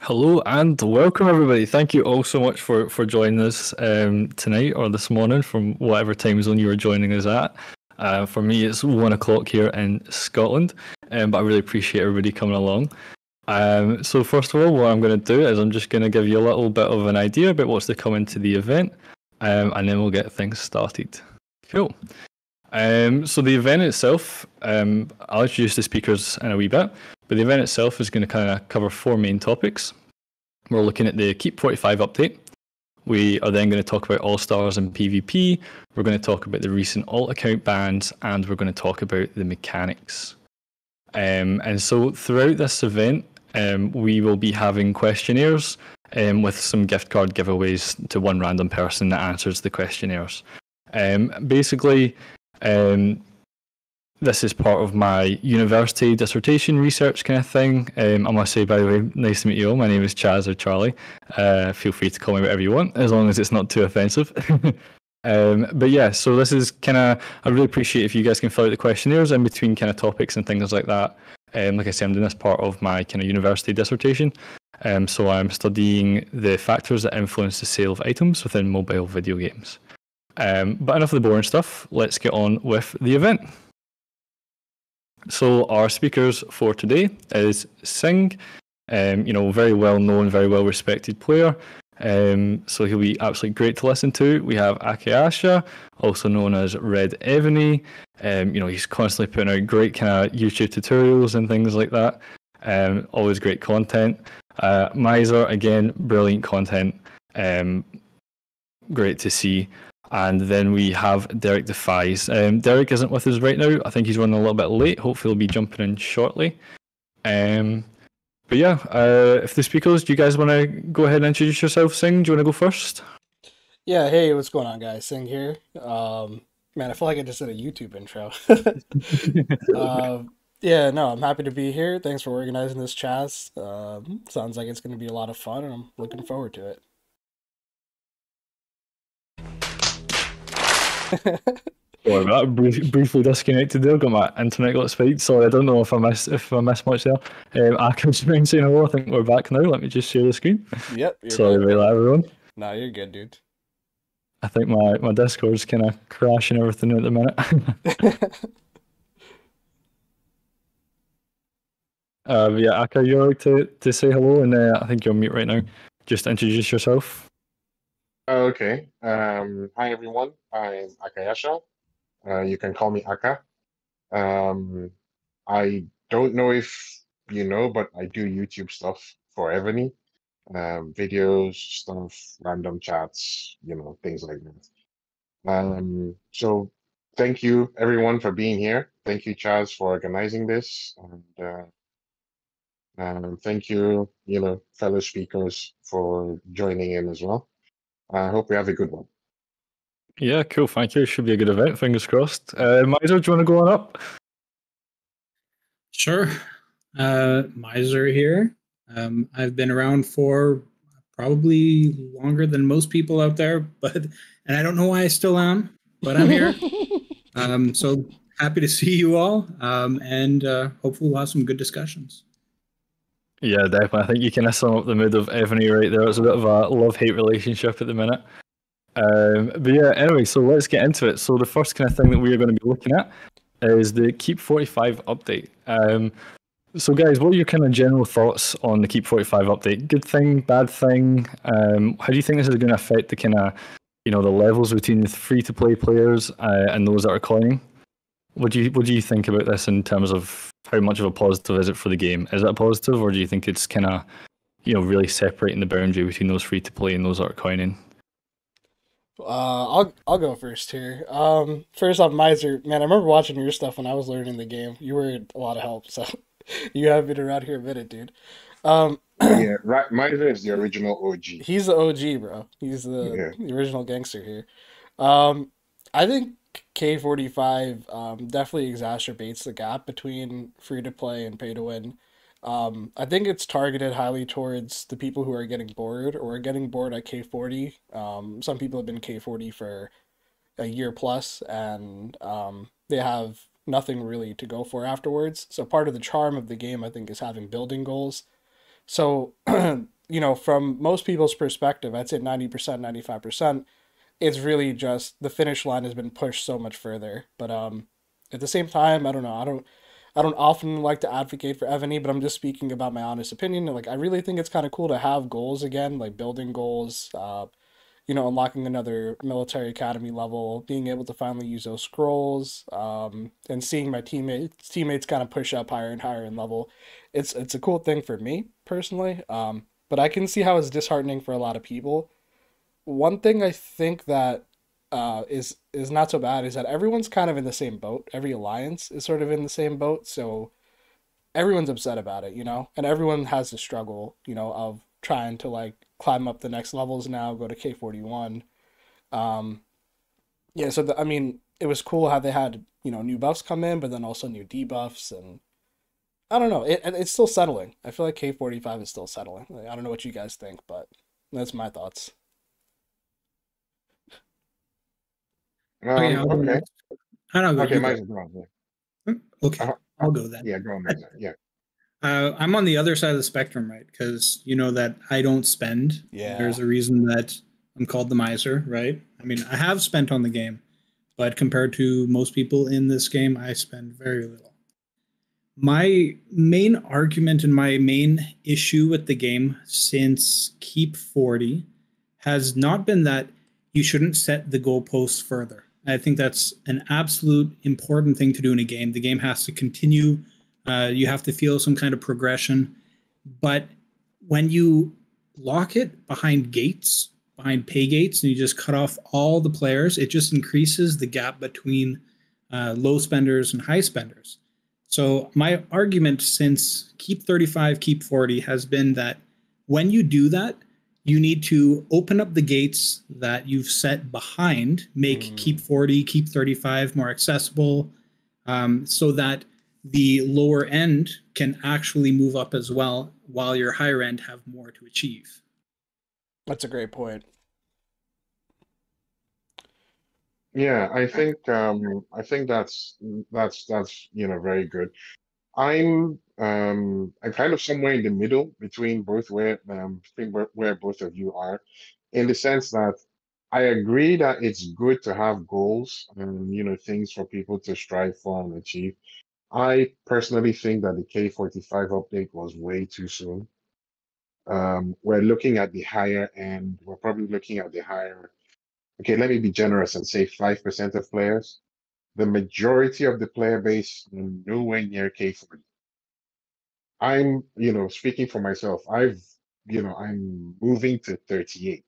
Hello and welcome everybody. Thank you all so much for joining us tonight or this morning from whatever time zone you are joining us at. For me, it's 1 o'clock here in Scotland, but I really appreciate everybody coming along. So first of all, what I'm going to do is I'm just going to give you a little bit of an idea about what's to come into the event, and then we'll get things started. Cool. So the event itself, I'll introduce the speakers in a wee bit, but the event itself is going to kind of cover four main topics. We're looking at the Keep 45 update. We are then going to talk about All-Stars and PvP. We're going to talk about the recent alt account bans, and we're going to talk about the mechanics. And so throughout this event, we will be having questionnaires with some gift card giveaways to one random person that answers the questionnaires. Basically, this is part of my university dissertation research kind of thing. I must say, by the way, nice to meet you all. My name is Chaz or Charlie. Feel free to call me whatever you want, as long as it's not too offensive. But yeah, so this is kind of, I really appreciate if you guys can fill out the questionnaires in between kind of topics and things like that. Like I said, I'm doing this part of my kind of university dissertation. So I'm studying the factors that influence the sale of items within mobile video games. But enough of the boring stuff. Let's get on with the event. So our speakers for today is Singh, very well known, very well respected player. So he'll be absolutely great to listen to. We have Akayasha, also known as Red Evony. He's constantly putting out great kind of YouTube tutorials and things like that. Always great content. Miser, again, brilliant content. Great to see. And then we have Derek Defies. Derek isn't with us right now. I think he's running a little bit late. Hopefully he'll be jumping in shortly. But yeah, if the speakers, do you guys want to go ahead and introduce yourself, Singh? Do you want to go first? Yeah, hey, what's going on, guys? Sing here. Man, I feel like I just did a YouTube intro. uh, yeah, no, I'm happy to be here. Thanks for organizing this, Chaz. Sounds like it's going to be a lot of fun, and I'm looking forward to it. Sorry about that. Briefly disconnected there. Got my internet got spiked. Sorry, I don't know if I missed much there. Akim's been saying hello. I think we're back now. Let me just share the screen. Yep, you're Sorry back. about that, everyone. No, you're good, dude. I think my Discord's kind of crashing everything at the minute. But yeah, Aka, you're like to say hello, and I think you're on mute right now. Just introduce yourself. Okay. Hi everyone. I'm Akayasha. You can call me Aka. Um, I don't know if you know, but I do YouTube stuff for Evony. Videos, stuff, random chats, things like that. So thank you everyone for being here. Thank you, Chaz, for organizing this, and thank you, fellow speakers for joining in as well. I hope we have a good one. Yeah, cool. Thank you. Should be a good event. Fingers crossed. Miser, do you want to go on up? Sure. Miser here. I've been around for probably longer than most people out there, and I don't know why I still am, but I'm here. So happy to see you all, and hopefully we'll have some good discussions. Yeah, definitely. I think you can sum up the mood of Evony right there. It's a bit of a love-hate relationship at the minute. But yeah, anyway, so let's get into it. So the first kind of thing that we are going to be looking at is the Keep 45 update. So guys, what are your kind of general thoughts on the Keep 45 update? Good thing, bad thing? How do you think this is going to affect the kind of, the levels between the free-to-play players and those that are coining? What do you think about this in terms of how much of a positive is it for the game? Is it a positive, or do you think it's kind of, really separating the boundary between those free-to-play and those that are coining? I'll go first here. First off, Miser, man, I remember watching your stuff when I was learning the game. You were a lot of help, so you have been around here a minute, dude. Yeah, right. Miser is the original OG. He's the OG, bro. He's the original gangster here. I think K45 definitely exacerbates the gap between free to play and pay to win. I think it's targeted highly towards the people who are getting bored or are getting bored at K40. Some people have been K40 for a year plus, and they have nothing really to go for afterwards. So part of the charm of the game, I think, is having building goals. So, from most people's perspective, I'd say 90%, 95%, it's really just the finish line has been pushed so much further. But at the same time, I don't know. I don't often like to advocate for Evony, but I'm just speaking about my honest opinion. Like, I really think it's kind of cool to have goals again, like building goals, unlocking another military academy level, being able to finally use those scrolls, and seeing my teammates kind of push up higher and higher in level. It's a cool thing for me personally. But I can see how it's disheartening for a lot of people. One thing I think that is not so bad is that everyone's kind of in the same boat. Every alliance is sort of in the same boat, so everyone's upset about it, and everyone has the struggle, of trying to like climb up the next levels now, go to K41. Um, yeah, so I mean, it was cool how they had new buffs come in, but then also new debuffs, and I don't know, it's still settling. I feel like K45 is still settling. Like, I don't know what you guys think, but that's my thoughts. Okay, I'll go Okay. next. I don't go. Okay, You go. mine's wrong. Okay, I'll go then. Yeah, go on, Miser. Yeah. I'm on the other side of the spectrum, right? Because you know that I don't spend. Yeah. There's a reason that I'm called the miser, right? I mean, I have spent on the game, but compared to most people in this game, I spend very little. My main argument and my main issue with the game since Keep 40 has not been that you shouldn't set the goalposts further. I think that's an absolute important thing to do in a game. The game has to continue. You have to feel some kind of progression. But when you lock it behind gates, behind pay gates, and you just cut off all the players, it just increases the gap between low spenders and high spenders. So my argument since Keep 35, Keep 40 has been that when you do that, you need to open up the gates that you've set behind, make Keep 40, Keep 35 more accessible, so that the lower end can actually move up as well, while your higher end have more to achieve. That's a great point. Yeah, I think that's very good. I'm kind of somewhere in the middle between both I think where both of you are, in the sense that I agree that it's good to have goals and things for people to strive for and achieve. I personally think that the K45 update was way too soon. We're looking at the higher end. We're probably looking at the higher. Okay, let me be generous and say 5% of players. The majority of the player base nowhere near K40. Speaking for myself, I'm moving to 38.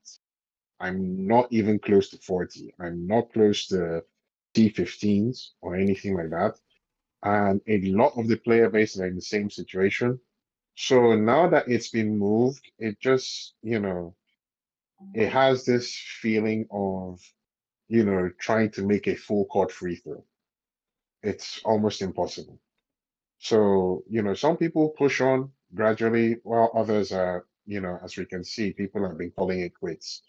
I'm not even close to 40. I'm not close to T15s or anything like that. And a lot of the player base are in the same situation. So now that it's been moved, it just, it has this feeling of, trying to make a full court free throw. It's almost impossible. So, some people push on gradually, while others are, as we can see, people have been calling it quits.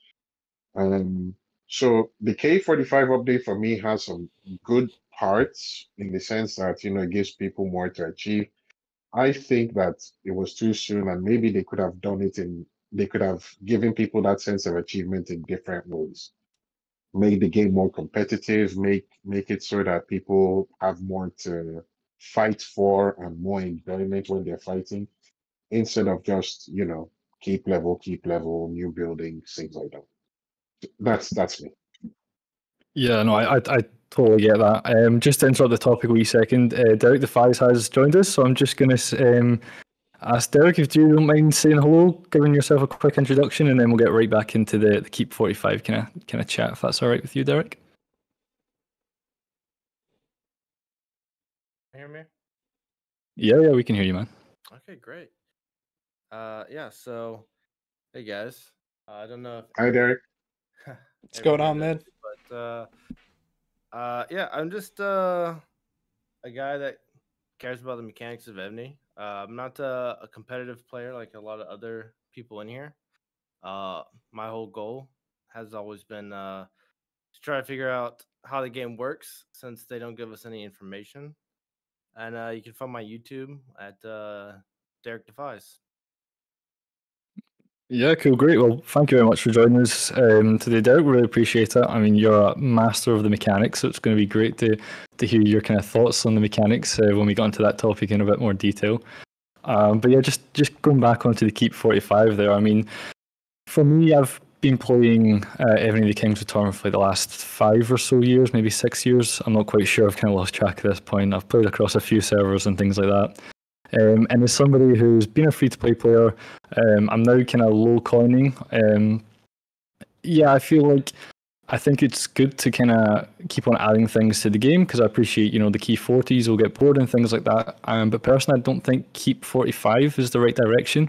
So the K45 update for me has some good parts in the sense that, it gives people more to achieve. I think that it was too soon, and maybe they could have given people that sense of achievement in different ways. Make the game more competitive, make it so that people have more to fight for and more enjoyment when they're fighting, instead of just, keep level, new buildings, things like that. That's me. Yeah, no, I totally get that. Just to interrupt the topic a wee second, Derek the Fies has joined us, so I'm just going to ask Derek if you don't mind saying hello, giving yourself a quick introduction, and then we'll get right back into the Keep 45 kind of chat, if that's all right with you, Derek. Hear me? Yeah, we can hear you, man. Okay, great. Yeah. So, hey guys. I don't know if Hi, Derek. What's going on, man? But yeah, I'm just a guy that cares about the mechanics of Evony. I'm not a competitive player like a lot of other people in here. My whole goal has always been to try to figure out how the game works, since they don't give us any information. And you can find my YouTube at Derek Defies. Yeah, cool, great. Well, thank you very much for joining us today, Derek. Really appreciate it. I mean, you're a master of the mechanics, so it's going to be great to hear your kind of thoughts on the mechanics when we got into that topic in a bit more detail. But yeah, just going back onto the Keep 45 there. I mean, for me, I've been playing Evony the King's Return for like the last 5 or so years, maybe 6 years. I'm not quite sure. I've kind of lost track at this point. I've played across a few servers and things like that. And as somebody who's been a free-to-play player, I'm now kind of low coining. Yeah, I think it's good to kind of keep on adding things to the game because I appreciate, the key 40s will get bored and things like that. But personally, I don't think keep 45 is the right direction.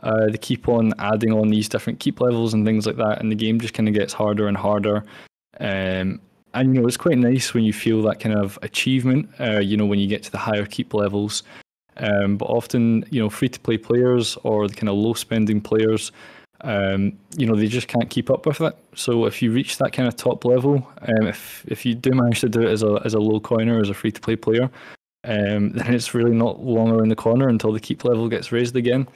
They keep on adding on these different keep levels and things like that, and the game just kind of gets harder and harder. And it's quite nice when you feel that kind of achievement. When you get to the higher keep levels. But often, free-to-play players or the kind of low-spending players, they just can't keep up with it. So if you reach that kind of top level, if you do manage to do it as a low coiner, as a free-to-play player, then it's really not long around the corner until the keep level gets raised again.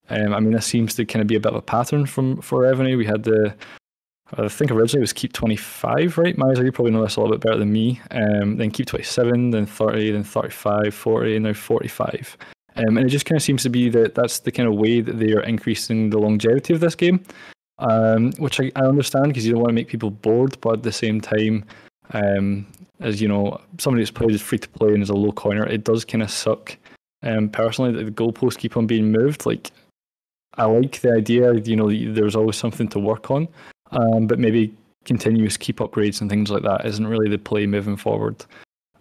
This seems to kind of be a bit of a pattern for Evony. We had I think originally it was keep 25, right? Miser, you probably know this a little bit better than me. Then keep 27, then 30, then 35, 40, and now 45. And it just kind of seems to be that's the kind of way that they are increasing the longevity of this game, which I understand because you don't want to make people bored, but at the same time, as somebody who's played free to play and is a low coiner, it does kind of suck. Personally, that the goalposts keep on being moved. Like, I like the idea, there's always something to work on. But maybe continuous keep upgrades and things like that isn't really the play moving forward.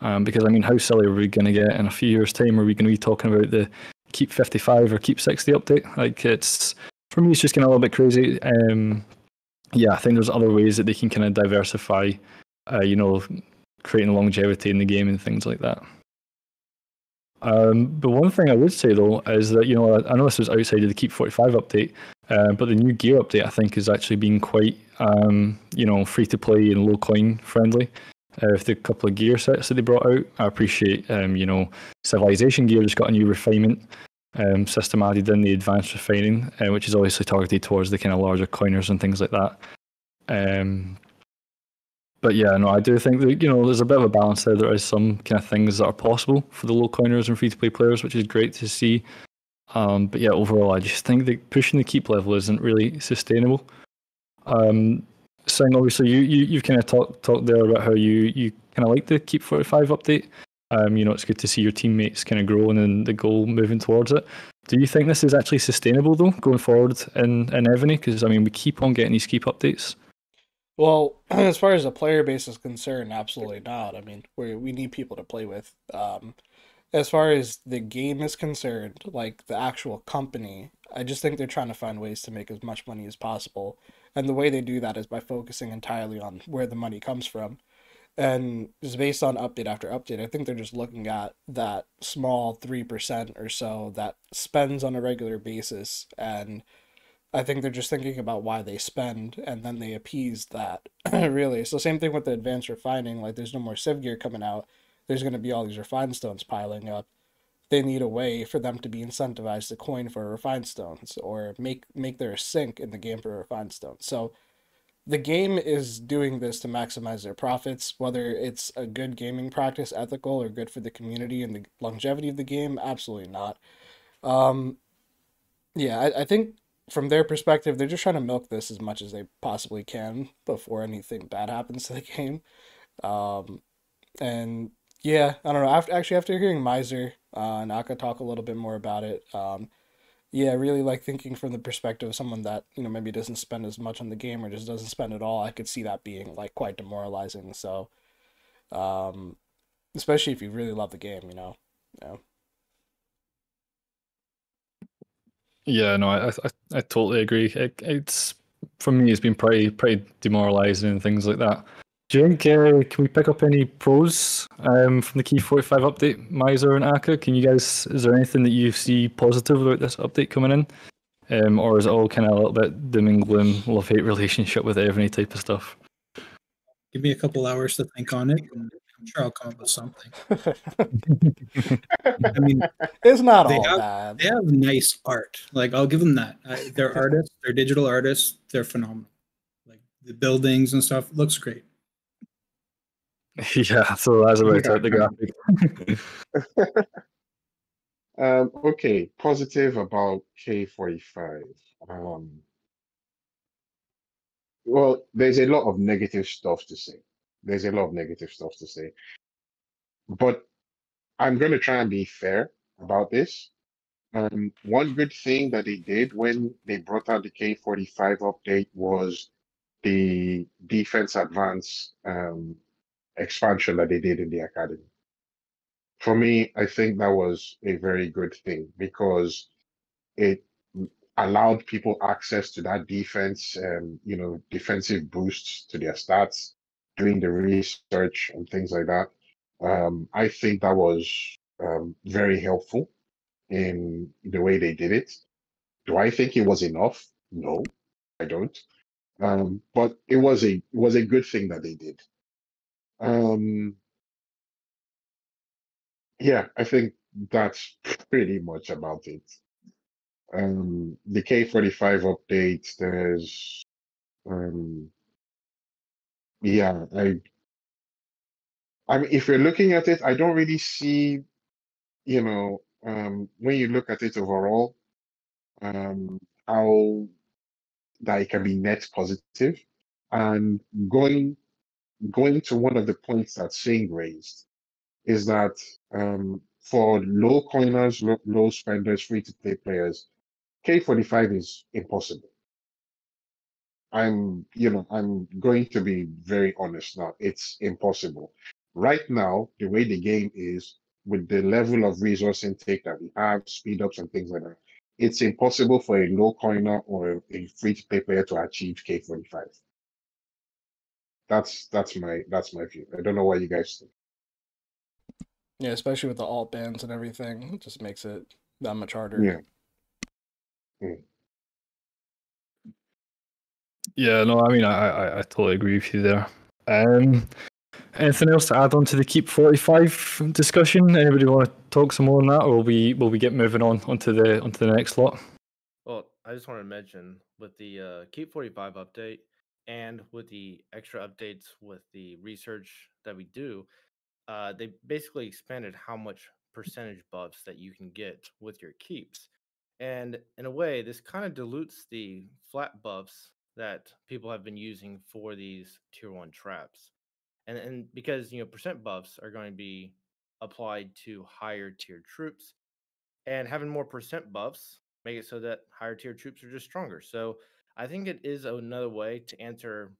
Because, how silly are we going to get in a few years' time? Are we going to be talking about the keep 55 or keep 60 update? Like, for me, it's just kind of a little bit crazy. I think there's other ways that they can kind of diversify, creating longevity in the game and things like that. But one thing I would say though is that I know this was outside of the Keep 45 update, but the new gear update I think has actually been quite free to play and low coin friendly. With the couple of gear sets that they brought out, I appreciate Civilization gear just got a new refinement system added in, the advanced refining, which is obviously targeted towards the kind of larger coiners and things like that. But yeah, no, I do think that there's a bit of a balance there. There is some kind of things that are possible for the low coiners and free-to-play players, which is great to see. But yeah, overall, I just think that pushing the keep level isn't really sustainable. Singh, obviously, you've kind of talked there about how you kind of like the Keep 45 update. It's good to see your teammates kind of growing and the goal moving towards it. Do you think this is actually sustainable though, going forward in Evony? Because we keep on getting these keep updates. Well, as far as the player base is concerned, absolutely not. We need people to play with. As far as the game is concerned, like the actual company, I just think they're trying to find ways to make as much money as possible. And the way they do that is by focusing entirely on where the money comes from. And just based on update after update, I think they're just looking at that small 3% or so that spends on a regular basis, and I think they're just thinking about why they spend, and then they appease that, really. So same thing with the advanced refining. Like, there's no more Civ gear coming out. There's going to be all these refined stones piling up. They need a way for them to be incentivized to coin for refined stones or make their sink in the game for refined stones. So the game is doing this to maximize their profits. Whether it's a good gaming practice, ethical, or good for the community and the longevity of the game, absolutely not. I think from their perspective, they're just trying to milk this as much as they possibly can before anything bad happens to the game. And yeah, I don't know. After hearing Miser and Aka talk a little bit more about it, I really like thinking from the perspective of someone that maybe doesn't spend as much on the game or just doesn't spend at all. I could see that being like quite demoralizing. So, especially if you really love the game, Yeah. Yeah, no, I totally agree. It's for me, it's been pretty demoralizing and things like that. Do you think can we pick up any pros from the Key 45 update, Miser and Aka? Is there anything that you see positive about this update coming in, or is it all kind of a little bit doom and gloom, love-hate relationship with Evony type of stuff? Give me a couple hours to think on it, and I'm sure I'll come up with something. I mean, it's not they all have, bad. They have nice art. Like, I'll give them that. They're artists. They're digital artists. They're phenomenal. Like the buildings and stuff looks great. Yeah, so that's about it. The graphic. Okay, positive about K45. Well, there's a lot of negative stuff to say. There's a lot of negative stuff to say. But I'm going to try and be fair about this. One good thing that they did when they brought out the K45 update was the defense advance expansion that they did in the academy. For me, I think that was a very good thing because it allowed people access to that defense, defensive boosts to their stats, doing the research and things like that. I think that was very helpful in the way they did it. Do I think it was enough? No, I don't. But it was a good thing that they did. Yeah, I think that's pretty much about it. The K45 update, there's yeah, I mean if you're looking at it, I don't really see, when you look at it overall, how that it can be net positive. And going to one of the points that Singh raised is that for low coiners, low spenders, free to play players, K45 is impossible. I'm going to be very honest now. It's impossible. Right now, the way the game is, with the level of resource intake that we have, speed ups and things like that, it's impossible for a low coiner or a free to play player to achieve K45. That's my view. I don't know what you guys think. Yeah, especially with the alt bans and everything, it just makes it that much harder. Yeah. Yeah, no, I mean, I totally agree with you there. Anything else to add on to the Keep 45 discussion? Anybody want to talk some more on that, or will we get moving on onto the next lot? Well, I just wanted to mention with the Keep 45 update and with the extra updates with the research that we do, they basically expanded how much percentage buffs that you can get with your keeps. And in a way, this kind of dilutes the flat buffs that people have been using for these tier 1 traps. And because, percent buffs are going to be applied to higher tier troops, and having more percent buffs make it so that higher tier troops are just stronger. So I think it is another way to answer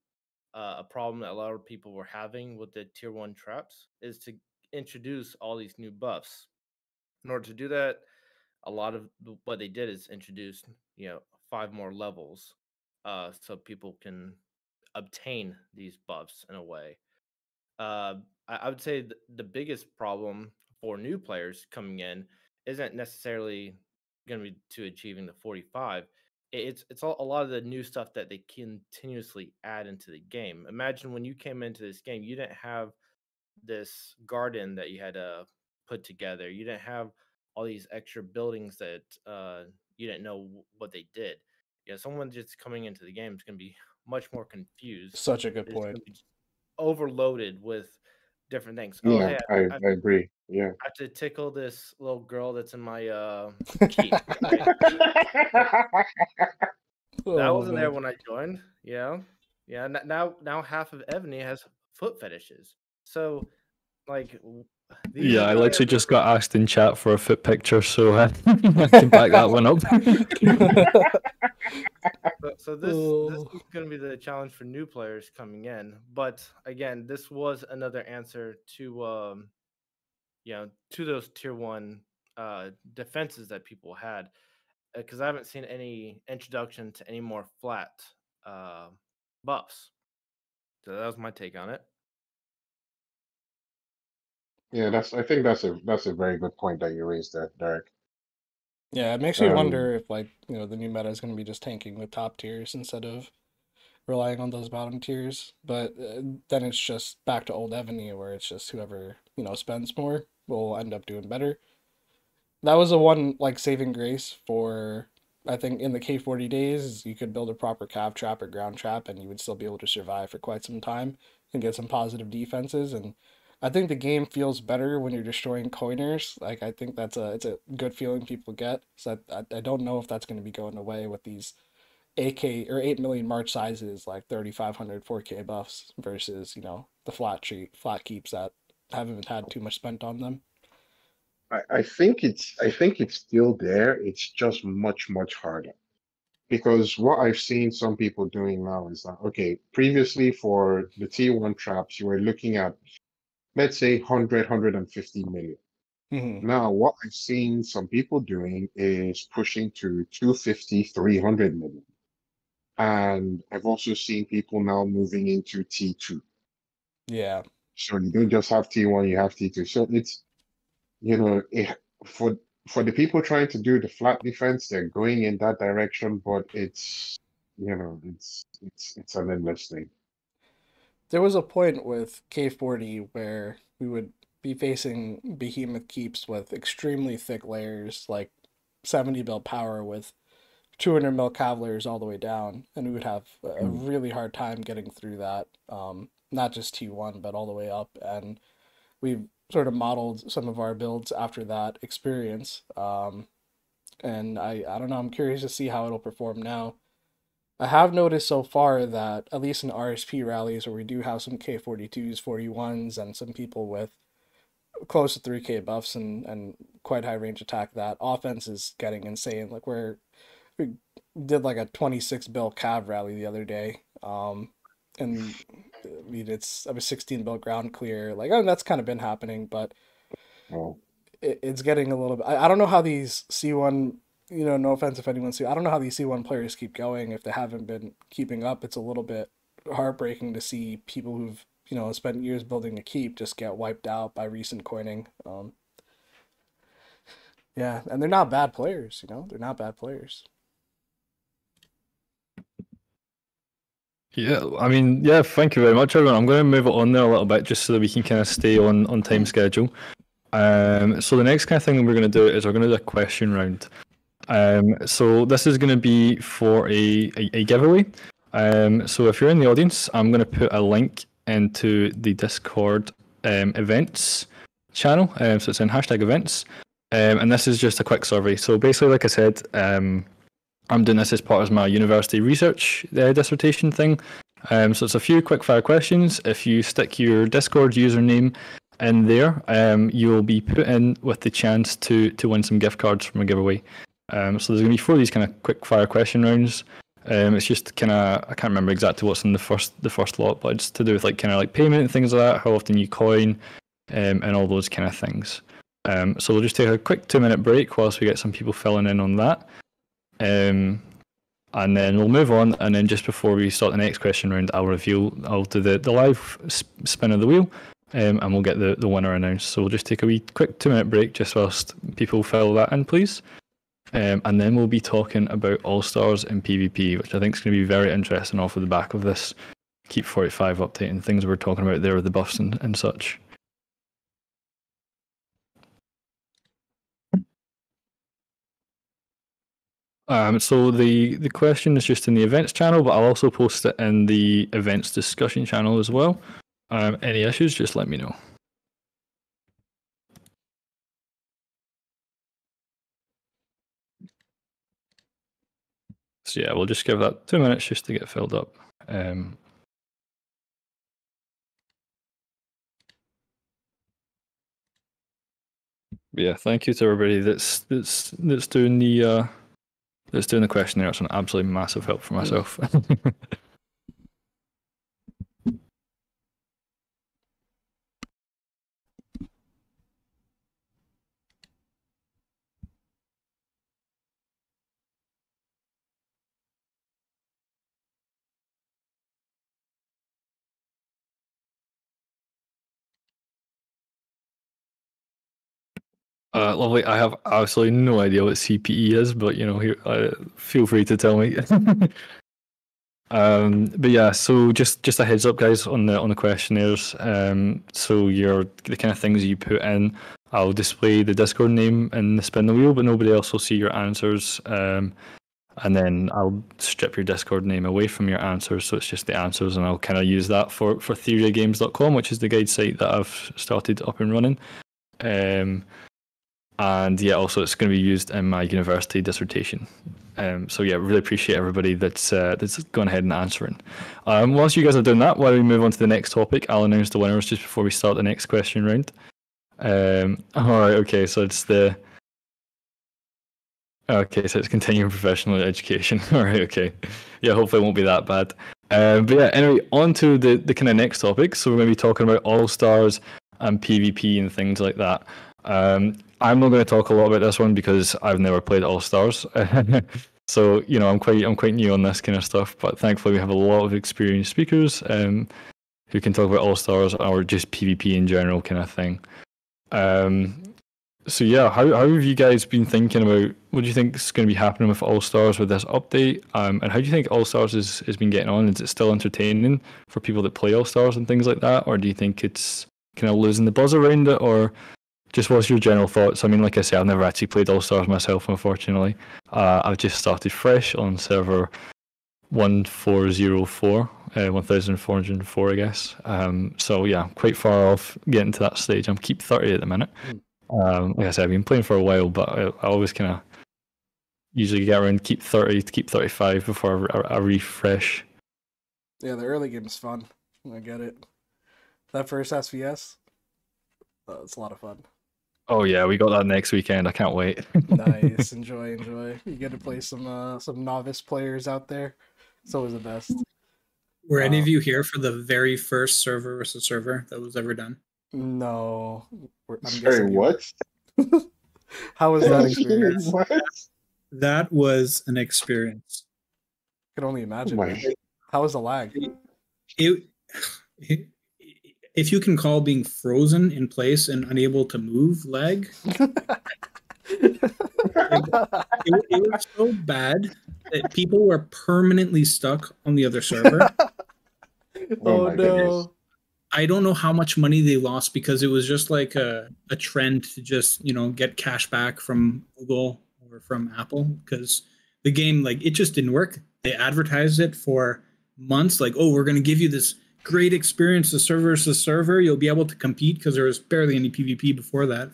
a problem that a lot of people were having with the tier 1 traps, is to introduce all these new buffs. In order to do that, a lot of what they did is introduce 5 more levels, so people can obtain these buffs in a way. I would say the biggest problem for new players coming in isn't necessarily going to be to achieving the 45. It's a lot of the new stuff that they continuously add into the game. Imagine when you came into this game, you didn't have this garden that you had to put together. You didn't have all these extra buildings that you didn't know what they did. Someone just coming into the game is going to be much more confused. Such a good It's point. going to be overloaded with different things. Oh, Yeah, hey, I agree. Yeah. I have to tickle this little girl that's in my keep. Right? That wasn't there when I joined. Yeah. Now half of Evony has foot fetishes. So, like, Yeah, I literally just got asked in chat for a foot picture, so I can back that one up. So this is going to be the challenge for new players coming in. But again, this was another answer to to those tier 1 defenses that people had, because I haven't seen any introduction to any more flat buffs. So that was my take on it. Yeah, I think that's a very good point that you raised there, Derek. Yeah, it makes me wonder if the new meta is going to be just tanking with top tiers instead of relying on those bottom tiers. But then it's just back to old Evony, where it's just whoever spends more will end up doing better. That was the one like saving grace for, I think, in the K40 days. You could build a proper cav trap or ground trap, and you would still be able to survive for quite some time and get some positive defenses. And I think the game feels better when you're destroying coiners. Like I think it's a good feeling people get. So I don't know if that's going to be going away with these 8K or 8 million March sizes, like 3,500 4K buffs versus the flat keeps that haven't had too much spent on them. I think it's still there. It's just much, much harder. Because what I've seen some people doing now is that, okay, previously for the T1 traps, you were looking at, let's say, 100, 150 million. Mm-hmm. Now, what I've seen some people doing is pushing to 250, 300 million. And I've also seen people now moving into T2. Yeah. So you don't just have T1, you have T2. So it's, for for the people trying to do the flat defense, they're going in that direction, but it's an endless thing. There was a point with K40 where we would be facing behemoth keeps with extremely thick layers, like 70 build power with 200 mil cavaliers all the way down, and we would have a really hard time getting through that. Not just T1, but all the way up. And we've sort of modeled some of our builds after that experience. And I don't know, I'm curious to see how it'll perform now. I have noticed so far that, at least in RSP rallies where we do have some K42s, 41s, and some people with close to 3K buffs and quite high range attack, that offense is getting insane. Like we did like a 26 bill cav rally the other day. And I mean, I was 16 bill ground clear. Like, oh, that's kind of been happening, but Oh, it's getting a little bit. I don't know how these C1, no offense if anyone's I don't know how these C1 players keep going if they haven't been keeping up. It's a little bit heartbreaking to see people who've, spent years building a keep just get wiped out by recent coining. Yeah, and they're not bad players, they're not bad players. Yeah, I mean, yeah, thank you very much, everyone. I'm going to move it on there a little bit just so that we can kind of stay on time schedule. So the next kind of thing we're going to do is we're going to do a question round. So this is going to be for a giveaway. So if you're in the audience, I'm going to put a link into the Discord events channel. So it's in #events. And this is just a quick survey. So basically, like I said, I'm doing this as part of my university research dissertation thing. So it's a few quick fire questions. If you stick your Discord username in there, you'll be put in with the chance to win some gift cards from a giveaway. So there's going to be 4 of these kind of quick fire question rounds. It's just kind of, I can't remember exactly what's in the first lot, but it's to do with kind of payment and things like that, how often you coin, and all those kind of things. So we'll just take a quick 2-minute break whilst we get some people filling in on that. And then we'll move on, and then just before we start the next question round, I'll do the live spin of the wheel, and we'll get the winner announced. So we'll just take a wee quick 2-minute break just whilst people fill that in, please. And then we'll be talking about All-Stars and PvP, which I think is going to be very interesting off of the back of this Keep 45 update and things we're talking about there with the buffs and such. So the question is just in the events channel, but I'll also post it in the events discussion channel as well. Any issues, just let me know. So yeah, we'll just give that 2 minutes just to get filled up. Yeah, thank you to everybody that's doing the questionnaire. It's an absolutely massive help for myself. Lovely. I have absolutely no idea what CPE is, but feel free to tell me. But yeah, so just a heads up, guys, on the questionnaires. So the kind of things you put in, I'll display the Discord name in the spin the wheel, but nobody else will see your answers. And then I'll strip your Discord name away from your answers, so it's just the answers, and I'll kind of use that for theriagames.com, which is the guide site that I've started up and running. And yeah, also it's going to be used in my university dissertation. So yeah, really appreciate everybody that's gone ahead and answering. Whilst you guys are doing that, while we move on to the next topic, I'll announce the winners just before we start the next question round. All right, okay, so it's continuing professional education. All right, okay, yeah, hopefully it won't be that bad. But yeah, anyway, on to the kind of next topic. So we're going to be talking about All Stars and PvP and things like that. I'm not going to talk a lot about this one because I've never played All Stars. So I'm quite new on this kind of stuff. But thankfully, we have a lot of experienced speakers who can talk about All Stars or just PvP in general, kind of thing. So yeah, how have you guys been thinking about what do you think is going to be happening with All Stars with this update? And how do you think All Stars has been getting on? Is it still entertaining for people that play All Stars and things like that, or do you think it's kind of losing the buzz around it, or just what's your general thoughts? I mean, like I say, I've never actually played All Stars myself, unfortunately. I've just started fresh on server 1404, 1404, I guess. So yeah, quite far off getting to that stage. I'm keep 30 at the minute. Like I said, I've been playing for a while, but I always kind of usually get around keep 30 to keep 35 before I refresh. Yeah, the early game is fun. I get it. That first SVS, it's a lot of fun. Oh yeah, we got that next weekend. I can't wait. Nice, enjoy. You get to play some novice players out there. It's always the best. Were any of you here for the very first server versus server that was ever done? No. I'm guessing what? How was that experience? What? That was an experience. I can only imagine. How was the lag? If you can call being frozen in place and unable to move lag, it was so bad that people were permanently stuck on the other server. Oh no. Goodness. I don't know how much money they lost because it was just like a trend to just, get cash back from Google or from Apple because the game, it just didn't work. They advertised it for months, we're going to give you this great experience, the server versus server. You'll be able to compete because there was barely any PvP before that.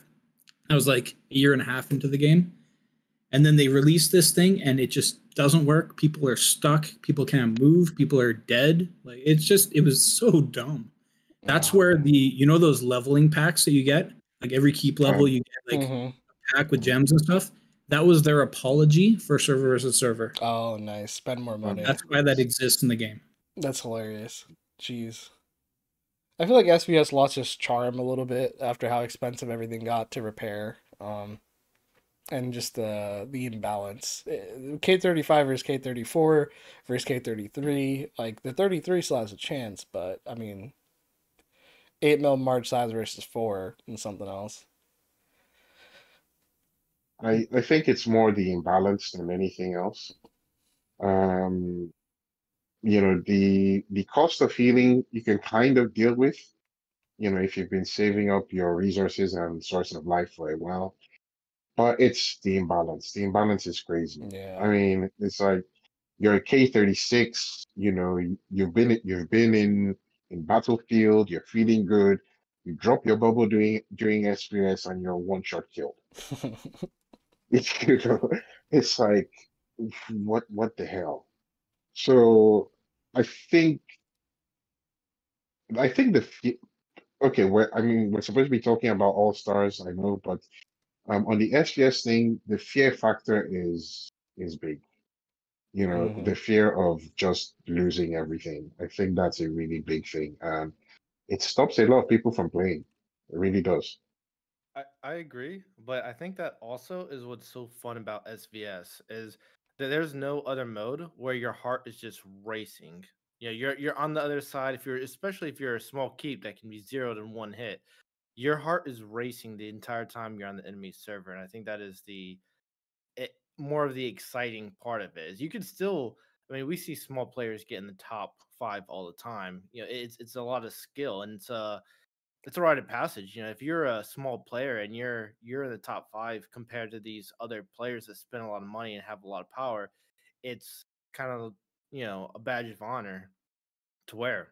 I was like a year and a half into the game. And then they released this thing and it just doesn't work. People are stuck. People can't move. People are dead. It was so dumb. That's where those leveling packs that you get, every keep level, you get a pack with gems and stuff. That was their apology for server versus server. Oh, nice. Spend more money. That's why that exists in the game. That's hilarious. Jeez. I feel like SVS lost its charm a little bit after how expensive everything got to repair. And just the imbalance. K35 versus K34 versus K33. The 33 still has a chance, but I mean 8 mil march size versus 4 and something else. I think it's more the imbalance than anything else. The cost of healing you can kind of deal with, if you've been saving up your resources and source of life for a while. But it's the imbalance. The imbalance is crazy. Yeah. I mean, it's like you're a K36, you've been in battlefield, you're feeling good, you drop your bubble during SPS and you're one shot killed. It's like what the hell? So I think we're supposed to be talking about All Stars, I know, but on the SPS thing, the fear factor is big. The fear of just losing everything. I think that's a really big thing. It stops a lot of people from playing. It really does. I agree, but I think that also is what's so fun about SVS is that there's no other mode where your heart is just racing. You're on the other side. Especially if you're a small keep that can be zeroed in one hit, your heart is racing the entire time you're on the enemy server, and I think that is more of the exciting part of it. Is you can still I mean, we see small players get in the top 5 all the time. You know, it's a lot of skill, and it's a rite of passage. You know, if you're a small player and you're in the top 5 compared to these other players that spend a lot of money and have a lot of power, it's kind of, you know, a badge of honor to wear.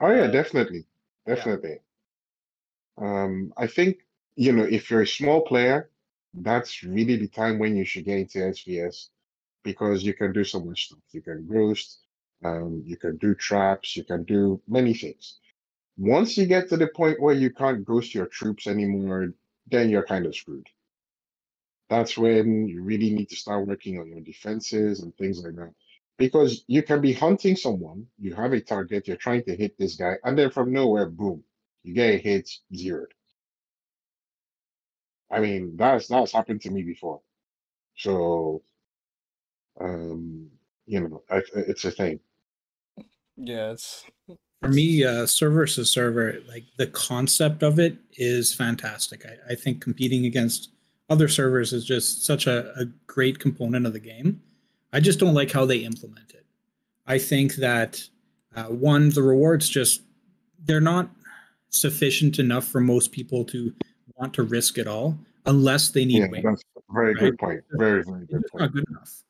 Oh yeah, definitely, definitely. Yeah. I think, you know, if you're a small player, that's really the time when you should get into SVS because you can do so much stuff. You can roast, you can do traps, you can do many things. Once you get to the point where you can't ghost your troops anymore, then you're kind of screwed. That's when you really need to start working on your defenses and things like that. Because you can be hunting someone, you have a target, you're trying to hit this guy, and then from nowhere, boom, you get a hit zeroed. I mean, that's happened to me before. So, you know, it's a thing. Yeah, it's for me, server versus server, like the concept of it is fantastic. I think competing against other servers is just such a great component of the game. I just don't like how they implement it. I think that one, the rewards just they're not sufficient enough for most people to want to risk it all unless they need wings. That's a very right? good point. Very, very good It's point. not good enough.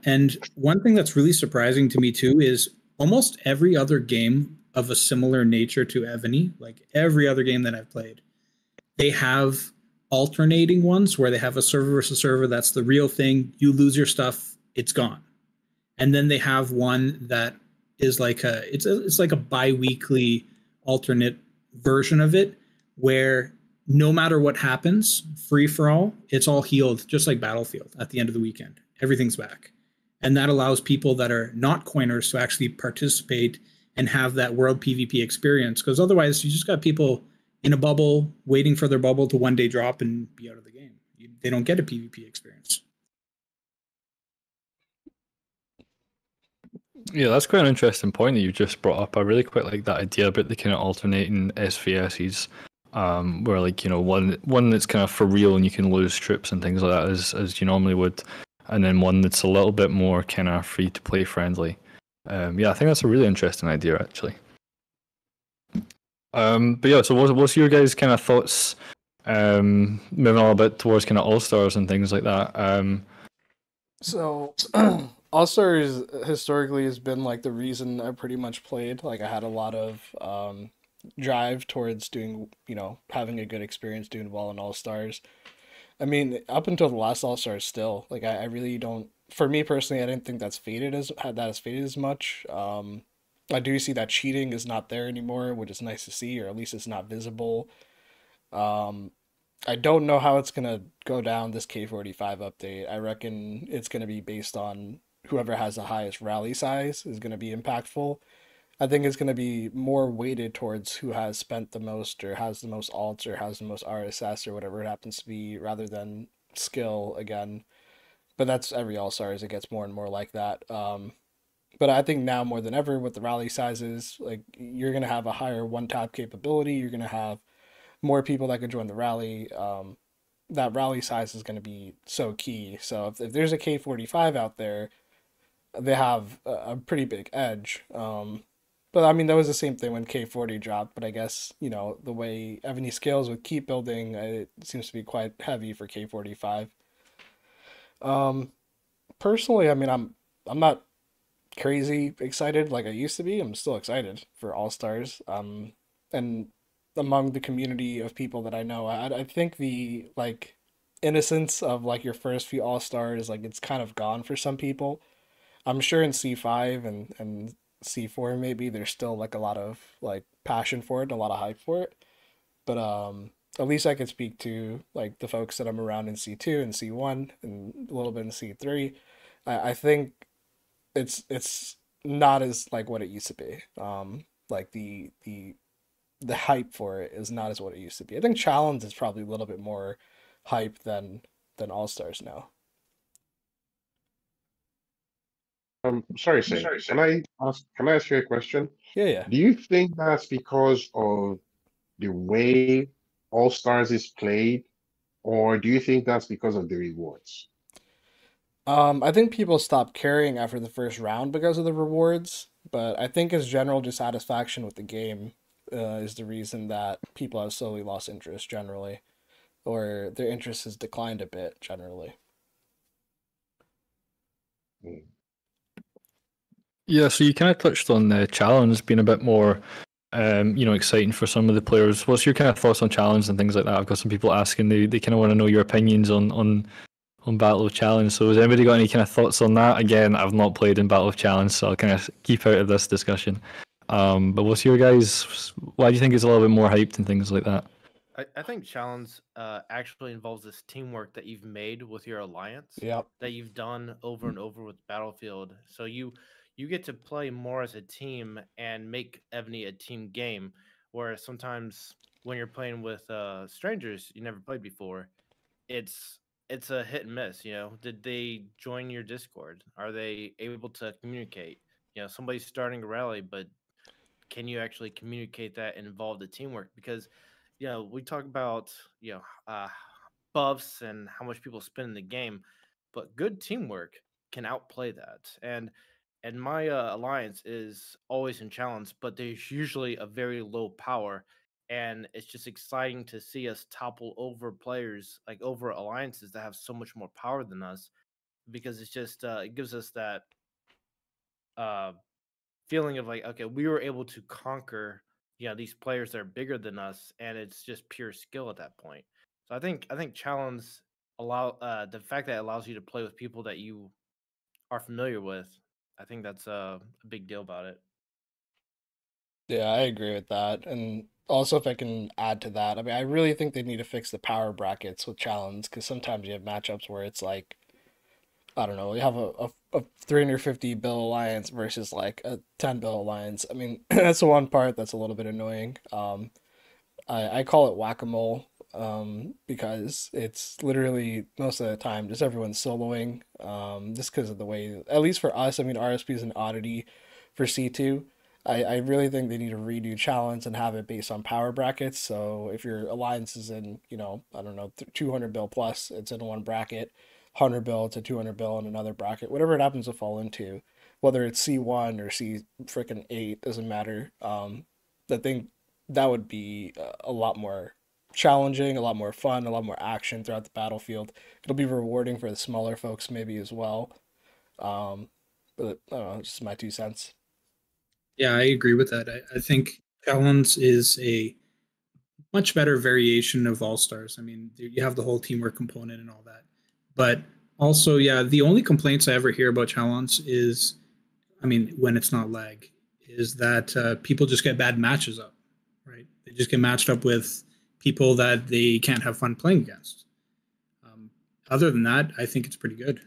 And one thing that's really surprising to me too is almost every other game of a similar nature to Evony, like every other game that I've played, they have alternating ones where they have a server versus server. That's the real thing. You lose your stuff, it's gone. And then they have one that is like it's like a bi-weekly alternate version of it where no matter what happens, free for all, it's all healed, just like Battlefield at the end of the weekend. Everything's back. And that allows people that are not coiners to actually participate and have that world PvP experience. Because otherwise, you just got people in a bubble waiting for their bubble to one day drop and be out of the game. They don't get a PvP experience. Yeah, that's quite an interesting point that you just brought up. I really quite like that idea about the kind of alternating SVSs, where like, you know, one that's kind of for real and you can lose troops and things like that as you normally would, and then one that's a little bit more kind of free to play friendly. Yeah, I think that's a really interesting idea actually. But yeah, so what's your guys' kind of thoughts? Moving a little bit towards kind of all stars and things like that. So All Stars historically has been like the reason I pretty much played. Like I had a lot of drive towards doing, you know, having a good experience doing well in All Stars. I mean, up until the last All Stars, still like I really don't. For me personally, I didn't think that's faded as faded as much. I do see that cheating is not there anymore, which is nice to see, or at least it's not visible. Um, I don't know how it's gonna go down this K45 update. I reckon it's gonna be based on whoever has the highest rally size is gonna be impactful. I think it's gonna be more weighted towards who has spent the most or has the most alts or has the most RSS or whatever it happens to be, rather than skill again. But that's every All Stars. It gets more and more like that. But I think now more than ever with the rally sizes, like you're gonna have a higher one tap capability. You're gonna have more people that could join the rally. That rally size is going to be so key. So if there's a K45 out there, they have a pretty big edge. But I mean, that was the same thing when K40 dropped. But I guess, you know, the way Evony scales with keep building, it seems to be quite heavy for K45. Personally, I mean, I'm not crazy excited like I used to be. I'm still excited for All Stars. And among the community of people that I know, I think the like innocence of like your first few All Stars, like it's kind of gone for some people. I'm sure in C5 and C4 maybe there's still like a lot of like passion for it, a lot of hype for it. But at least I can speak to like the folks that I'm around in C2 and C1 and a little bit in C3. I think it's not as like what it used to be. Like the hype for it is not as what it used to be. I think Challenge is probably a little bit more hype than All Stars now. Sorry, Shane. Can I ask you a question? Yeah. Do you think that's because of the way All Stars is played, or do you think that's because of the rewards? I think people stop caring after the first round because of the rewards, but I think as general dissatisfaction with the game is the reason that people have slowly lost interest generally, or their interest has declined a bit generally. Mm. Yeah, so you kind of touched on the challenge being a bit more, exciting for some of the players. What's your kind of thoughts on challenge and things like that? I've got some people asking, they kind of want to know your opinions on Battle of Challenge. So has anybody got any kind of thoughts on that? Again, I've not played in Battle of Challenge, so I'll kind of keep out of this discussion. But what's your guys? Why do you think it's a little bit more hyped and things like that? I think challenge actually involves this teamwork that you've made with your alliance Yep. that you've done over and over with Battlefield. So you get to play more as a team and make Evony a team game. Whereas sometimes when you're playing with strangers you never played before, it's it's a hit and miss. Did they join your Discord? Are they able to communicate? Somebody's starting a rally, but can you actually communicate that and involve the teamwork? Because we talk about buffs and how much people spend in the game, but good teamwork can outplay that. And my alliance is always in challenge, but there's usually a very low power, and it's just exciting to see us topple over players, like over alliances that have so much more power than us, because it's just it gives us that uh feeling of like, okay, we were able to conquer these players that are bigger than us, and it's just pure skill at that point. So I think challenge allow the fact that it allows you to play with people that you are familiar with. I think that's a big deal about it. Yeah, I agree with that. And also, if I can add to that, I mean, I really think they need to fix the power brackets with challenge because sometimes you have matchups where it's like, I don't know, you have a 350 bill alliance versus like a 10 bill alliance. I mean, that's the one part that's a little bit annoying. I call it whack-a-mole because it's literally most of the time just everyone's soloing just because of the way, at least for us, I mean, RSP is an oddity for C2. I really think they need to redo challenge and have it based on power brackets. So if your alliance is in, I don't know, 200 bill plus, it's in one bracket, 100 bill to 200 bill in another bracket, whatever it happens to fall into, whether it's C1 or C freaking 8, doesn't matter. I think that would be a lot more challenging, a lot more fun, a lot more action throughout the battlefield. It'll be rewarding for the smaller folks maybe as well. Um, but I don't know, just my 2 cents. Yeah, I agree with that. I think challenge is a much better variation of All Stars. I mean, you have the whole teamwork component and all that. But also, yeah, the only complaints I ever hear about challenge is, I mean, when it's not lag, is that people just get bad matches up, right? They just get matched up with people that they can't have fun playing against. Other than that, I think it's pretty good.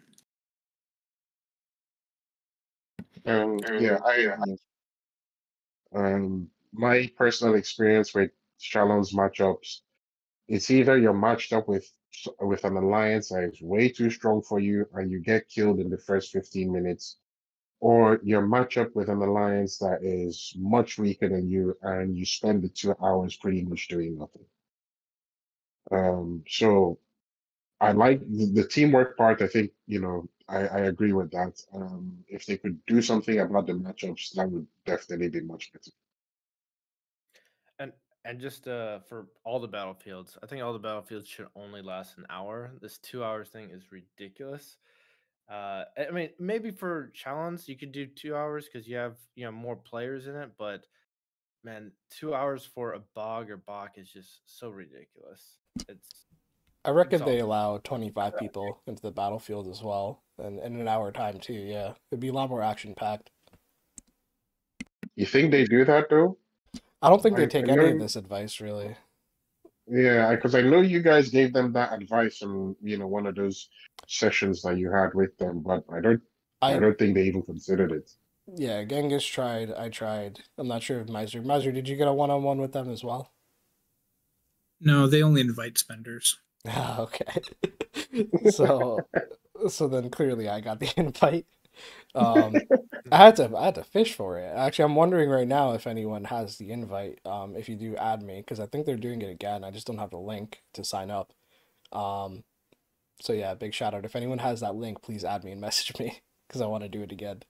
Yeah, my personal experience with challenge matchups, it's either you're matched up with an alliance that is way too strong for you and you get killed in the first 15 minutes, or you're matched up with an alliance that is much weaker than you and you spend the 2 hours pretty much doing nothing. So I like the teamwork part. I think, I agree with that. If they could do something about the matchups, that would definitely be much better. And and just for all the battlefields, I think all the battlefields should only last an hour. This 2 hours thing is ridiculous. I mean, maybe for challenge you could do 2 hours because you have more players in it, but man, 2 hours for a bog or bach is just so ridiculous. It's I reckon they exalted. allow 25 people into the battlefield as well, and in an hour time too. Yeah, it'd be a lot more action packed. You think they do that though? I don't think they I take any of know, this advice really. yeah, because I know you guys gave them that advice on, one of those sessions that you had with them, but I I don't think they even considered it. Yeah, Genghis tried. I tried. I'm not sure if Miser, did you get a one-on-one with them as well? No, they only invite spenders. Ah, okay. So so then clearly I got the invite. Um, I had to fish for it. Actually, I'm wondering right now if anyone has the invite. If you do add me, because I think they're doing it again. I just don't have the link to sign up. Um, So yeah, big shout out. If anyone has that link, please add me and message me because I want to do it again.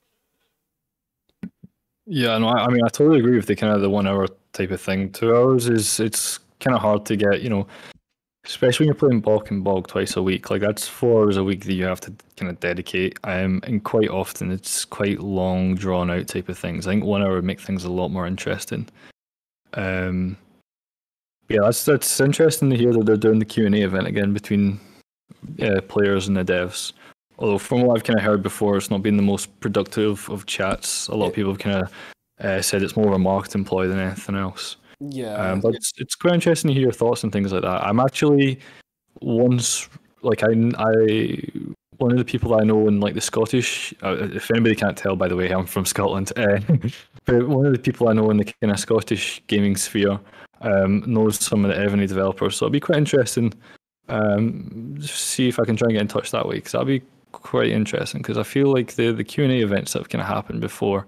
Yeah, no, I mean, I totally agree with the kind of the 1 hour type of thing. 2 hours it's kind of hard to get, especially when you're playing bulk and bog twice a week. Like that's 4 hours a week that you have to kind of dedicate. And quite often it's quite long, drawn out type of things. I think 1 hour would make things a lot more interesting. Yeah, that's interesting to hear that they're doing the Q&A event again between players and the devs. Although from what I've kind of heard before, it's not been the most productive of chats. A lot of people have kind of said it's more of a marketing ploy than anything else. Yeah. But it's quite interesting to hear your thoughts and things like that. I'm actually once like I one of the people that I know in like the Scottish. If anybody can't tell, by the way, I'm from Scotland. But one of the people I know in the kind of Scottish gaming sphere knows some of the Evony developers, so it'll be quite interesting. See if I can try and get in touch that way, because that'll be quite interesting. Because I feel like the Q&A events that have kind of happened before,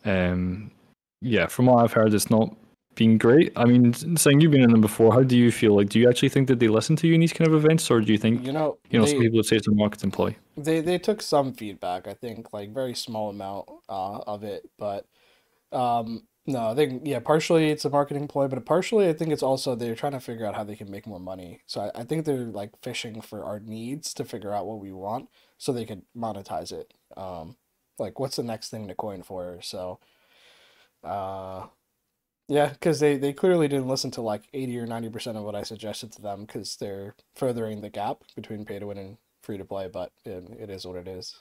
yeah, from what I've heard, it's not been great. I mean, saying you've been in them before, how do you feel? Like, do you actually think that they listen to you in these kind of events, or do you think some people would say it's a marketing ploy? They took some feedback, I think, like very small amount of it, but no, I think partially it's a marketing ploy, but partially I think it's also they're trying to figure out how they can make more money. So I think they're like fishing for our needs to figure out what we want so they could monetize it. Like what's the next thing to coin for? So yeah, because they clearly didn't listen to like 80 or 90% of what I suggested to them, because they're furthering the gap between pay to win and free to play, but it is what it is.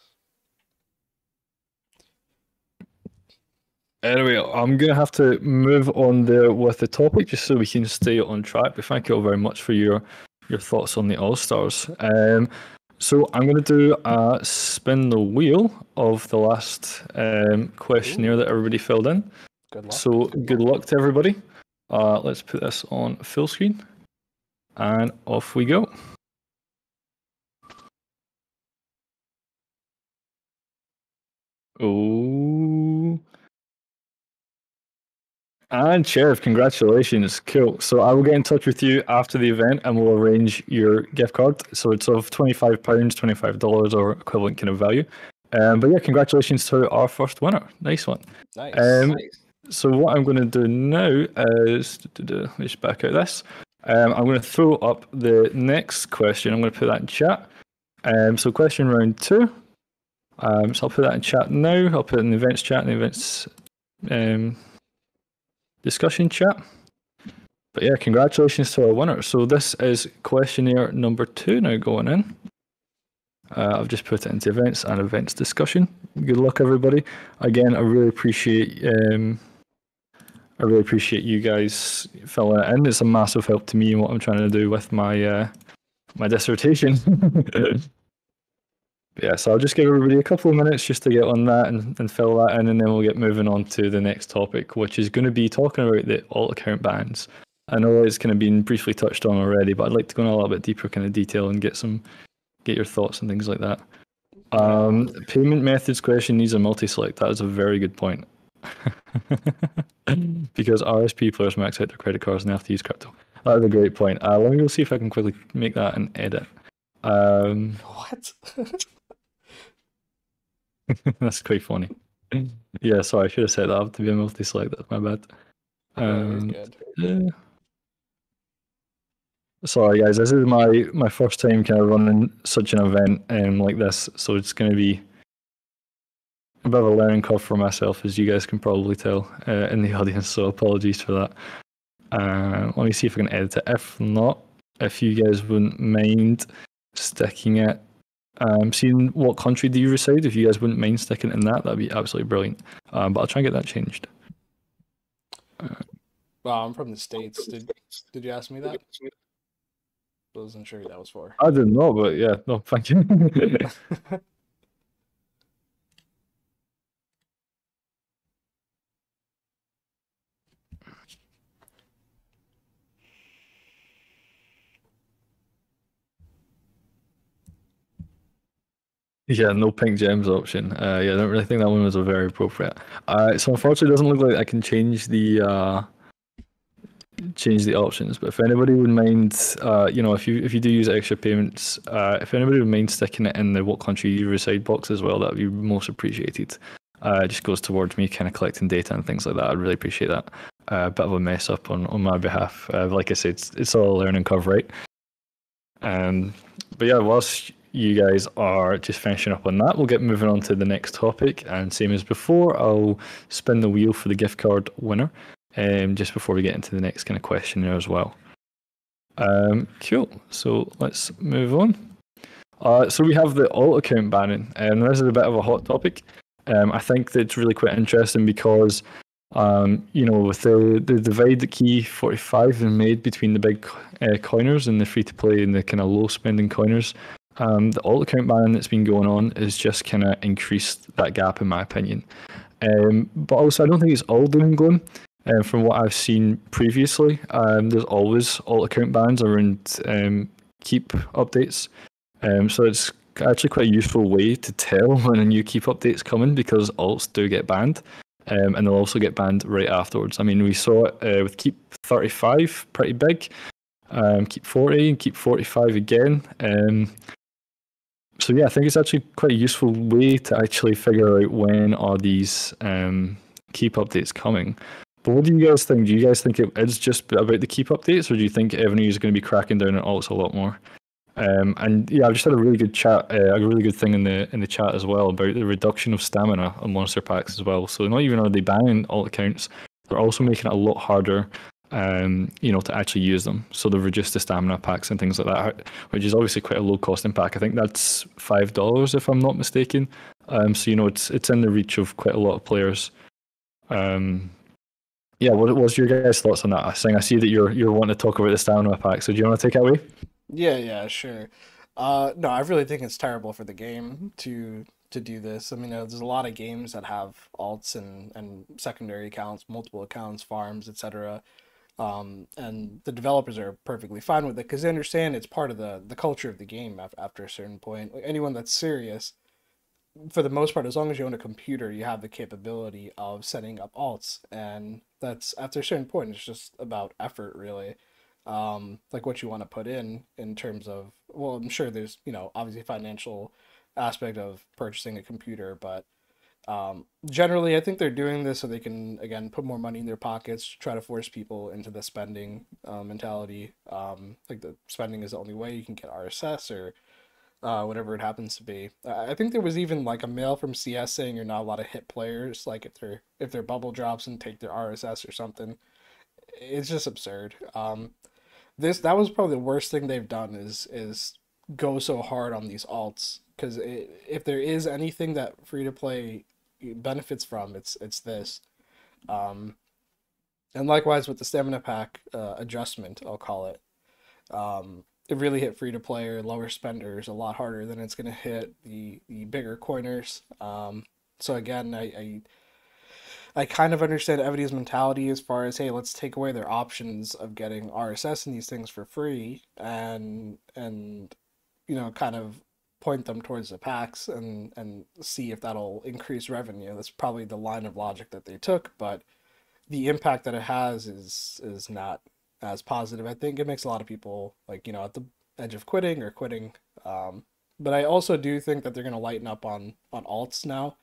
Anyway, I'm going to have to move on there with the topic just so we can stay on track. But thank you all very much for your thoughts on the All-Stars. So I'm going to do a spin the wheel of the last questionnaire that everybody filled in. Good luck. So good luck to everybody. Let's put this on full screen. And off we go. Oh. And Sheriff, congratulations. Cool. So I will get in touch with you after the event and we'll arrange your gift card. So it's of £25, $25 or equivalent kind of value. But yeah, congratulations to our first winner. Nice one. Nice. So what I'm going to do now is, let's back out this. I'm going to throw up the next question. I'm going to put that in chat. So question round 2. So I'll put that in chat now. I'll put it in the events chat and the events discussion chat. But yeah, congratulations to our winner. So this is questionnaire number 2 now going in. I've just put it into events and events discussion. Good luck, everybody. Again, I really appreciate you guys filling it in. It's a massive help to me in what I'm trying to do with my my dissertation. Yeah, so I'll just give everybody a couple of minutes just to get on that and fill that in, and then we'll get moving on to the next topic, which is going to be talking about the alt account bans. I know it's kind of been briefly touched on already, but I'd like to go in a little bit deeper kind of detail and get your thoughts and things like that. Payment methods question needs a multi-select. That is a very good point. Because RSP players max out their credit cards and have to use crypto. That is a great point. Let me go see if I can quickly make that an edit. What? That's quite funny. Yeah, sorry, I should have set that up to be a multi-select. That's my bad. Sorry, guys. This is my first time kind of running such an event like this, so it's going to be a bit of a learning curve for myself, as you guys can probably tell in the audience. So apologies for that. Let me see if I can edit it. If not, if you guys wouldn't mind sticking it. Seeing what country do you reside? If you guys wouldn't mind sticking it in that'd be absolutely brilliant. But I'll try and get that changed. Well, I'm from the States. Did you ask me that? I wasn't sure who that was for. I didn't know, but yeah, no, thank you. Yeah, no pink gems option. Yeah, I don't really think that one was a very appropriate. So unfortunately, it doesn't look like I can change the change the options. But if anybody would mind, if you do use extra payments, if anybody would mind sticking it in the what country you reside box as well, that would be most appreciated. It just goes towards me kind of collecting data and things like that. I'd really appreciate that. A bit of a mess up on my behalf. Like I said, it's all a learning curve, right? But yeah, whilst you guys are just finishing up on that, we'll get moving on to the next topic. And same as before, I'll spin the wheel for the gift card winner, just before we get into the next kind of question there as well. Cool. So let's move on. So we have the alt account banning, and this is a bit of a hot topic. I think that it's really quite interesting because, with the divide that Key 45 have made between the big coiners and the free-to-play and the kind of low-spending coiners, the alt account banning that's been going on is just kind of increased that gap, in my opinion. But also, I don't think it's all doom and gloom. From what I've seen previously, there's always alt account bans around keep updates. So it's actually quite a useful way to tell when a new keep update's coming, because alts do get banned, and they'll also get banned right afterwards. I mean, we saw it with keep 35, pretty big, keep 40 and keep 45 again. So yeah, I think it's actually quite a useful way to actually figure out when are these keep updates coming. But what do you guys think? Do you guys think it is just about the keep updates, or do you think Evony is going to be cracking down on alts a lot more? And yeah, I've just had a really good chat, a really good thing in the chat as well about the reduction of stamina on monster packs as well. So not even are they banning alt accounts, they're also making it a lot harder, to actually use them. So they've reduced the stamina packs and things like that, which is obviously quite a low costing pack. I think that's $5 if I'm not mistaken. So it's in the reach of quite a lot of players. Yeah, what's your guys' thoughts on that? I see that you're wanting to talk about the stamina pack. So do you want to take it away? Yeah, sure. No, I really think it's terrible for the game to do this. I mean, there's a lot of games that have alts and secondary accounts, multiple accounts, farms, etc. And the developers are perfectly fine with it because they understand it's part of the culture of the game after a certain point. Like anyone that's serious, for the most part, as long as you own a computer, you have the capability of setting up alts, and that's after a certain point, it's just about effort, really. Like what you want to put in terms of, well, I'm sure there's, obviously financial aspect of purchasing a computer, but generally I think they're doing this so they can, again, put more money in their pockets, try to force people into the spending mentality. Like the spending is the only way you can get RSS or whatever it happens to be. I think there was even like a mail from CS saying you're not allowed to hit players, like if their bubble drops and take their RSS or something. It's just absurd. That was probably the worst thing they've done is go so hard on these alts, because if there is anything that free to play benefits from, it's this. And likewise with the stamina pack adjustment, I'll call it. It really hit free to play or lower spenders a lot harder than it's going to hit the bigger coiners. So again, I kind of understand Evony's mentality as far as, hey, let's take away their options of getting RSS and these things for free, and kind of point them towards the packs and see if that'll increase revenue. That's probably the line of logic that they took, but the impact that it has is not as positive. I think it makes a lot of people at the edge of quitting or quitting. But I also do think that they're going to lighten up on alts now.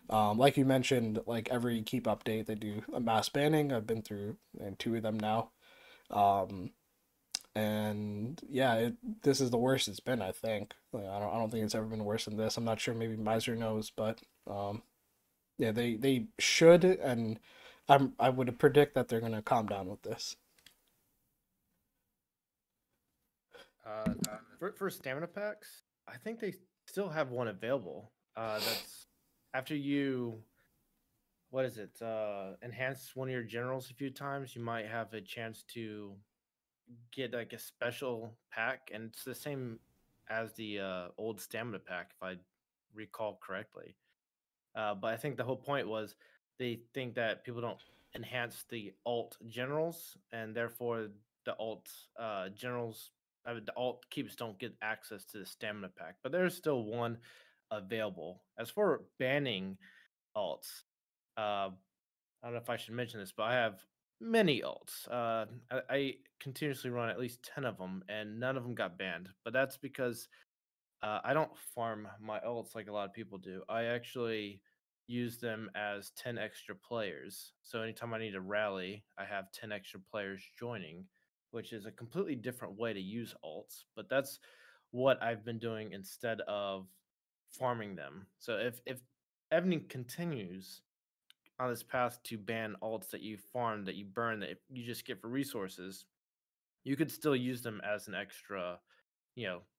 Like you mentioned, like every keep update they do a mass banning. I've been through 2 of them now. And yeah, this is the worst it's been, I think. Like, I don't think it's ever been worse than this. I'm not sure, maybe Miser knows, but yeah, they should, and I would predict that they're gonna calm down with this. For stamina packs, I think they still have one available. That's after you, what is it? Enhance one of your generals a few times, you might have a chance to get like a special pack, and it's the same as the old stamina pack, if I recall correctly. But I think the whole point was they think that people don't enhance the alt generals, and therefore the alt generals, the alt keeps don't get access to the stamina pack. But there's still one available. As for banning alts, I don't know if I should mention this, but I have many ults. I continuously run at least 10 of them, and none of them got banned. But that's because I don't farm my ults like a lot of people do. I actually use them as 10 extra players. So anytime I need a rally, I have 10 extra players joining, which is a completely different way to use ults. But that's what I've been doing instead of farming them. So if Evony continues on this path to ban ults that you farm, that you burn, that you just get for resources, you could still use them as an extra,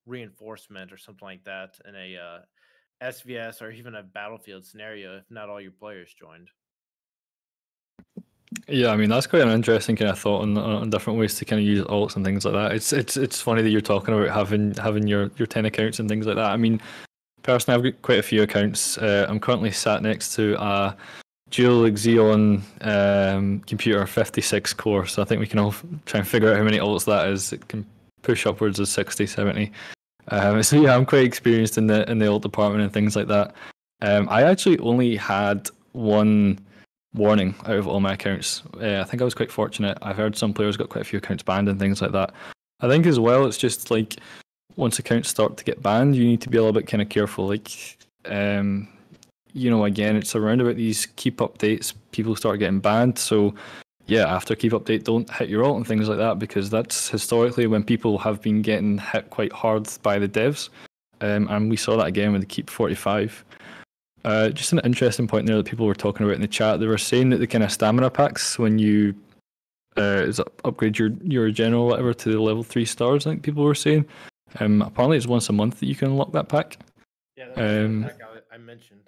reinforcement or something like that in a SVS or even a battlefield scenario if not all your players joined. Yeah, I mean that's quite an interesting kind of thought on different ways to kind of use alts and things like that. It's funny that you're talking about having your 10 accounts and things like that. I mean, personally, I've got quite a few accounts. I'm currently sat next to a dual Xeon computer 56 core, so I think we can all try and figure out how many alts that is. It can push upwards of 60, 70. So yeah, I'm quite experienced in the alt department and things like that. I actually only had one warning out of all my accounts. I think I was quite fortunate. I've heard some players got quite a few accounts banned and things like that. I think as well, it's just like once accounts start to get banned, you need to be a little bit kind of careful. Like, again, it's around about these keep updates. People start getting banned. So yeah, after keep update, don't hit your ult and things like that, because that's historically when people have been getting hit quite hard by the devs. And we saw that again with the keep 45. Just an interesting point there that people were talking about in the chat. They were saying that the kind of stamina packs, when you upgrade your general whatever to the level 3 stars, I think people were saying. Apparently it's once a month that you can unlock that pack. Yeah, that's the pack I mentioned.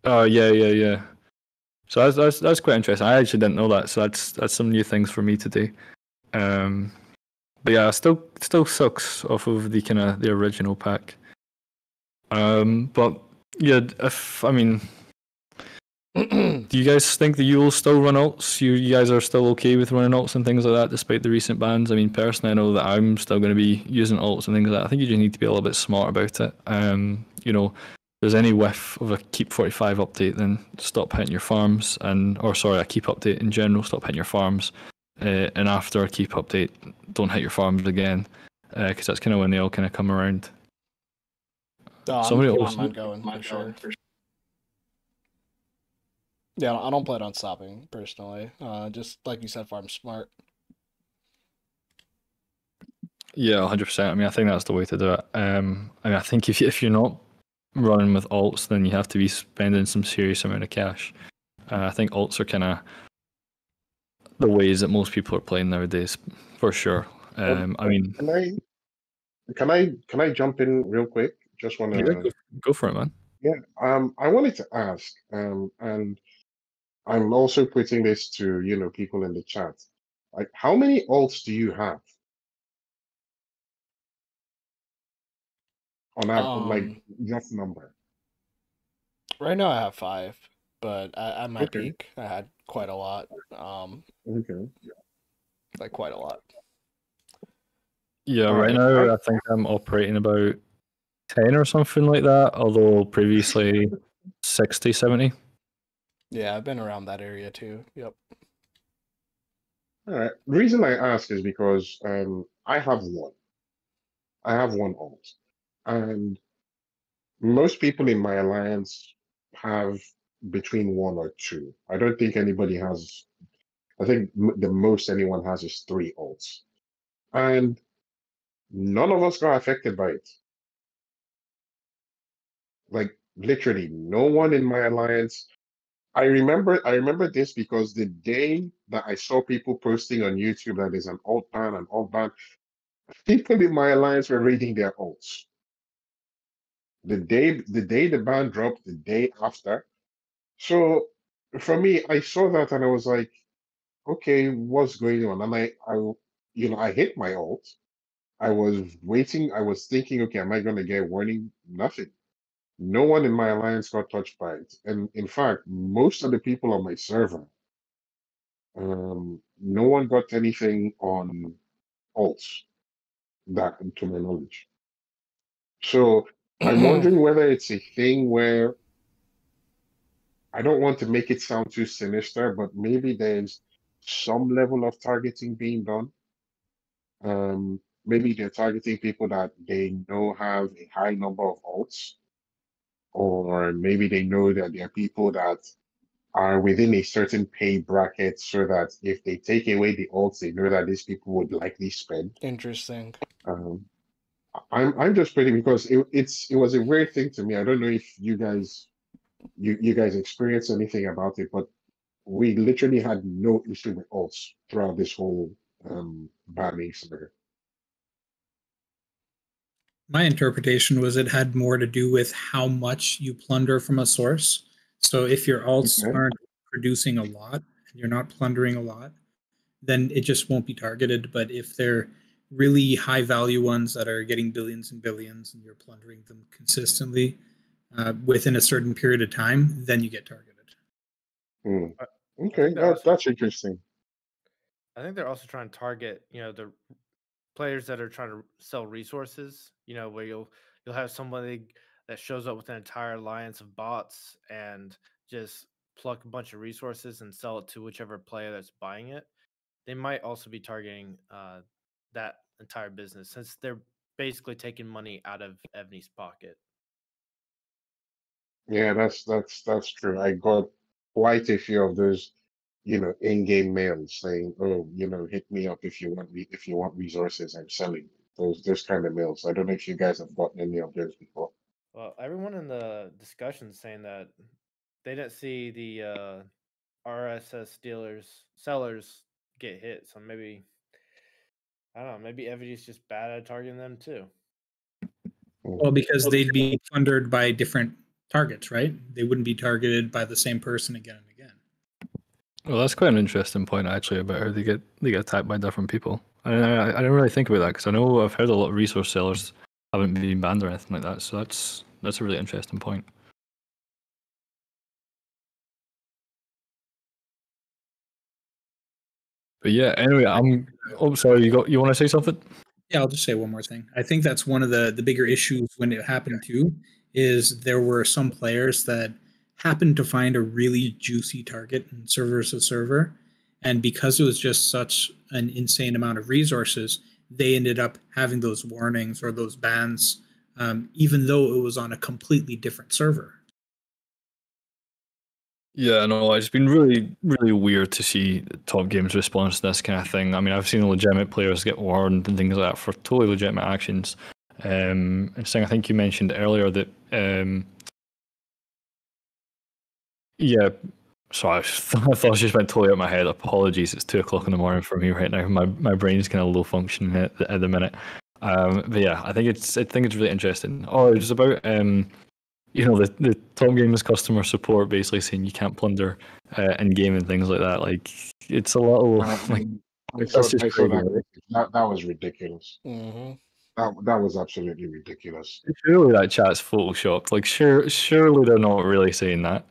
Oh yeah. So that's quite interesting. I actually didn't know that, so that's some new things for me to do. But yeah, still sucks off of the kind of the original pack. But yeah, do you guys think that you will still run ults? You guys are still okay with running ults and things like that, despite the recent bans? I mean, personally, I know that I'm still going to be using ults and things like that. I think you just need to be a little bit smart about it. If there's any whiff of a keep 45 update, then stop hitting your farms, a keep update in general, stop hitting your farms. And after a keep update, don't hit your farms again, because that's kind of when they all kind of come around. Somebody else going for sure. Yeah, I don't plan on stopping personally. Just like you said, farm smart. Yeah, 100%. I mean, I think that's the way to do it. I think if you're not running with alts, then you have to be spending some serious amount of cash. I think alts are kind of the ways that most people are playing nowadays, for sure. Can I jump in real quick? Just want to go for it, man. Yeah. I wanted to ask, and I'm also putting this to people in the chat. Like, how many alts do you have? On like rough number. Right now I have 5, but at my peak I had quite a lot. Like quite a lot. Yeah, right now I think I'm operating about 10 or something like that, although previously 60, 70. Yeah, I've been around that area too. Yep. All right. The reason I ask is because I have one. I have one alt. And most people in my alliance have between 1 or 2. I don't think anybody has. I think the most anyone has is 3 alts. And none of us got affected by it. Like, literally, no one in my alliance. I remember this because the day that I saw people posting on YouTube that there's an alt ban, people in my alliance were reading their alts. The day the ban dropped, the day after. So for me, I saw that and I was like, okay, what's going on? And I hit my alt. I was waiting. I was thinking, okay, am I going to get warning? Nothing. No one in my alliance got touched by it. And in fact, most of the people on my server, no one got anything on alts, that to my knowledge. So I'm wondering whether it's a thing where I don't want to make it sound too sinister, but maybe there's some level of targeting being done. Maybe they're targeting people that they know have a high number of alts, or maybe they know that there are people that are within a certain pay bracket, so that if they take away the alts, they know that these people would likely spend. Interesting. I'm just pretty, because it was a weird thing to me. I don't know if you guys experienced anything about it, but we literally had no issue with alts throughout this whole banning saga. My interpretation was it had more to do with how much you plunder from a source. So if your alts aren't producing a lot and you're not plundering a lot, then it just won't be targeted. But if they're really high value ones that are getting billions and billions and you're plundering them consistently within a certain period of time, then you get targeted. Okay, that's interesting. I think they're also trying to target, the players that are trying to sell resources, where you'll have somebody that shows up with an entire alliance of bots and just pluck a bunch of resources and sell it to whichever player that's buying it. They might also be targeting that entire business, since they're basically taking money out of Evony's pocket. Yeah, that's true. I got quite a few of those, in-game mails saying, "Oh, hit me up if you want resources. I'm selling." Those kind of mails. I don't know if you guys have gotten any of those before. Well, everyone in the discussion saying that they didn't see the RSS sellers get hit, so maybe, I don't know, maybe Evony's just bad at targeting them too. Well, because they'd be plundered by different targets, right? They wouldn't be targeted by the same person again and again. Well, that's quite an interesting point, actually, about how they get attacked by different people. I didn't really think about that, because I know I've heard a lot of resource sellers haven't been banned or anything like that. So that's a really interesting point. But yeah, anyway, Oh, sorry. You want to say something? Yeah, I'll just say one more thing. I think that's one of the bigger issues when it happened too, is there were some players that happened to find a really juicy target in server to server, and because it was just such an insane amount of resources, they ended up having those warnings or those bans, even though it was on a completely different server. Yeah, no, it's been really, really weird to see Top Game's response to this kind of thing. I mean, I've seen legitimate players get warned and things like that for totally legitimate actions. And Singh, I think you mentioned earlier that, yeah, sorry, I thought I just went totally out of my head. Apologies, it's 2:00 in the morning for me right now. My brain's kind of low functioning at the minute. But yeah, I think it's really interesting. Oh, it's about the Top Game's customer support basically saying you can't plunder in game and things like that. Like, it's a little like I saw that. That was ridiculous. Mm-hmm. That was absolutely ridiculous. Surely that chat's photoshopped. Like, surely they're not really saying that.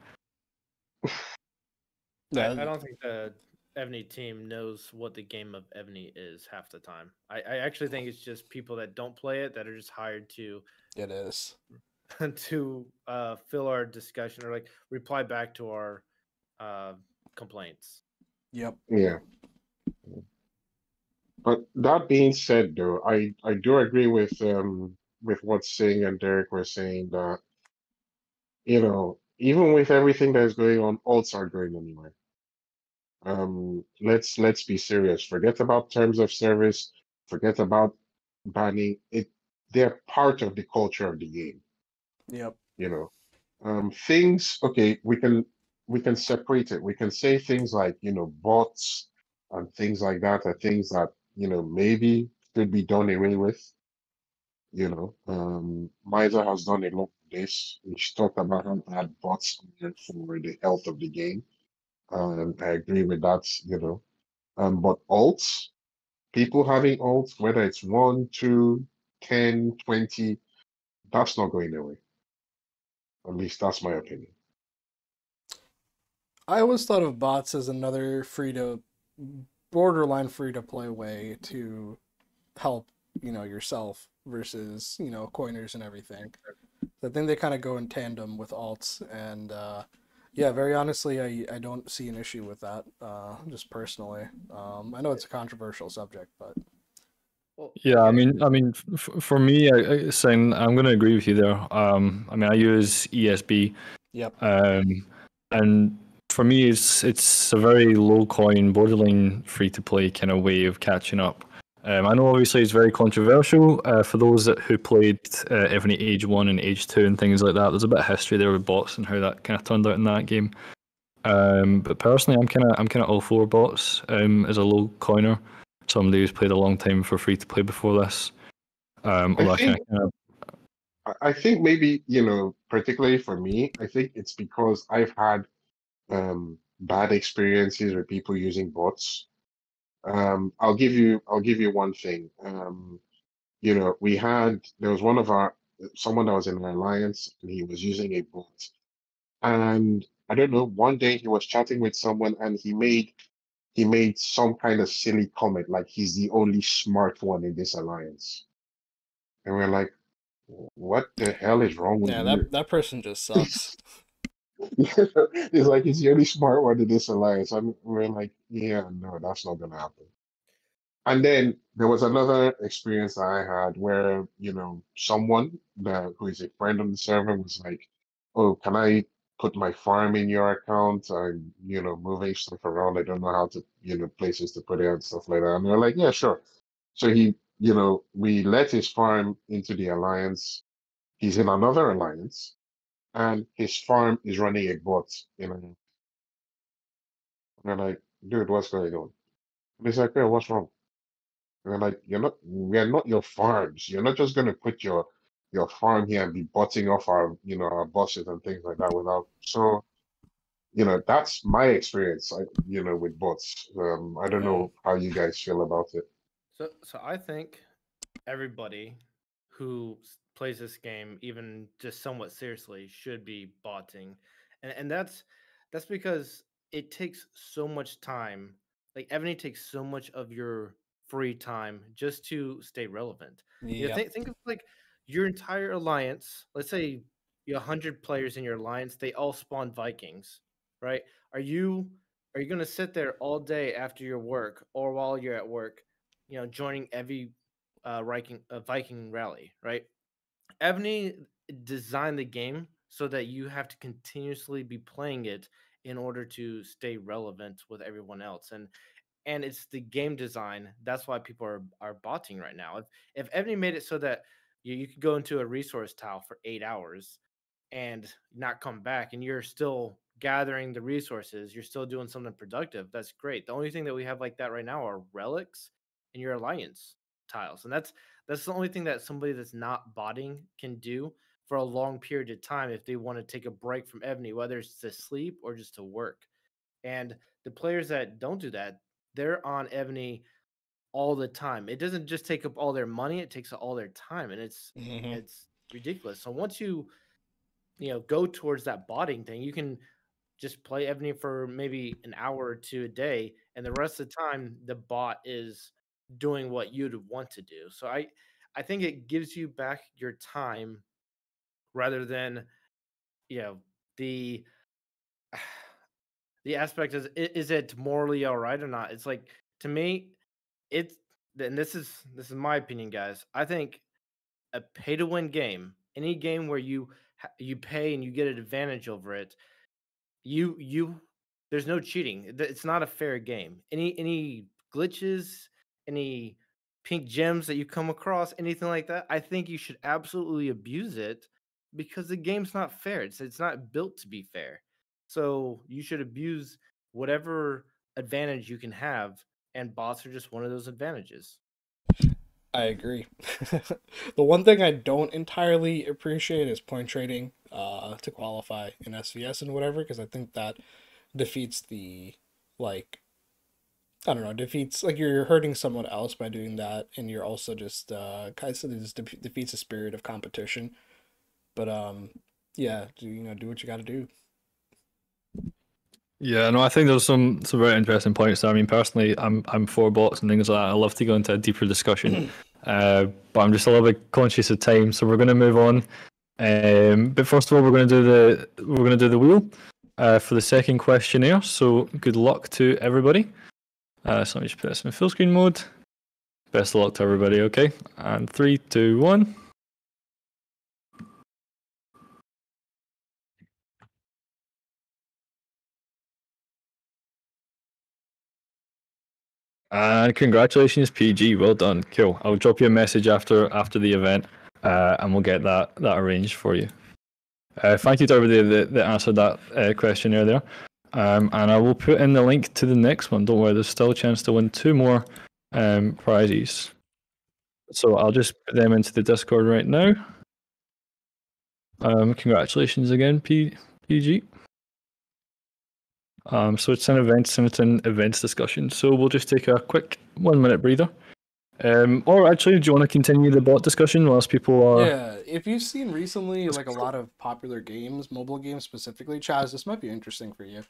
I don't think the Evony team knows what the game of Evony is half the time. I actually think it's just people that don't play it that are just hired to. It is. To fill our discussion or like reply back to our complaints. Yep. Yeah. But that being said, though, I do agree with what Singh and Derek were saying, that even with everything that's going on, alts aren't going anywhere. Let's be serious. Forget about terms of service. Forget about banning it. They're part of the culture of the game. Yep. Things. Okay, we can separate it. We can say things like bots and things like that are things that maybe should be done away with. Miser has done a lot of this. He's talked about how bad bots are for the health of the game. I agree with that, but alts, people having alts, whether it's 1, 2, 10, 20, that's not going away. At least that's my opinion. I always thought of bots as another borderline free to play way to help, yourself versus, coiners and everything. I think they kind of go in tandem with alts, and Yeah, very honestly, I don't see an issue with that. Just personally, I know it's a controversial subject, but Well, Yeah, okay. for me, saying I'm going to agree with you there. I use ESB, yep. and for me, it's a very low coin, borderline free to play kind of way of catching up. I know obviously it's very controversial for those who played Evony Age 1 and Age 2 and things like that. There's a bit of history there with bots and how that kind of turned out in that game. But personally, I'm kind of all for bots as a low coiner. Somebody who's played a long time for free to play before this. I Although I think kind of I think maybe, particularly for me, I think it's because I've had bad experiences with people using bots. I'll give you one thing. There was someone that was in an alliance and he was using a bot. And I don't know, one day he was chatting with someone and he made some kind of silly comment like he's the only smart one in this alliance. And we're like, what the hell is wrong with Yeah, you? that person just sucks. It's like he's the only smart one in this alliance. And we're like, yeah, no, that's not gonna happen. And then there was another experience I had where, someone who is a friend on the server was like, "Oh, can I put my farm in your account? I'm, moving stuff around. I don't know how to, places to put it and stuff like that." And they're like, "Yeah, sure." So we let his farm into the alliance. He's in another alliance, and his farm is running a bot. And we're like, "Dude, what's going on?" And he's like, "Yeah, what's wrong?" And they're like, we're not your farms. You're not just gonna put your farm here and be botting off our bosses and things like that without. So, that's my experience, with bots. I don't Yeah. know how you guys feel about it. So I think everybody who plays this game, even just somewhat seriously, should be botting, and that's because it takes so much time. Like Evany takes so much of your free time just to stay relevant. Yep. Think of like your entire alliance. Let's say you 100 players in your alliance. They all spawn Vikings, right? Are you are you gonna sit there all day after your work or while you're at work? Joining every Viking rally, right? Evany designed the game so that you have to continuously be playing it in order to stay relevant with everyone else, and it's the game design. That's why people are botting right now. If Evany made it so that you could go into a resource tile for 8 hours and not come back, and you're still gathering the resources, you're still doing something productive, that's great. The only thing that we have like that right now are relics and your alliance tiles, and that's the only thing that somebody that's not botting can do for a long period of time if they want to take a break from Evany, whether it's to sleep or just to work. And the players that don't do that, they're on Evany all the time. It doesn't just take up all their money; it takes up all their time, and Hmm. it's ridiculous. So once you go towards that botting thing, you can just play Evany for maybe an hour or two a day, and the rest of the time the bot is doing what you'd want to do. So I think it gives you back your time rather than you know the the aspect is it morally all right or not? It's like to me, it's and this is my opinion, guys. I think a pay to win game, any game where you pay and you get an advantage over it, you there's no cheating. It's not a fair game. Any glitches, any pink gems that you come across, anything like that, I think you should absolutely abuse it because the game's not fair. It's not built to be fair. So you should abuse whatever advantage you can have, and bots are just one of those advantages. I agree. The one thing I don't entirely appreciate is point trading to qualify in SVS and whatever, because I think that defeats the like I don't know, defeats like you're hurting someone else by doing that, and you're also just kind of just defeats the spirit of competition. But yeah, do what you got to do. Yeah, no, I think there's some very interesting points there. I mean, personally, I'm for bots and things like that. I love to go into a deeper discussion, but I'm just a little bit conscious of time, so we're going to move on. But first of all, we're going to do the wheel. for the second questionnaire. So good luck to everybody. So let me just put this in full screen mode. Best of luck to everybody, okay? And 3, 2, 1. And congratulations, PG. Well done. Cool. I'll drop you a message after the event, and we'll get that arranged for you. Thank you to everybody that answered that questionnaire there. And I will put in the link to the next one. Don't worry, there's still a chance to win 2 more prizes. So I'll just put them into the Discord right now. Congratulations again, PG. So it's an events and it's an events discussion. So we'll just take a quick 1-minute breather. Or actually, do you want to continue the bot discussion whilst people are... Yeah, if you've seen recently like a lot of popular games, mobile games specifically, Chaz, this might be interesting for you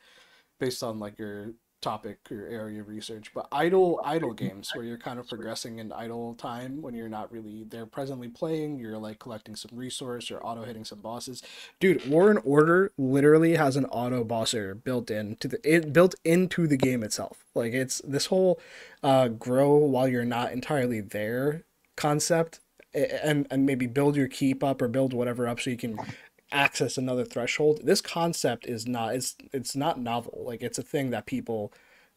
based on like your topic or area of research, but idle games where you're kind of progressing in idle time when you're not really there presently playing, you're like collecting some resource or auto hitting some bosses. Dude, War and Order literally has an auto bosser built into the game itself. Like it's this whole grow while you're not entirely there concept, and maybe build your keep up or build whatever up so you can access another threshold. This concept is not it's not novel. Like it's a thing that people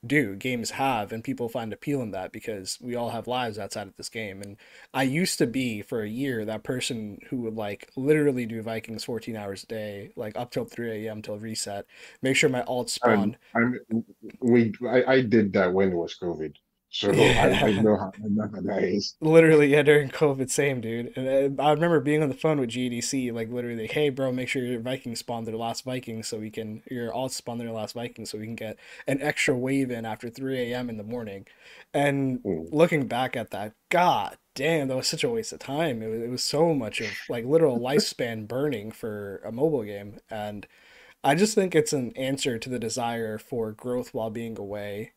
do, games have, and people find appeal in that because we all have lives outside of this game. And I used to be for a year that person who would like literally do Vikings 14 hours a day, like up till 3 a.m. till reset, make sure my alt spawn. I did that when it was COVID. So Yeah. I know how that is. Literally, yeah, during COVID, same, dude. And I remember being on the phone with GDC, like literally, hey, bro, make sure your Vikings spawn their last Vikings so we can, your alt spawn their last Vikings so we can get an extra wave in after 3 a.m. in the morning. And looking back at that, god damn, that was such a waste of time. It was so much of like literal lifespan burning for a mobile game. And I just think it's an answer to the desire for growth while being away.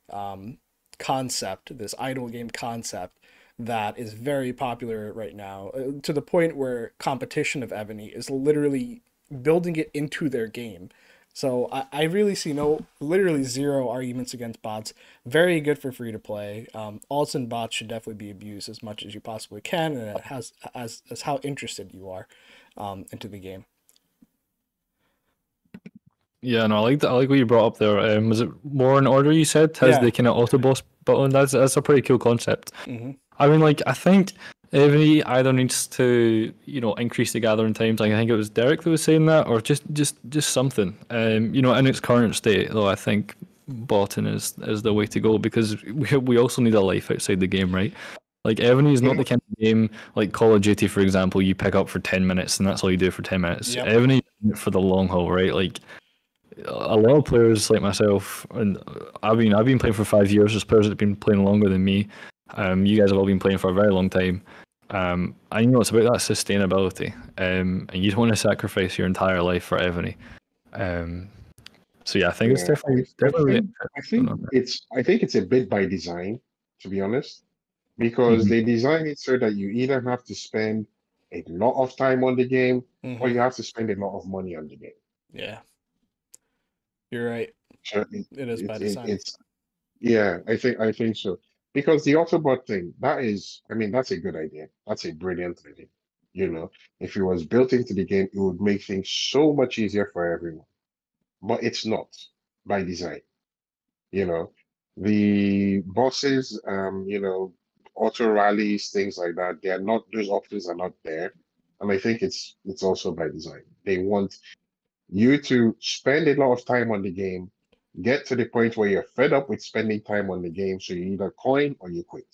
Concept, this idle game concept that is very popular right now, to the point where competition of Evony is literally building it into their game. So I really see literally zero arguments against bots. Very good for free to play. Alts and bots should definitely be abused as much as you possibly can, and it has as how interested you are into the game. Yeah, no, I like that. I like what you brought up there. Was it War in Order? You said has the kind of auto boss button. That's a pretty cool concept. Mm-hmm. I mean, like I think Evony either needs to increase the gathering times. Like I think it was Derek that was saying that, or just something. In its current state, though, I think botting is the way to go because we also need a life outside the game, right? Like Evony is not the kind of game like Call of Duty, for example. You pick up for 10 minutes and that's all you do for 10 minutes. Yep. Evony for the long haul, right? Like a lot of players like myself, and I've been playing for 5 years. There's players that have been playing longer than me. You guys have all been playing for a very long time. And it's about that sustainability. And you don't want to sacrifice your entire life for Evony. So yeah, I think it's definitely. I think it's a bit by design, to be honest, because they design it so that you either have to spend a lot of time on the game or you have to spend a lot of money on the game. Yeah. You're right. So it is by design. I think so. Because the Autobot thing, that's a good idea. That's a brilliant idea. If it was built into the game, it would make things so much easier for everyone. But it's not by design. The bosses, auto rallies, things like that, those options are not there. And I think it's also by design. They want you to spend a lot of time on the game, get to the point where you're fed up with spending time on the game, so you either coin or you quit.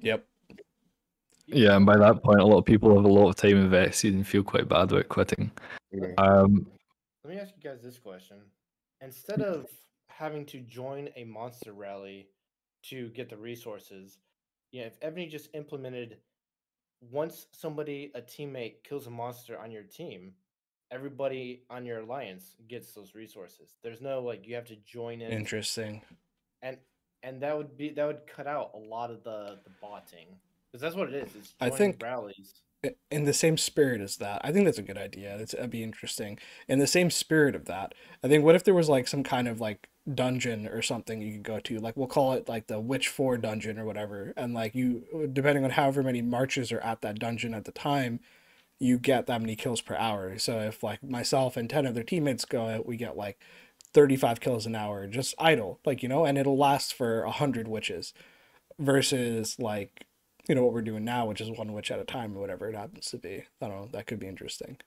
Yep. Yeah, and by that point, a lot of people have a lot of time invested and feel quite bad about quitting. Let me ask you guys this question. Instead of having to join a monster rally to get the resources, if Evony just implemented once a teammate kills a monster on your team, everybody on your alliance gets those resources. There's no you have to join in. Interesting. And that would cut out a lot of the botting, because that's what it is. It's joining I think rallies. in the same spirit as that, I think that's a good idea. That'd be interesting. In the same spirit of that, I think what if there was like some kind of like dungeon or something you could go to, like we'll call it like the Witch 4 dungeon or whatever, and like you, depending on however many marches are at that dungeon at the time, you get that many kills per hour. So if like myself and 10 other teammates go out, we get like 35 kills an hour just idle, like, and it'll last for 100 witches versus like what we're doing now, which is one witch at a time or whatever it happens to be. I don't know, that could be interesting.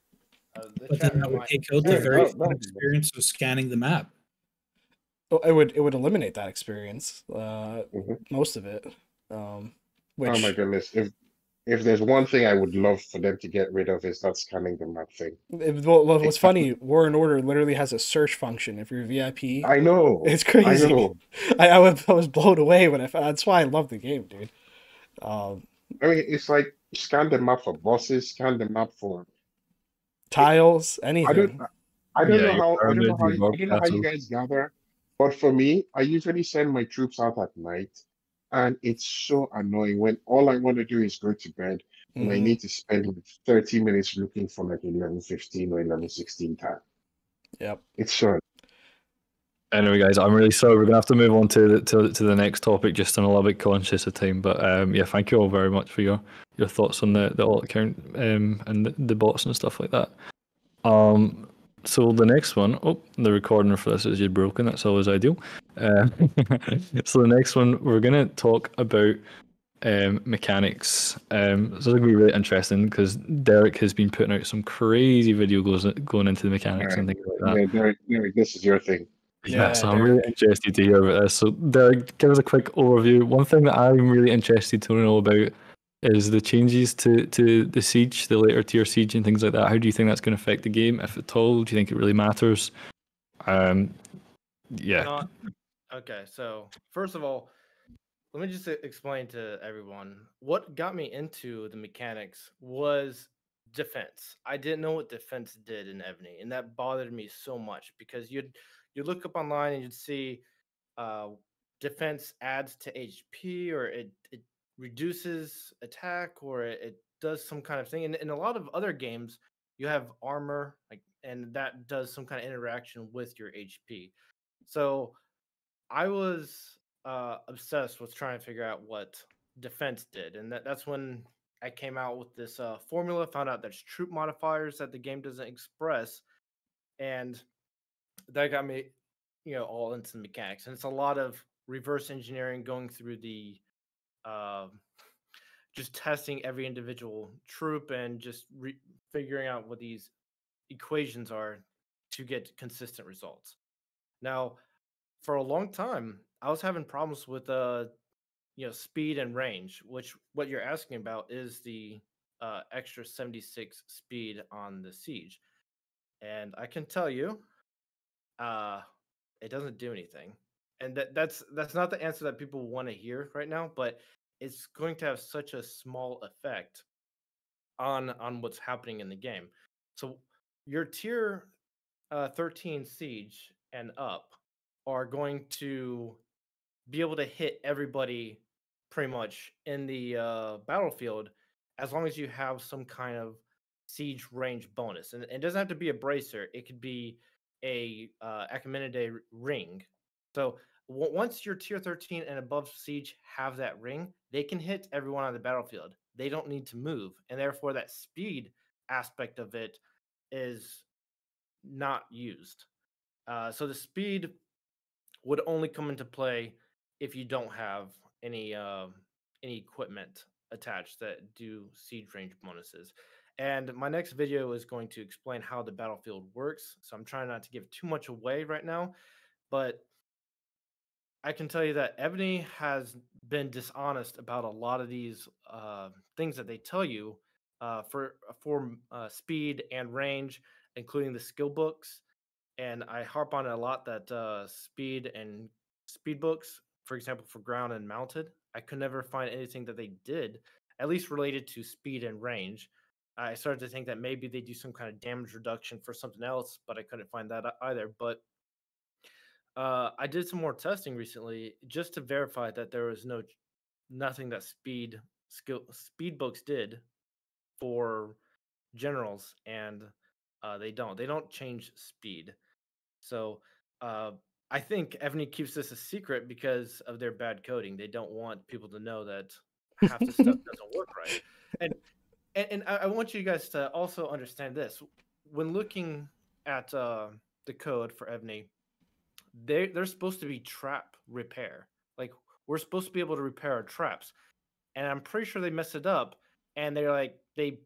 But then that would take out the very fun experience of scanning the map. Oh, it would eliminate that experience, most of it. Which, oh my goodness! If there's one thing I would love for them to get rid of is that scanning the map thing. What's funny, War and Order literally has a search function if you're VIP. I know. It's crazy. I know. I was blown away when that's why I love the game, dude. I mean, it's like scan the map for bosses, scan the map for tiles, anything. I don't know how you guys gather, but for me, I usually send my troops out at night, and it's so annoying when all I want to do is go to bed, and I need to spend like 30 minutes looking for like 11:15 or 11:16 time. Yep. It's so. Anyway, guys, I'm really sorry. We're gonna have to move on to the next topic. Just I'm a little bit conscious of time, but yeah, thank you all very much for your thoughts on the alt account and the bots and stuff like that. So the next one, the recording for this is just broken. That's always ideal. So the next one, we're gonna talk about mechanics. So it's gonna be really interesting because Derek has been putting out some crazy videos going into the mechanics and things like that. Yeah, Derek, this is your thing. Yeah, so I'm really interested to hear about this. So Derek, give us a quick overview. One thing that I'm really interested to know about is the changes to the siege, the later tier siege and things like that. How do you think that's going to affect the game, if at all? Do you think it really matters? Yeah. Okay, so first of all, let me just explain to everyone what got me into the mechanics was defense. I didn't know what defense did in Evony, and that bothered me so much because you'd look up online and you'd see defense adds to HP, or it reduces attack, or it does some kind of thing. And in a lot of other games, you have armor, and that does some kind of interaction with your HP. So I was obsessed with trying to figure out what defense did, and that's when I came out with this formula. Found out there's troop modifiers that the game doesn't express, and that got me, all into the mechanics. And it's a lot of reverse engineering, going through the just testing every individual troop and just figuring out what these equations are to get consistent results. Now, for a long time, I was having problems with speed and range, which what you're asking about is the extra 76 speed on the siege. And I can tell you, it doesn't do anything. And that's not the answer that people want to hear right now, but it's going to have such a small effect on what's happening in the game. So your tier 13 siege and up are going to be able to hit everybody pretty much in the battlefield, as long as you have some kind of siege range bonus. And it doesn't have to be a bracer. It could be a Achaemenid ring. So once you're tier 13 and above siege have that ring, they can hit everyone on the battlefield. They don't need to move. And therefore that speed aspect of it is not used. So the speed would only come into play if you don't have any equipment attached that do siege range bonuses. And my next video is going to explain how the battlefield works. So I'm trying not to give too much away right now, but I can tell you that Evony has been dishonest about a lot of these things that they tell you for speed and range, including the skill books. And I harp on it a lot that speed books, for example, for ground and mounted, I could never find anything that they did, at least related to speed and range. I started to think that maybe they do some kind of damage reduction for something else, but I couldn't find that either. But I did some more testing recently just to verify that there was nothing that speed books did for generals, and they don't change speed. So I think Evony keeps this a secret because of their bad coding. They don't want people to know that half the stuff doesn't work right. And I want you guys to also understand this. When looking at the code for Evony, they're supposed to be trap repair. Like, we're supposed to be able to repair our traps. And I'm pretty sure they messed it up, and they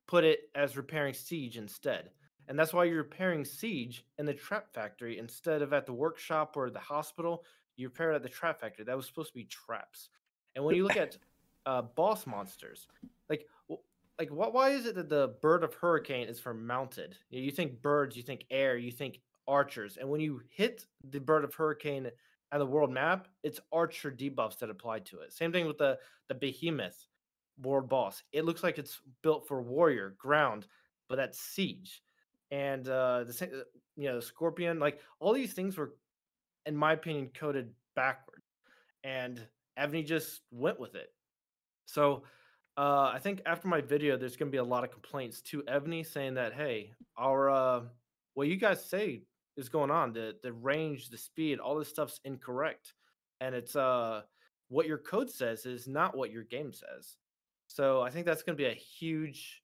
put it as repairing siege instead. And that's why you're repairing siege in the trap factory instead of at the workshop or the hospital. You repair it at the trap factory. That was supposed to be traps. And when you look at boss monsters, like why is it that the bird of hurricane is for mounted? You think birds, you think air, you think archers, and when you hit the bird of hurricane on the world map, it's archer debuffs that apply to it. Same thing with the behemoth world boss. It looks like it's built for warrior ground, but that's siege. And the scorpion, like all these things were, in my opinion, coded backward, and Evony just went with it. So I think after my video, there's going to be a lot of complaints to Evony saying that, hey, our what you guys say is going on, the range, the speed, all this stuff's incorrect, and it's what your code says is not what your game says. So I think that's going to be a huge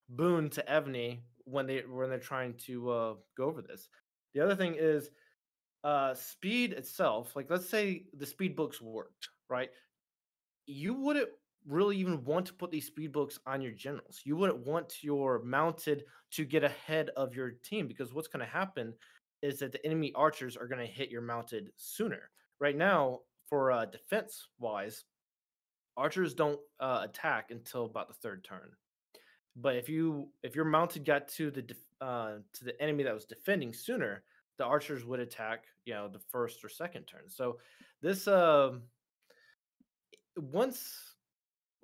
boon to Evony when they're trying to go over this. The other thing is speed itself. Like, let's say the speed books worked, right? You wouldn't really even want to put these speed books on your generals. You wouldn't want your mounted to get ahead of your team, because what's going to happen is that the enemy archers are going to hit your mounted sooner. Right now, for defense wise, archers don't attack until about the third turn. But if your mounted got to the enemy that was defending sooner, the archers would attack, the first or second turn. So this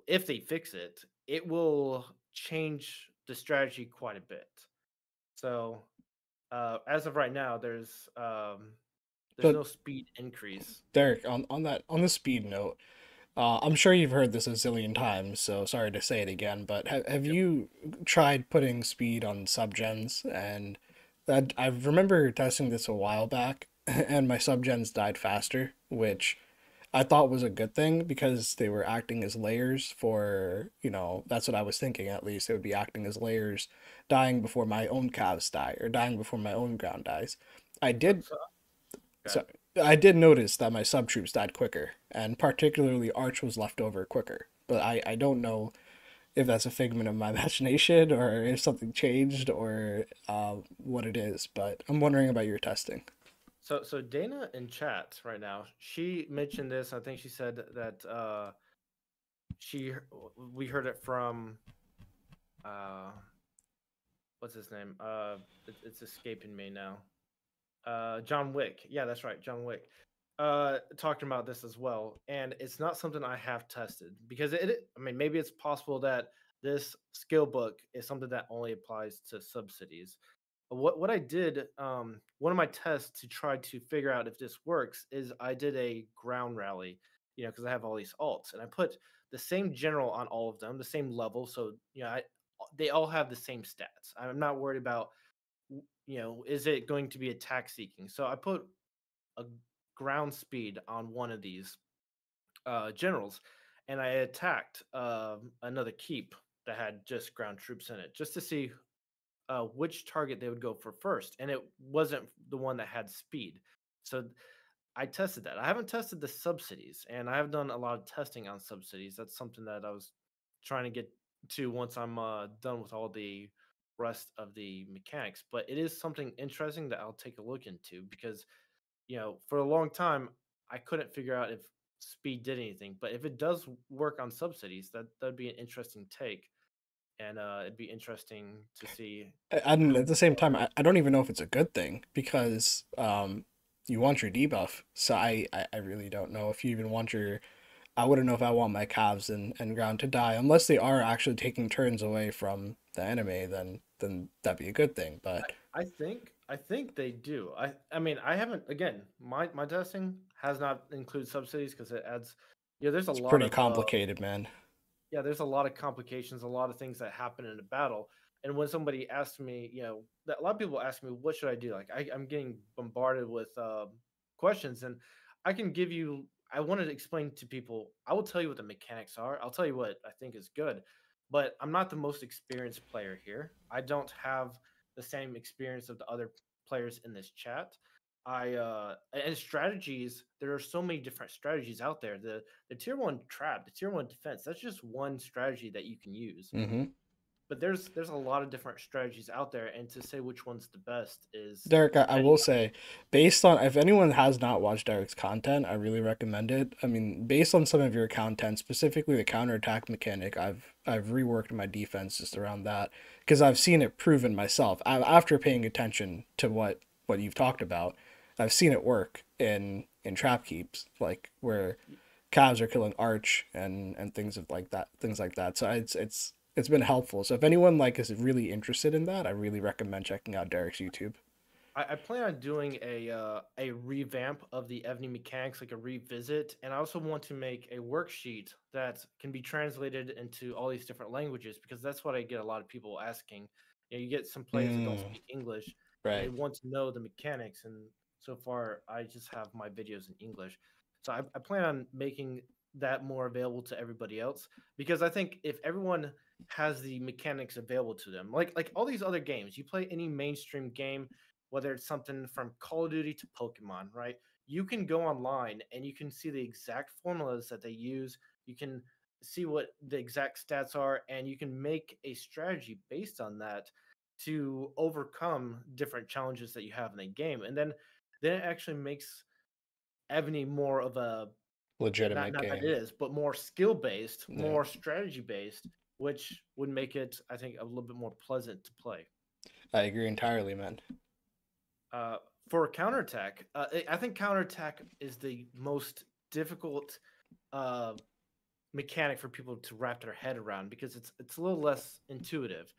if they fix it, it will change the strategy quite a bit. So as of right now, there's no speed increase. Derek, on the speed note, I'm sure you've heard this a zillion times, so sorry to say it again, but have you tried putting speed on subgens? And that I remember testing this a while back, and my subgens died faster, which I thought was a good thing because they were acting as layers for, that's what I was thinking at least. They would be acting as layers, dying before my own calves die or dying before my own ground dies. I did notice that my sub troops died quicker, and particularly Arch was left over quicker. But I don't know if that's a figment of my imagination or if something changed or what it is. But I'm wondering about your testing. So Dana in chat right now, she mentioned this. I think she said that we heard it from what's his name? It's escaping me now. John Wick. Yeah, that's right, John Wick. Talking about this as well, and it's not something I have tested because maybe it's possible that this skill book is something that only applies to subsidies. What I did, one of my tests to try to figure out if this works is I did a ground rally, because I have all these alts, and I put the same general on all of them, the same level, so they all have the same stats. I'm not worried about, is it going to be attack seeking? So I put a ground speed on one of these generals, and I attacked another keep that had just ground troops in it, just to see which target they would go for first, and it wasn't the one that had speed. So I tested that. I haven't tested the subsidies, and I have done a lot of testing on subsidies. That's something that I was trying to get to once I'm done with all the rest of the mechanics. But it is something interesting that I'll take a look into because, for a long time I couldn't figure out if speed did anything. But if it does work on subsidies, that'd be an interesting take. And it'd be interesting to see. And at the same time, I don't even know if it's a good thing because you want your debuff. So I really don't know if you even want your. I wouldn't know if I want my calves and ground to die unless they are actually taking turns away from the enemy. Then that'd be a good thing. But I think they do. I mean, I haven't. Again, my testing has not included subsidies because it adds. There's a lot. It's pretty complicated, man. yeah, there's a lot of complications, a lot of things that happen in a battle. And when somebody asks me, a lot of people ask me, what should I do? Like I'm getting bombarded with questions, and I can give you. I want to explain to people. I will tell you what the mechanics are. I'll tell you what I think is good, but I'm not the most experienced player here. I don't have the same experience of the other players in this chat. And strategies. There are so many different strategies out there. The tier one trap, the tier one defense. That's just one strategy that you can use. Mm-hmm. But there's a lot of different strategies out there, and to say which one's the best is Derek, I will say, based on, if anyone has not watched Derek's content, I really recommend it. I mean, based on some of your content, specifically the counterattack mechanic, I've reworked my defense just around that because I've seen it proven myself. After paying attention to what you've talked about, I've seen it work in trap keeps, like where calves are killing arch and things like that. So it's been helpful. So if anyone like is really interested in that, I really recommend checking out Derek's YouTube. I plan on doing a revamp of the Evony mechanics, like a revisit, and I also want to make a worksheet that can be translated into all these different languages, because that's what I get a lot of people asking. You get some players that don't speak English, and they want to know the mechanics, and so far I just have my videos in English. So I plan on making that more available to everybody else, because I think if everyone has the mechanics available to them, like all these other games, you play any mainstream game, whether it's something from Call of Duty to Pokemon, right? You can go online and you can see the exact formulas that they use. You can see what the exact stats are, and you can make a strategy based on that to overcome different challenges that you have in the game. And then it actually makes Evony more of a legitimate not game. that it is, but more skill based, more strategy based, which would make it, I think, a little bit more pleasant to play. I agree entirely, man. For counterattack, I think counterattack is the most difficult mechanic for people to wrap their head around, because it's a little less intuitive.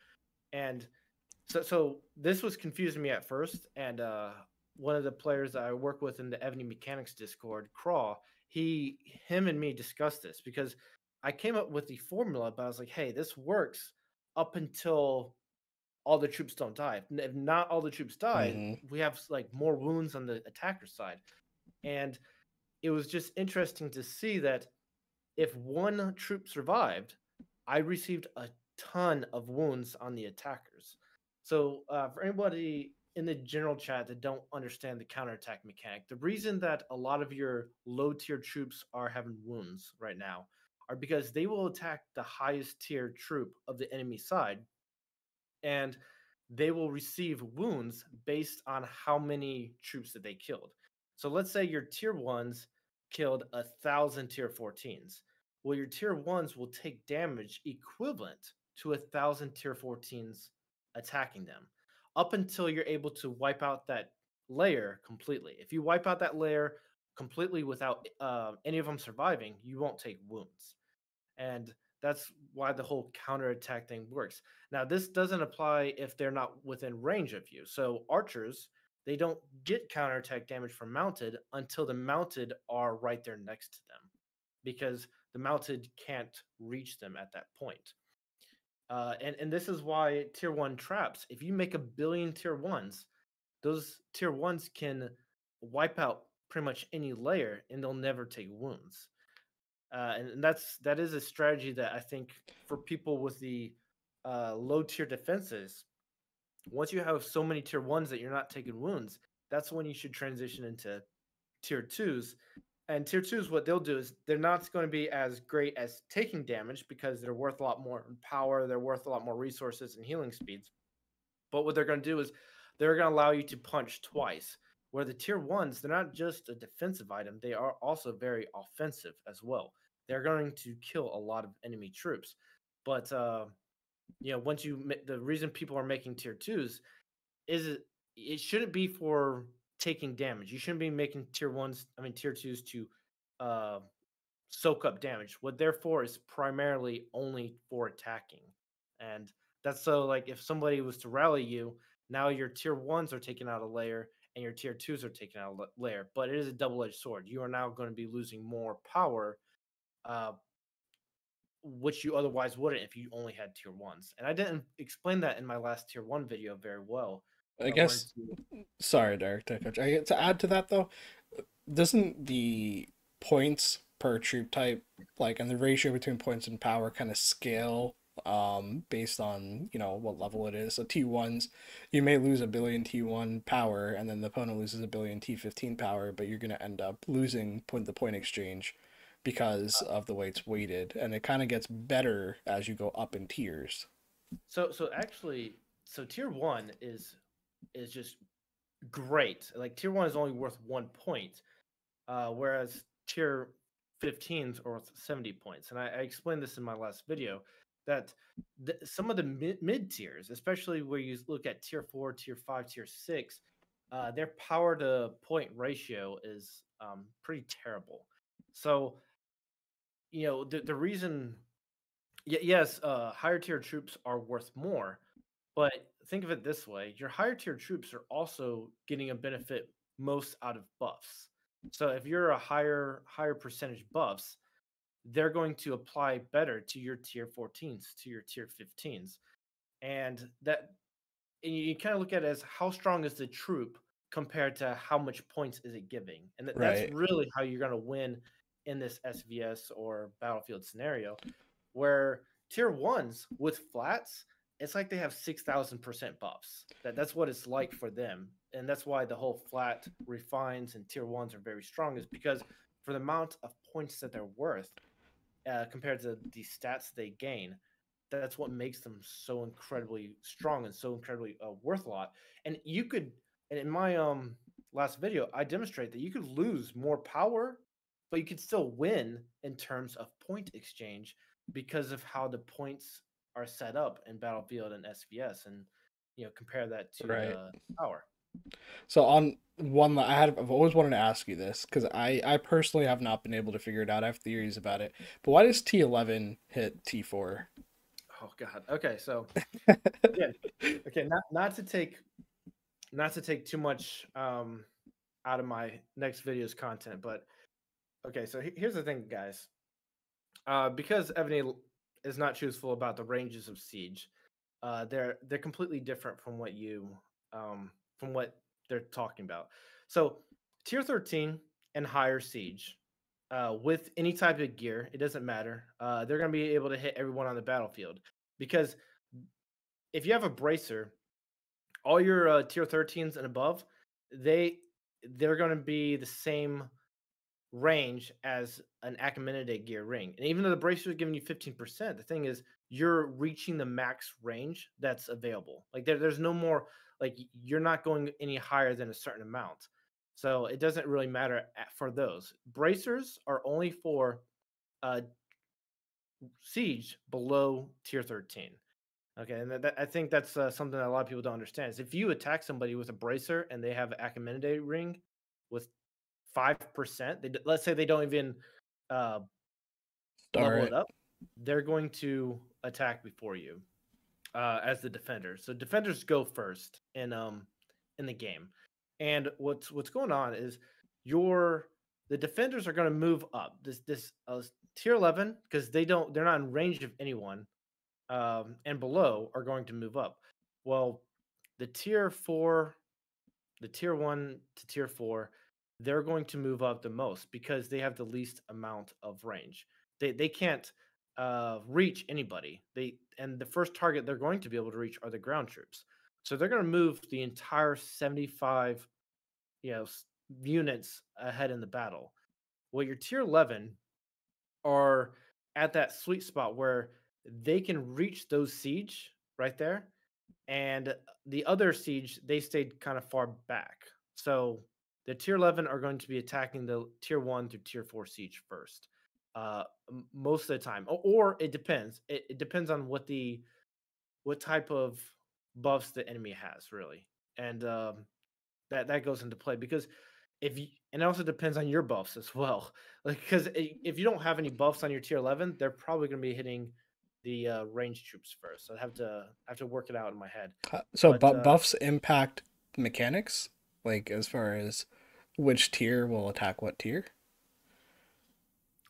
And so this was confusing me at first. And one of the players that I work with in the Evony Mechanics Discord, Craw, him and me discussed this, because I came up with the formula, but I was like, hey, this works up until all the troops don't die. If not all the troops die, we have like more wounds on the attacker side. And it was just interesting to see that if one troop survived, I received a ton of wounds on the attackers. So for anybody in the general chat that don't understand the counterattack mechanic, the reason that a lot of your low tier troops are having wounds right now are because they will attack the highest tier troop of the enemy side, and they will receive wounds based on how many troops that they killed. So let's say your tier 1s killed 1,000 tier 14s. Well, your tier 1s will take damage equivalent to 1,000 tier 14s attacking them, up until you're able to wipe out that layer completely. If you wipe out that layer completely without any of them surviving, you won't take wounds. And that's why the whole counterattack thing works. Now, this doesn't apply if they're not within range of you. So archers, they don't get counterattack damage from mounted until the mounted are right there next to them, because the mounted can't reach them at that point. And this is why tier 1 traps, if you make 1 billion tier 1s, those tier 1s can wipe out pretty much any layer, and they'll never take wounds. And that is a strategy that I think for people with the low tier defenses, once you have so many tier 1s that you're not taking wounds, that's when you should transition into tier 2s. And tier 2s, what they'll do is they're not going to be as great as taking damage, because they're worth a lot more power, they're worth a lot more resources and healing speeds. But what they're going to do is they're going to allow you to punch twice. Where the tier 1s, they're not just a defensive item, they are also very offensive as well. They're going to kill a lot of enemy troops. But once the reason people are making tier 2s is it shouldn't be for taking damage. You shouldn't be making tier 2s to soak up damage. What they're for is primarily only for attacking. And that's so, like, if somebody was to rally you, now your tier 1s are taking out a layer and your tier 2s are taking out a layer. But it is a double-edged sword. You are now going to be losing more power which you otherwise wouldn't if you only had tier 1s. And I didn't explain that in my last tier 1 video very well. I guess. Sorry, Derek. To add to that though, doesn't the points per troop type, like, and the ratio between points and power kind of scale based on, you know, what level it is? So T1s, you may lose 1 billion T1 power, and then the opponent loses 1 billion T15 power, but you're going to end up losing the point exchange because of the way it's weighted, and it kind of gets better as you go up in tiers. So actually, tier 1 is just great. Like tier 1 is only worth 1 point, whereas tier 15s are worth 70 points. And I explained this in my last video that some of the mid tiers, especially where you look at tier 4, tier 5, tier 6, their power to point ratio is pretty terrible. So, you know, the reason, yes, higher tier troops are worth more, but think of it this way: your higher tier troops are also getting a benefit most out of buffs. So if you're a higher percentage buffs, they're going to apply better to your tier 14s, to your tier 15s. And you kind of look at it as how strong is the troop compared to how much points is it giving. And that's really how you're going to win in this SVS or battlefield scenario, where tier 1s with flats, it's like they have 6,000% buffs. That's what it's like for them. And that's why the whole flat refines and tier 1s are very strong, is because for the amount of points that they're worth compared to the stats they gain, that's what makes them so incredibly strong and so incredibly worth a lot. And you could, and in my last video, I demonstrate that you could lose more power, but you could still win in terms of point exchange because of how the points are set up in Battlefield and SVS, and you know, compare that to the power. So on one, I've always wanted to ask you this because I personally have not been able to figure it out. I have theories about it, but why does T11 hit T4? Oh God. Okay, so yeah. Okay, not to take too much out of my next video's content, but okay, so here's the thing, guys. Because Evony is not truthful about the ranges of siege, they're completely different from what they're talking about. So tier 13 and higher siege, with any type of gear, it doesn't matter. They're going to be able to hit everyone on the battlefield, because if you have a bracer, all your tier 13s and above, they're going to be the same range as an Achaemenid gear ring. And even though the bracer is giving you 15%, the thing is you're reaching the max range that's available. Like there's no more, like you're not going any higher than a certain amount. So it doesn't really matter for those. Bracers are only for siege below tier 13. Okay, and I think that's something that a lot of people don't understand. Is if you attack somebody with a bracer and they have an Achaemenid ring with 5%, let's say they don't even level it up, they're going to attack before you as the defender. So defenders go first in the game. And what's going on is the defenders are going to move up. This tier 11, because they're not in range of anyone, and below are going to move up. Well, the tier 1 to tier 4, they're going to move up the most because they have the least amount of range. They can't reach anybody. And the first target they're going to be able to reach are the ground troops. So they're going to move the entire 75 units ahead in the battle. Well, your tier 11 are at that sweet spot where they can reach those siege right there, and the other siege, they stayed kind of far back. So the tier 11 are going to be attacking the tier 1 through tier 4 siege first, most of the time. Or it depends. It depends on what type of buffs the enemy has, really, and that goes into play, because and it also depends on your buffs as well. Like, because if you don't have any buffs on your tier 11, they're probably going to be hitting the range troops first. So I have to work it out in my head. Buffs impact mechanics, like as far as which tier will attack what tier?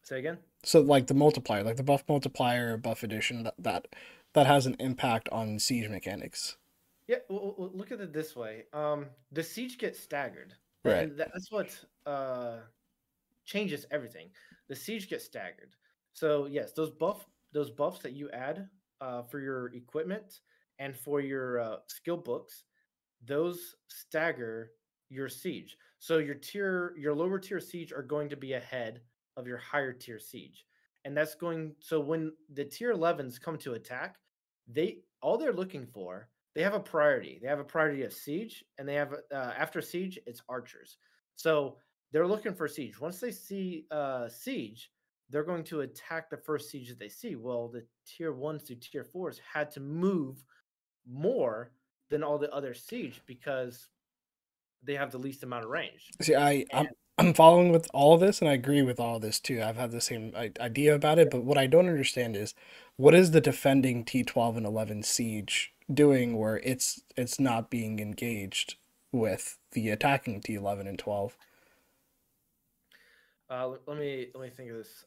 Say again? So like the multiplier, like the buff multiplier, buff addition, that has an impact on siege mechanics. Yeah, well, look at it this way. The siege gets staggered, Right. and that's what changes everything. The siege gets staggered. So yes, those buffs that you add for your equipment and for your skill books, those stagger your siege. So your lower tier siege are going to be ahead of your higher tier siege. And that's going so when the tier 11s come to attack, they're looking for, they have a priority. They have a priority of siege, and they have after siege it's archers. So they're looking for siege. Once they see siege, they're going to attack the first siege that they see. Well, the tier 1s to tier 4s had to move more than all the other siege because they have the least amount of range. See, I'm following with all of this, and I agree with all of this too. I've had the same idea about it, but what I don't understand is what is the defending T12 and 11 siege doing where it's not being engaged with the attacking T11 and 12? Let me think of this.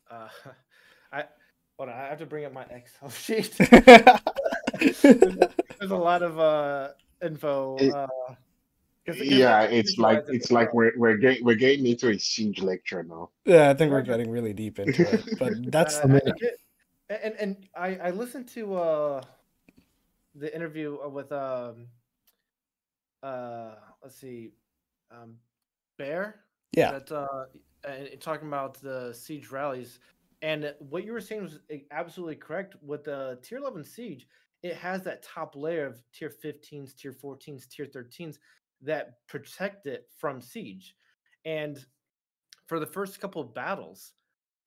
I hold on, I have to bring up my Excel sheet. There's a lot of info. Yeah, it's like we're getting into a siege lecture now. Yeah, I think we're getting really deep into it, but that's and I listened to the interview with let's see, Bear. Yeah. That and talking about the siege rallies, and what you were saying was absolutely correct. With the tier 11 siege, it has that top layer of tier 15s, tier 14s, tier 13s that protect it from siege. And for the first couple of battles,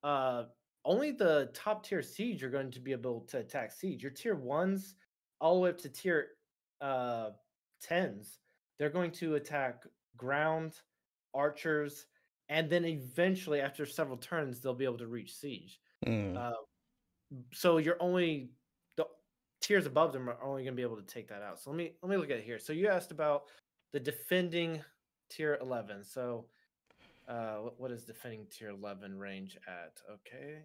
only the top tier siege are going to be able to attack siege. Your tier 1s all the way up to tier 10s, they're going to attack ground, archers, and then eventually after several turns they'll be able to reach siege. So you're only the tiers above them are only going to be able to take that out. So let me look at it here. So you asked about the defending tier 11. So what is defending tier 11 range at? Okay,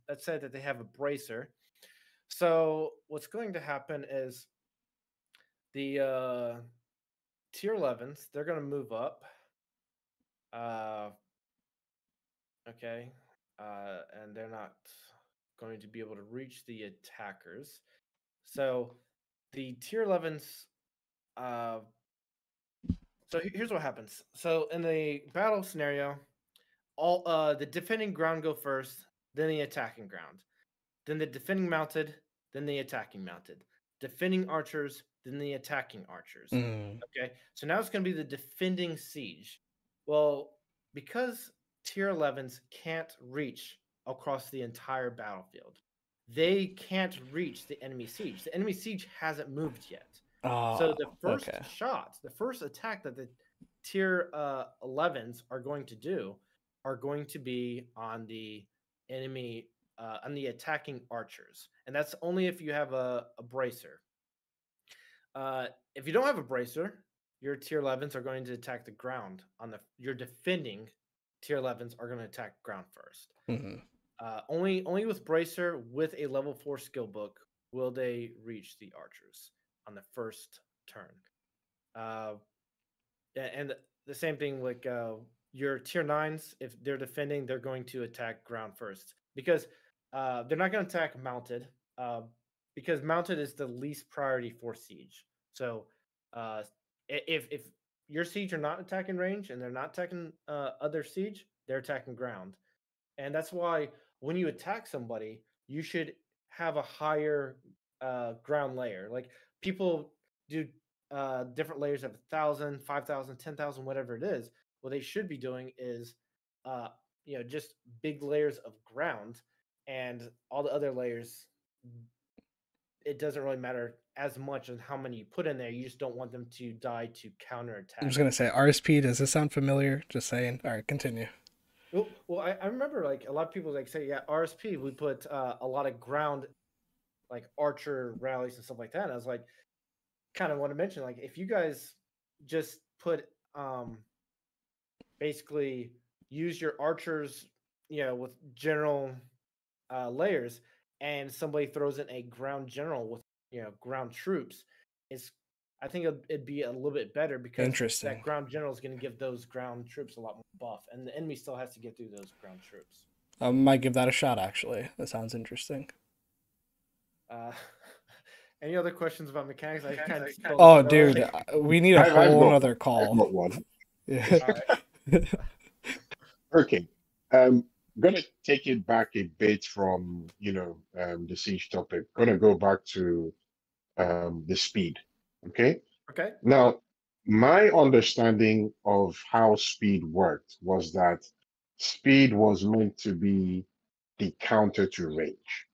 let's say that they have a bracer. So what's going to happen is the tier 11s, they're going to move up. Okay, and they're not going to be able to reach the attackers. So the tier 11s. So here's what happens. So in the battle scenario, all the defending ground go first, then the attacking ground, then the defending mounted, then the attacking mounted, defending archers, then the attacking archers. Okay, so now it's going to be the defending siege. Well, because tier 11s can't reach across the entire battlefield, they can't reach the enemy siege. The enemy siege hasn't moved yet. So the first shot, the first attack that the tier 11s are going to do are going to be on the enemy, on the attacking archers. And that's only if you have a bracer. If you don't have a bracer, your tier 11s are going to attack the ground. Your defending tier 11s are going to attack ground first. Only with bracer with a level 4 skill book will they reach the archers on the first turn. And the same thing, like your tier 9s, if they're defending, they're going to attack ground first because they're not going to attack mounted because mounted is the least priority for siege. So if your siege are not attacking range and they're not attacking other siege, they're attacking ground. And that's why when you attack somebody, you should have a higher ground layer. Like people do different layers of 1,000, 5,000, 10,000, whatever it is. What they should be doing is, just big layers of ground, and all the other layers. It doesn't really matter as much as how many you put in there. You just don't want them to die to counterattack. I was gonna say RSP. Does this sound familiar? Just saying. All right, continue. Well, I remember like a lot of people like say, yeah, RSP. We put a lot of ground, like archer rallies and stuff like that. And I was like, kind of want to mention, like, if you guys just put basically use your archers, with general layers, and somebody throws in a ground general with ground troops, I think it'd be a little bit better because Interesting. that ground general is going to give those ground troops a lot more buff, and the enemy still has to get through those ground troops. I might give that a shot, actually. That sounds interesting. Any other questions about mechanics? Dude, we need a whole other call. I've got one. Yeah. Okay. I'm gonna take it back a bit from the siege topic. Gonna go back to the speed. Okay. Okay. Now, my understanding of how speed worked was that speed was meant to be the counter to range.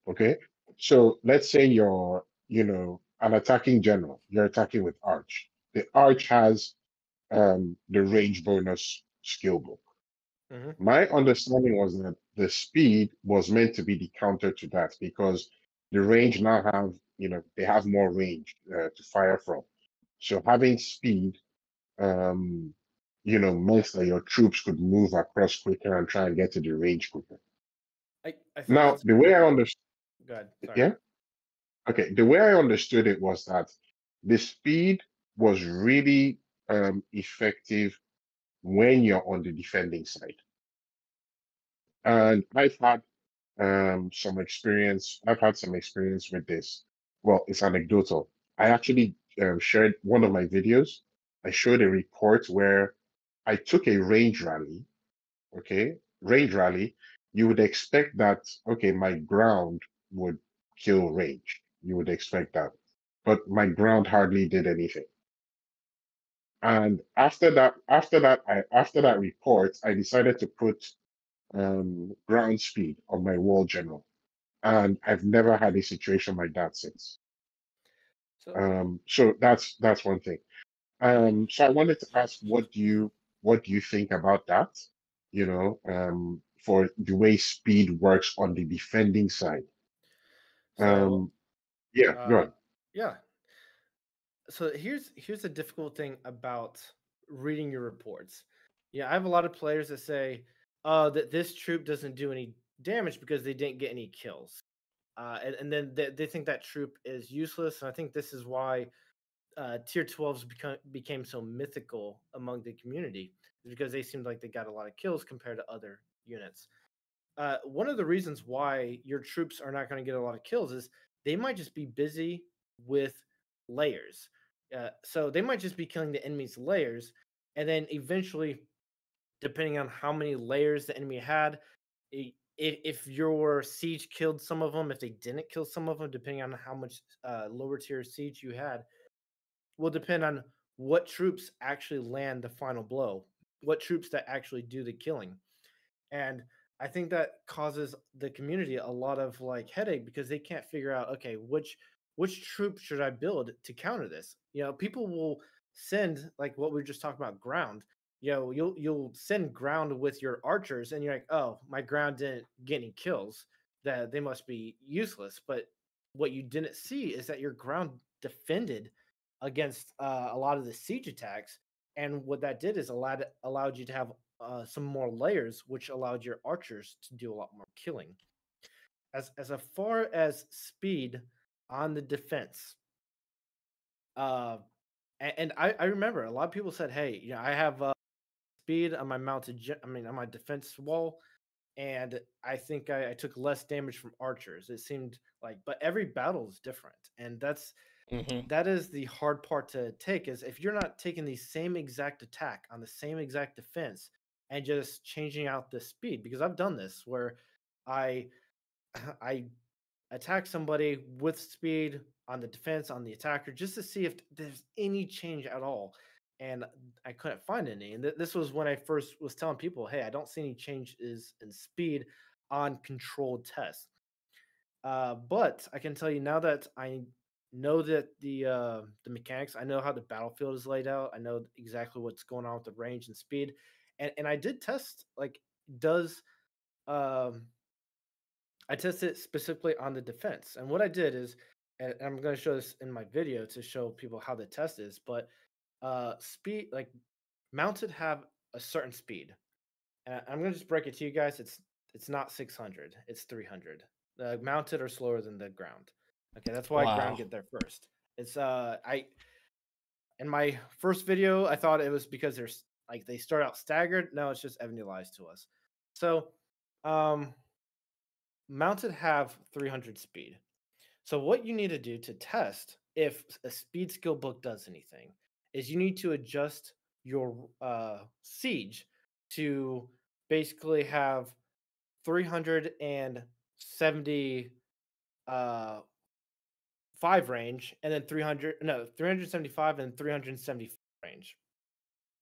Okay. So let's say you're, an attacking general. You're attacking with Arch. The Arch has the range bonus skill book. Mm-hmm. My understanding was that the speed was meant to be the counter to that because the range now have, they have more range to fire from. So having speed, meant that your troops could move across quicker and try and get to the range quicker. I think now, the way I understood, go ahead. Sorry. yeah, okay, the way I understood it was that the speed was really effective when you're on the defending side. And I've had some experience. I've had some experience with this. Well, it's anecdotal. I actually shared one of my videos. I showed a report where I took a range rally. Okay, range rally. You would expect that. Okay, my ground would kill range. You would expect that, but my ground hardly did anything. And after that report, I decided to put ground speed on my wall general, and I've never had a situation like that since. So that's one thing. So I wanted to ask, what do you think about that? For the way speed works on the defending side. So, Yeah, go ahead. Yeah. So here's the difficult thing about reading your reports. Yeah, I have a lot of players that say, that this troop doesn't do any damage because they didn't get any kills. And then they think that troop is useless. And I think this is why tier 12s became so mythical among the community, because they seemed like they got a lot of kills compared to other units. One of the reasons why your troops are not going to get a lot of kills is they might just be busy with layers. So they might just be killing the enemy's layers, and then eventually, depending on how many layers the enemy had, if your siege killed some of them, if they didn't kill some of them, depending on how much lower tier siege you had, will depend on what troops actually land the final blow, what troops that actually do the killing. And I think that causes the community a lot of headache because they can't figure out, okay, which troop should I build to counter this? People will send, like what we were just talking about, ground. You'll send ground with your archers, and you're like, oh, my ground didn't get any kills, that they must be useless. But what you didn't see is that your ground defended against a lot of the siege attacks, and what that did is allowed you to have some more layers, which allowed your archers to do a lot more killing. As far as speed on the defense, and I remember a lot of people said, "Hey, I have speed on my on my defense wall, and I think I took less damage from archers." It seemed like, but every battle is different, and that is the hard part to take. Is if you're not taking the same exact attack on the same exact defense and just changing out the speed, because I've done this where I attack somebody with speed on the defense on the attacker just to see if there's any change at all, and I couldn't find any. And this was when I first was telling people, hey, I don't see any changes in speed on controlled tests. But I can tell you now that I know that the mechanics, I know how the battlefield is laid out. I know exactly what's going on with the range and speed, and I did test does I tested it specifically on the defense. And what I did is, and I'm going to show this in my video to show people how the test is, but speed, mounted have a certain speed. And I'm going to just break it to you guys. It's not 600. It's 300. The mounted are slower than the ground. Okay, that's why ground get there first. It's in my first video, I thought it was because there's like they start out staggered. No, it's just Evony lies to us. So, mounted have 300 speed. So what you need to do to test if a speed skill book does anything is you need to adjust your siege to basically have 375 range, and then 375 and 375 range.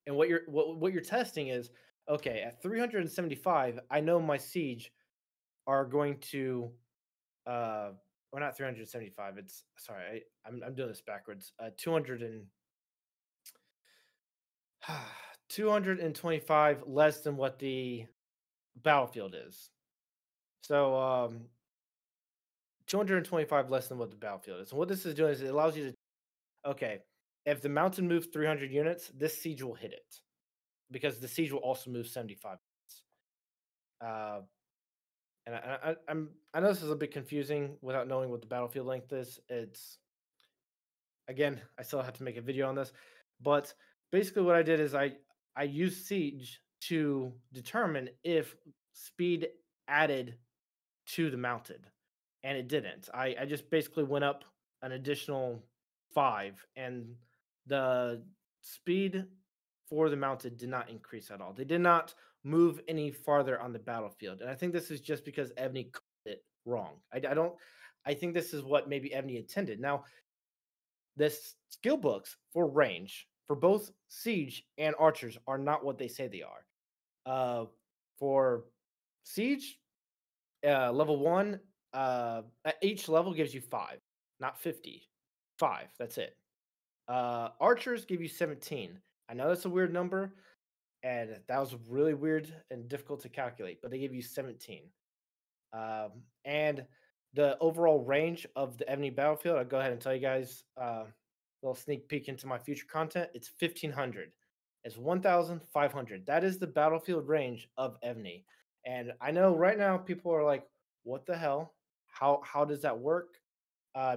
And what you're testing is, okay, at 375, I know my siege are going to well, not 375. It's sorry, I'm doing this backwards. 225 less than what the battlefield is. So 225 less than what the battlefield is. And what this is doing is it allows you to, okay, if the mountain moves 300 units, this siege will hit it because the siege will also move 75 units. And I know this is a bit confusing without knowing what the battlefield length is. It's again, I still have to make a video on this, but basically what I did is I used siege to determine if speed added to the mounted, and it didn't. I just basically went up an additional 5, and the speed for the mounted did not increase at all. They did not move any farther on the battlefield, and I think this is just because Evony called it wrong. I think this is what maybe Evony intended. Now, the skill books for range for both siege and archers are not what they say they are. For siege, level 1, at each level gives you 5, not 50. 5, that's it. Archers give you 17. I know that's a weird number, and that was really weird and difficult to calculate, but they give you 17. And the overall range of the Evony battlefield, I'll go ahead and tell you guys a little sneak peek into my future content. It's 1,500. It's 1,500. That is the battlefield range of Evony. And I know right now people are like, what the hell? How does that work?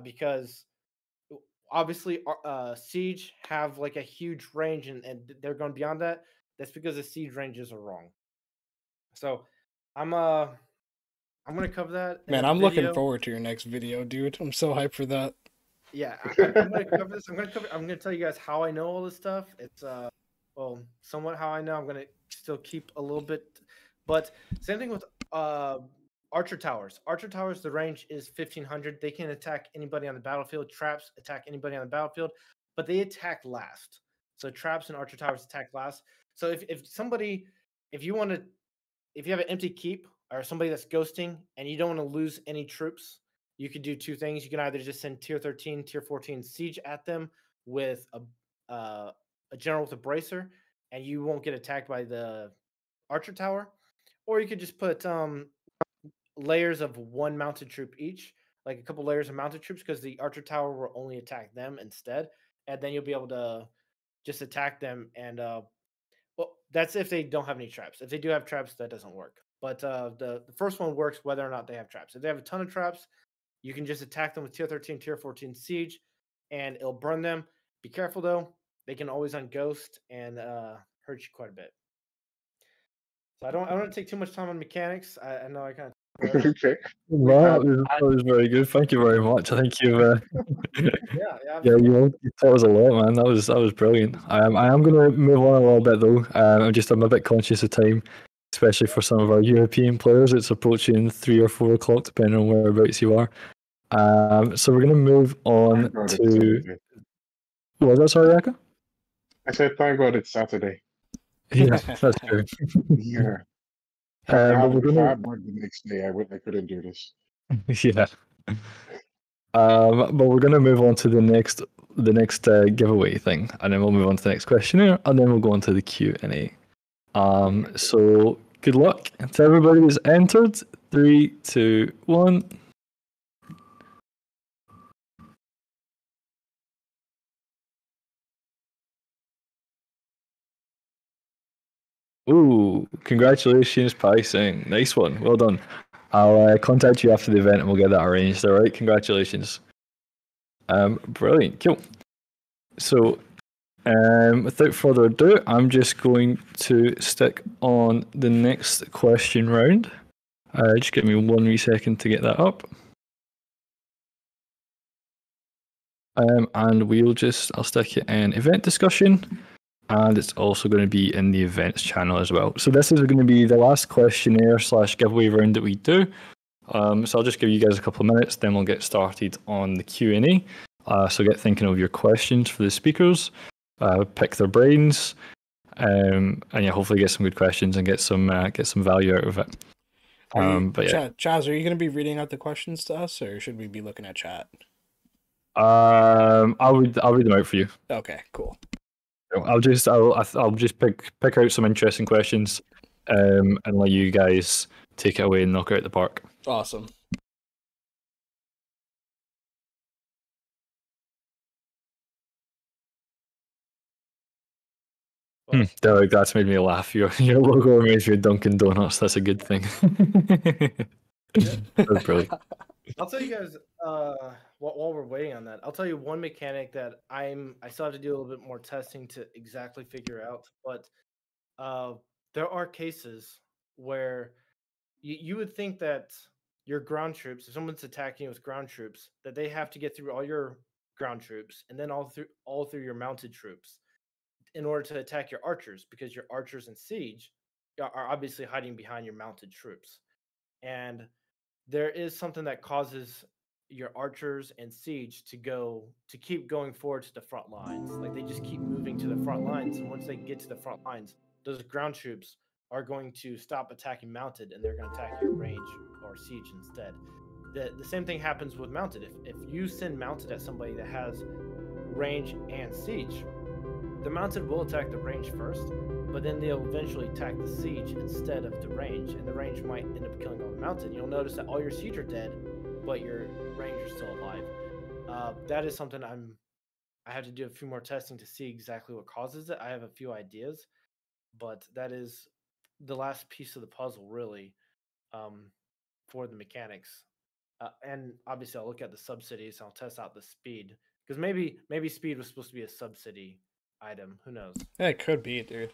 Because obviously siege have like a huge range and they're going beyond that. That's because the siege ranges are wrong. So I'm gonna cover that. Man, I'm looking forward to your next video, dude. I'm so hyped for that. Yeah, I'm gonna cover this. I'm gonna tell you guys how I know all this stuff. It's well, somewhat how I know. I'm gonna still keep a little bit, but same thing with archer towers. Archer towers, the range is 1,500. They can attack anybody on the battlefield. Traps attack anybody on the battlefield, but they attack last. So traps and archer towers attack last. So if you have an empty keep or somebody that's ghosting and you don't want to lose any troops, you could do two things. You can either just send tier 13, tier 14 siege at them with a general with a bracer, and you won't get attacked by the archer tower, or you could just put layers of one mounted troop each, like a couple layers of mounted troops, because the archer tower will only attack them instead, and then you'll be able to just attack them. And well, that's if they don't have any traps. If they do have traps, that doesn't work. But the first one works whether or not they have traps. If they have a ton of traps, you can just attack them with tier 13, tier 14 siege, and it'll burn them. Be careful, though. They can always unghost and hurt you quite a bit. So I don't want to take too much time on mechanics. I know I kind of... Okay. Well, that was very good. Thank you very much. I think you've yeah, you taught us a lot, man. That was brilliant. I am going to move on a little bit though. I'm a bit conscious of time, especially for some of our European players. It's approaching 3 or 4 o'clock, depending on whereabouts you are. So we're going to move on to. What was that, sorry, Aka? I said, thank God it's Saturday. Yeah, that's true. Yeah. If I had work the next day, I couldn't do this. Yeah. But we're going to move on to the next giveaway thing, and then we'll move on to the next questionnaire, and then we'll go on to the Q&A. So good luck to everybody who's entered. 3, 2, 1. Ooh, congratulations, Pysing. Nice one. Well done. I'll contact you after the event and we'll get that arranged. All right. Congratulations. Brilliant. Cool. So, without further ado, I'm just going to stick on the next question round. Just give me 1 wee second to get that up. And I'll stick it in event discussion, and it's also going to be in the events channel as well. So this is going to be the last questionnaire / giveaway round that we do. So I'll just give you guys a couple of minutes, then we'll get started on the Q&A. So get thinking of your questions for the speakers, pick their brains, and yeah, hopefully get some good questions and get some value out of it. But yeah, Chaz, are you going to be reading out the questions to us, or should we be looking at chat? I'll read them out for you. Okay, cool. I'll just pick out some interesting questions, and let you guys take it away and knock it out the park. Awesome. Derek, that's made me laugh. Your logo reminds me of Dunkin' Donuts. That's a good thing. That's brilliant. I'll tell you guys, while we're waiting on that, I'll tell you one mechanic that I still have to do a little bit more testing to exactly figure out. But there are cases where you would think that your ground troops, if someone's attacking you with ground troops, that they have to get through all your ground troops and then all through your mounted troops in order to attack your archers, because your archers in siege are obviously hiding behind your mounted troops. And there is something that causes your archers and siege to keep going forward to the front lines. Like, they just keep moving to the front lines, and once they get to the front lines, those ground troops are going to stop attacking mounted, and they're going to attack your range or siege instead. The same thing happens with mounted. If you send mounted at somebody that has range and siege, the mounted will attack the range first, but then they'll eventually attack the siege instead of the range, and the range might end up killing all the mounted. You'll notice that all your siege are dead, but your range are still alive. That is something I have to do a few more testing to see exactly what causes it. I have a few ideas, but that is the last piece of the puzzle, really, for the mechanics. And obviously, I'll look at the subsidies. I'll test out the speed, because maybe speed was supposed to be a subsidy item. Who knows? Yeah, it could be, dude.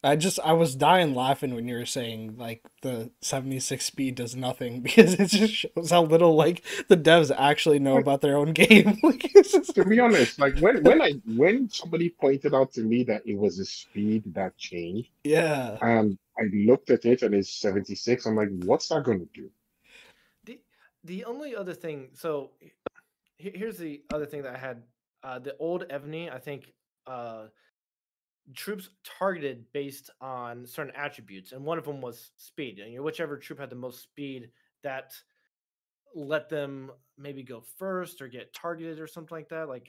I was dying laughing when you were saying like the 76 speed does nothing, because it just shows how little like the devs actually know about their own game. To be honest, like when somebody pointed out to me that it was a speed that changed, yeah, and I looked at it and it's 76, I'm like, what's that going to do? The only other thing, so here's the other thing that I had. The old Evony, I think, troops targeted based on certain attributes, and one of them was speed. And whichever troop had the most speed, that let them maybe go first or get targeted or something like that, like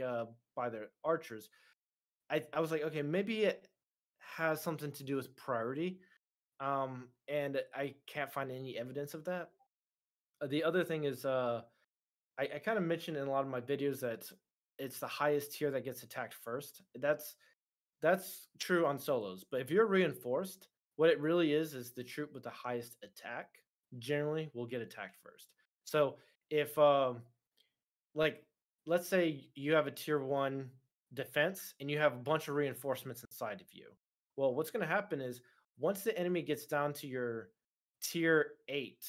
by their archers. I was like, okay, maybe it has something to do with priority, and I can't find any evidence of that. The other thing is, I kind of mentioned in a lot of my videos that it's the highest tier that gets attacked first. That's true on solos, but if you're reinforced, what it really is the troop with the highest attack generally will get attacked first. So if like, let's say you have a tier 1 defense and you have a bunch of reinforcements inside of you. Well, what's going to happen is once the enemy gets down to your tier 8,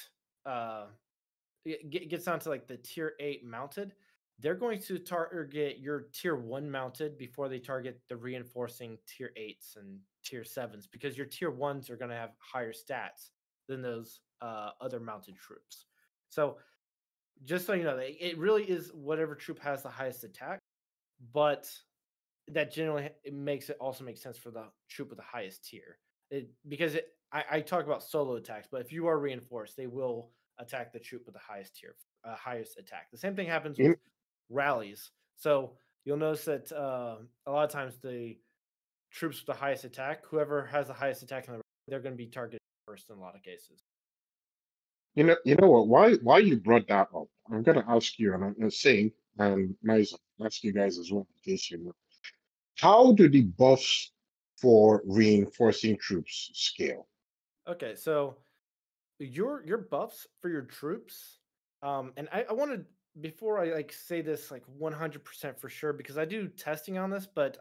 gets down to like the tier 8 mounted, they're going to target your tier 1 mounted before they target the reinforcing tier 8s and tier 7s, because your tier 1s are going to have higher stats than those other mounted troops. So just so you know, it really is whatever troop has the highest attack, but that generally it also makes sense for the troop with the highest tier. I talk about solo attacks, but if you are reinforced, they will attack the troop with the highest tier, highest attack. The same thing happens with rallies. So you'll notice that a lot of times the troops with the highest attack, whoever has the highest attack in the rally, they're going to be targeted first in a lot of cases. You know what? Why you brought that up? I'm gonna ask you, and I'm saying, and nice, ask you guys as well, in case you know. How do the buffs for reinforcing troops scale. Okay, so your buffs for your troops, and I wanted before I like say this like 100% for sure because I do testing on this, but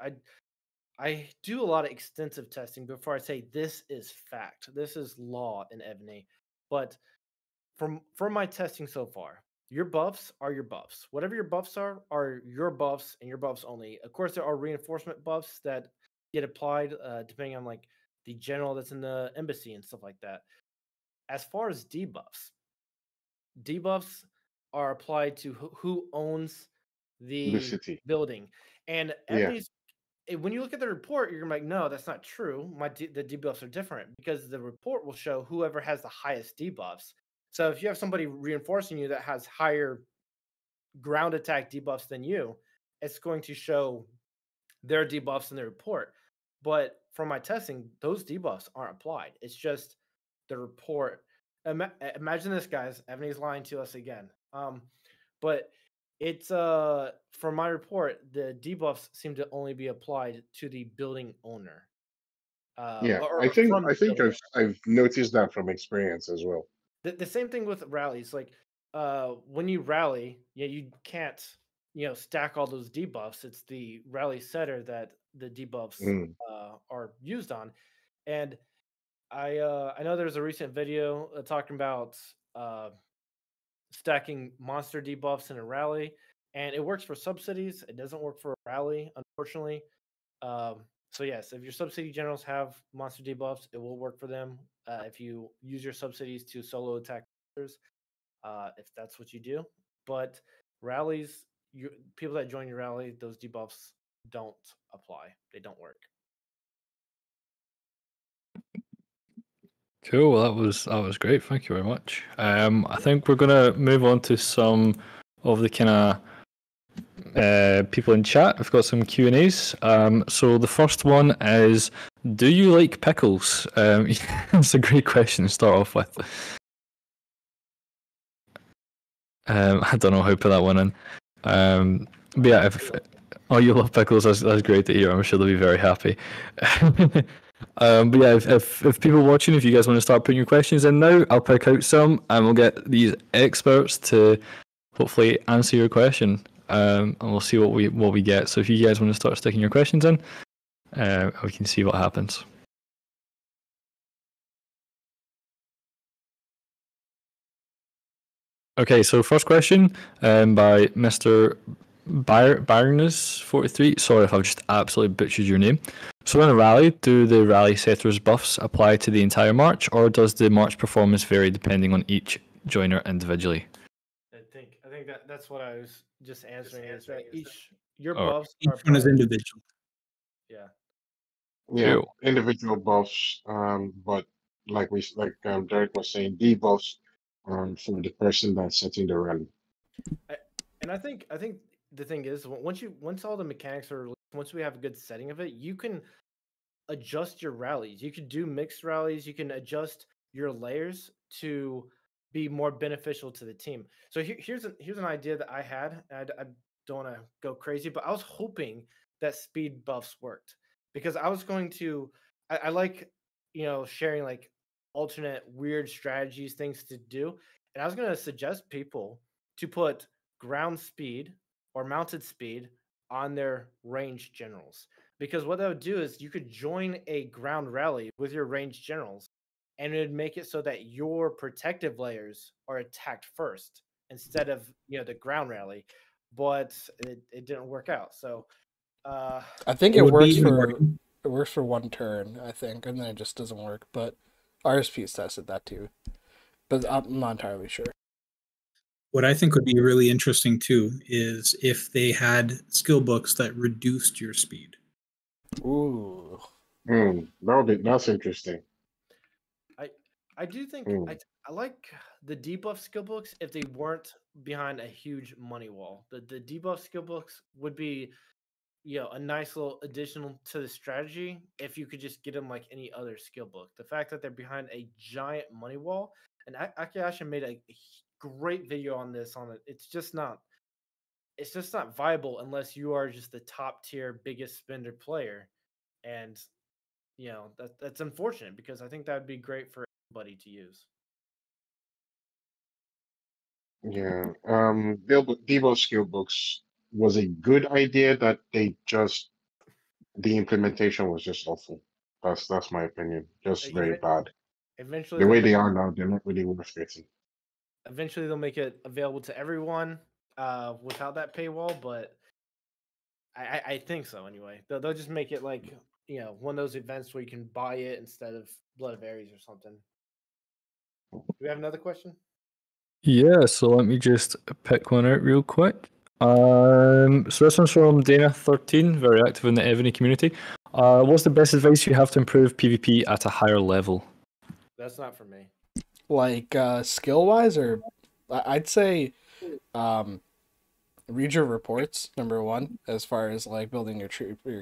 I do a lot of extensive testing before I say this is fact, this is law in Evony. But from my testing so far, your buffs are your buffs. Whatever your buffs are your buffs and your buffs only. Of course, there are reinforcement buffs that get applied depending on like the general that's in the embassy and stuff like that. As far as debuffs are applied to who owns The the city. building. And Yeah. Ebony's when you look at the report, you're gonna be like, no, that's not true. The debuffs are different because the report will show whoever has the highest debuffs. So if you have somebody reinforcing you that has higher ground attack debuffs than you, it's going to show their debuffs in the report. But from my testing, those debuffs aren't applied. It's just the report. Imagine this, guys. Ebony's lying to us again. But it's from my report, the debuffs seem to only be applied to the building owner. Yeah, Or I think from the building owner. I've noticed that from experience as well. The same thing with rallies. Like when you rally, you can't stack all those debuffs. It's the rally setter that the debuffs Mm. are used on. And I know there's a recent video talking about stacking monster debuffs in a rally, and it works for subsidies. It doesn't work for a rally, unfortunately. So yes, if your subsidy generals have monster debuffs, it will work for them. If you use your subsidies to solo attack monsters, if that's what you do. But rallies, people that join your rally, those debuffs don't apply. They don't work. Cool. Well, that was great. Thank you very much. I think we're gonna move on to some of the kind of people in chat. I've got some Q and A's. So the first one is, do you like pickles? It's a great question to start off with. I don't know how to put that one in. But yeah, you love pickles, that's great to hear. I'm sure they'll be very happy. But yeah, if people watching, if you guys want to start putting your questions in now, I'll pick out some and we'll get these experts to hopefully answer your question. And we'll see what we get. So if you guys want to start sticking your questions in, we can see what happens. Okay, so first question by Mr. Byronus43. Sorry if I've just absolutely butchered your name. So in a rally, do the rally setters buffs apply to the entire march, or does the march performance vary depending on each joiner individually? I think that's what I was just answering. Is that your Oh. buffs Each are one is individual. Yeah. Yeah, Cool. individual buffs. But Derek was saying, debuffs for the person that's setting the rally. And I think the thing is once all the mechanics are once we have a good setting of it, you can adjust your rallies. You can do mixed rallies. You can adjust your layers to be more beneficial to the team. So here's an idea that I had. I don't want to go crazy, but I was hoping that speed buffs worked because I was going to. I like sharing like alternate weird strategies, things to do, and I was going to suggest people to put ground speed or mounted speed on their ranged generals. Because what that would do is you could join a ground rally with your ranged generals, and it would make it so that your protective layers are attacked first instead of the ground rally. But it didn't work out. So I think it works for one turn, I think, and then it just doesn't work. But RSP's tested that too, but I'm not entirely sure. What I think would be really interesting too is if they had skill books that reduced your speed. Ooh. That's interesting. I do think I like the debuff skill books if they weren't behind a huge money wall. The debuff skill books would be a nice little additional to the strategy if you could just get them like any other skill book. The fact that they're behind a giant money wall, and Akiyasha made a great video on this it's just not viable unless you are just the top tier biggest spender player. And that's unfortunate because I think that would be great for everybody to use. Yeah. Debo's skill books was a good idea that the implementation was just awful. That's my opinion. Just very bad. Eventually, The way they are now, they're not really worth getting. Eventually, they'll make it available to everyone without that paywall, but I think so anyway. They'll just make it like one of those events where you can buy it instead of Blood of Ares or something. Do we have another question? Yeah, so let me just pick one out real quick. So this one's from Dana13, very active in the Evony community. What's the best advice you have to improve PvP at a higher level? That's not for me. Like skill wise, or I'd say read your reports, number one, as far as like building your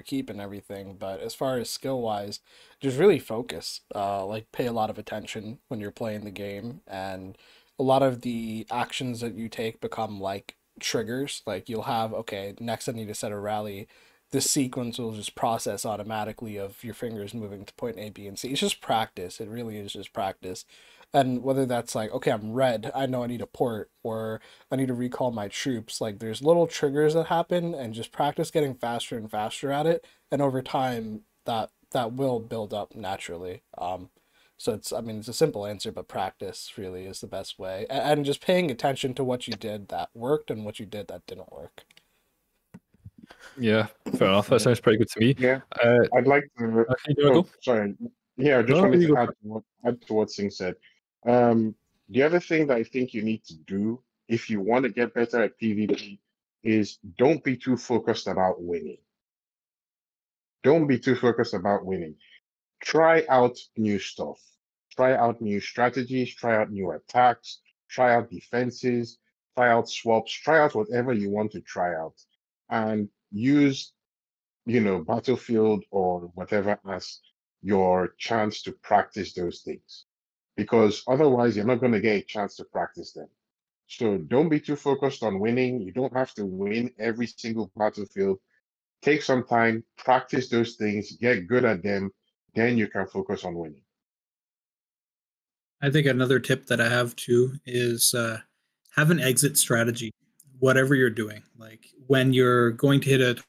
keep and everything. But as far as skill wise, just really focus. Like pay a lot of attention when you're playing the game, and a lot of the actions that you take become like triggers. Like you'll have, okay, next I need to set a rally. This sequence will just process automatically of your fingers moving to point A, B, and C. It's just practice. It really is just practice. And whether that's like, okay, I'm red, I know I need a port, or I need to recall my troops. Like there's little triggers that happen, and just practice getting faster and faster at it. And over time, that will build up naturally. So it's a simple answer, but practice really is the best way. And just paying attention to what you did that worked and what you did that didn't work. Yeah, fair enough. That sounds pretty good to me. Yeah, I'd like to. Go? Sorry. Yeah, I just wanted to add to what Singh said. The other thing that I think you need to do if you want to get better at PvP is don't be too focused about winning. Don't be too focused about winning. Try out new stuff. Try out new strategies. Try out new attacks. Try out defenses. Try out swaps. Try out whatever you want to try out, and use Battlefield or whatever as your chance to practice those things. Because otherwise, you're not going to get a chance to practice them. So don't be too focused on winning. You don't have to win every single Battlefield. Take some time, practice those things, get good at them, then you can focus on winning. I think another tip that I have too is have an exit strategy, whatever you're doing. Like when you're going to hit a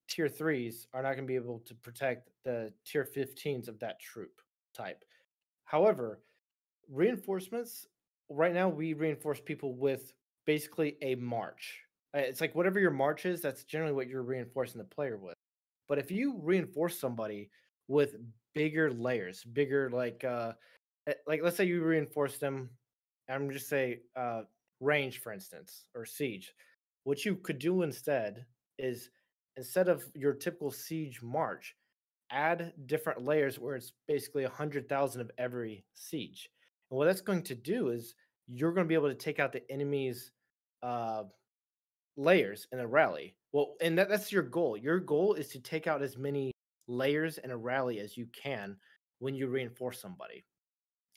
tier 3s are not going to be able to protect the tier 15s of that troop type. However, reinforcements, right now we reinforce people with basically a march. It's like whatever your march is, that's generally what you're reinforcing the player with. But if you reinforce somebody with bigger layers, bigger like let's say you reinforce them, I'm just say range for instance or siege. What you could do instead is instead of your typical siege march, add different layers where it's basically 100,000 of every siege. And what that's going to do is you're going to be able to take out the enemy's uh, layers in a rally. Well, and that's your goal. Your goal is to take out as many layers in a rally as you can when you reinforce somebody.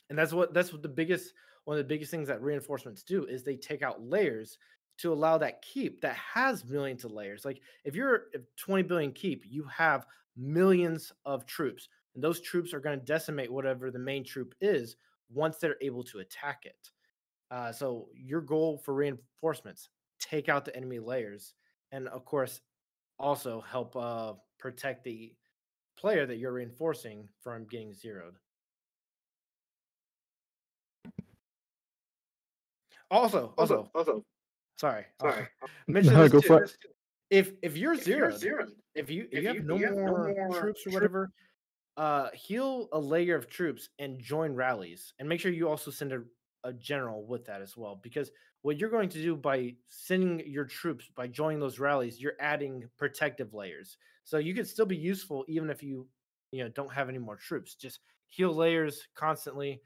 And that's what the biggest one of the biggest things that reinforcements do is they take out layers to allow that keep that has millions of layers. Like if 20 billion keep, you have millions of troops, and those troops are going to decimate whatever the main troop is once they're able to attack it. So your goal for reinforcements, take out the enemy layers, and of course, also help protect the player that you're reinforcing from getting zeroed. Also, sorry. Mention No, this go too. for it. if you're zeroed, if you have no more troops or whatever, heal a layer of troops and join rallies, and make sure you also send a general with that as well, because what you're going to do by sending your troops by joining those rallies, you're adding protective layers, so you can still be useful even if you don't have any more troops. Just heal layers constantly,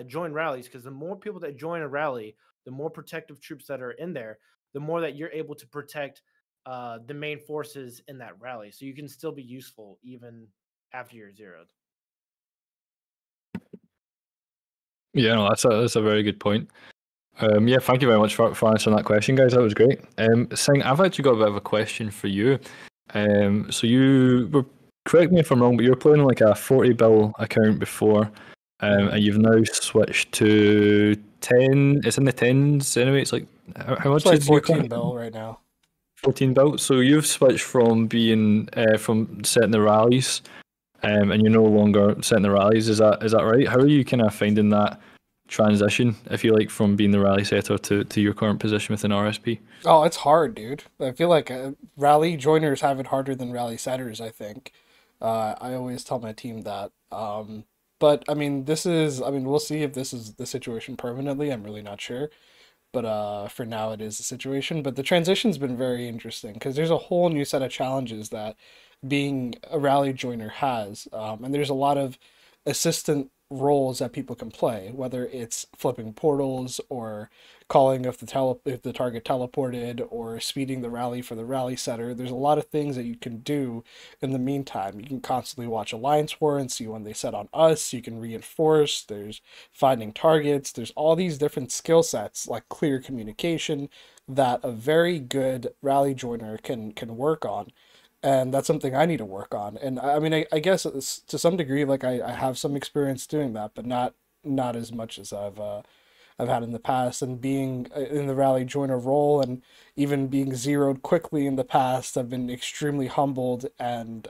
join rallies, because the more people that join a rally, the more protective troops that are in there, the more that you're able to protect the main forces in that rally, so you can still be useful even after you're zeroed. Yeah, no, that's a very good point. Yeah, thank you very much for answering that question, guys. That was great. Singh, I've actually got a bit of a question for you. So you were, correct me if I'm wrong, but you were playing like a 40 bill account before, and you've now switched to 10. It's in the tens anyway. It's like how much It's like is your 14 bill right now. 14 bill. So you've switched from being from setting the rallies, and you're no longer setting the rallies. Is that right? How are you kind of finding that transition, if you like, from being the rally setter to your current position within RSP? Oh, it's hard, dude. I feel like rally joiners have it harder than rally setters, I think. I always tell my team that. But I mean, we'll see if this is the situation permanently. I'm really not sure. But for now, it is the situation. But the transition's been very interesting because there's a whole new set of challenges that being a rally joiner has. And there's a lot of assistant roles that people can play, whether it's flipping portals or calling if the target teleported or speeding the rally for the rally setter. There's a lot of things that you can do in the meantime. You can constantly watch alliance war and see when they set on us. You can reinforce. There's finding targets. There's all these different skill sets like clear communication that a very good rally joiner can work on, and that's something I need to work on. And I mean, I guess it's, to some degree, like I have some experience doing that, but not as much as I've had in the past. And being in the rally joiner role, and even being zeroed quickly in the past, I've been extremely humbled, and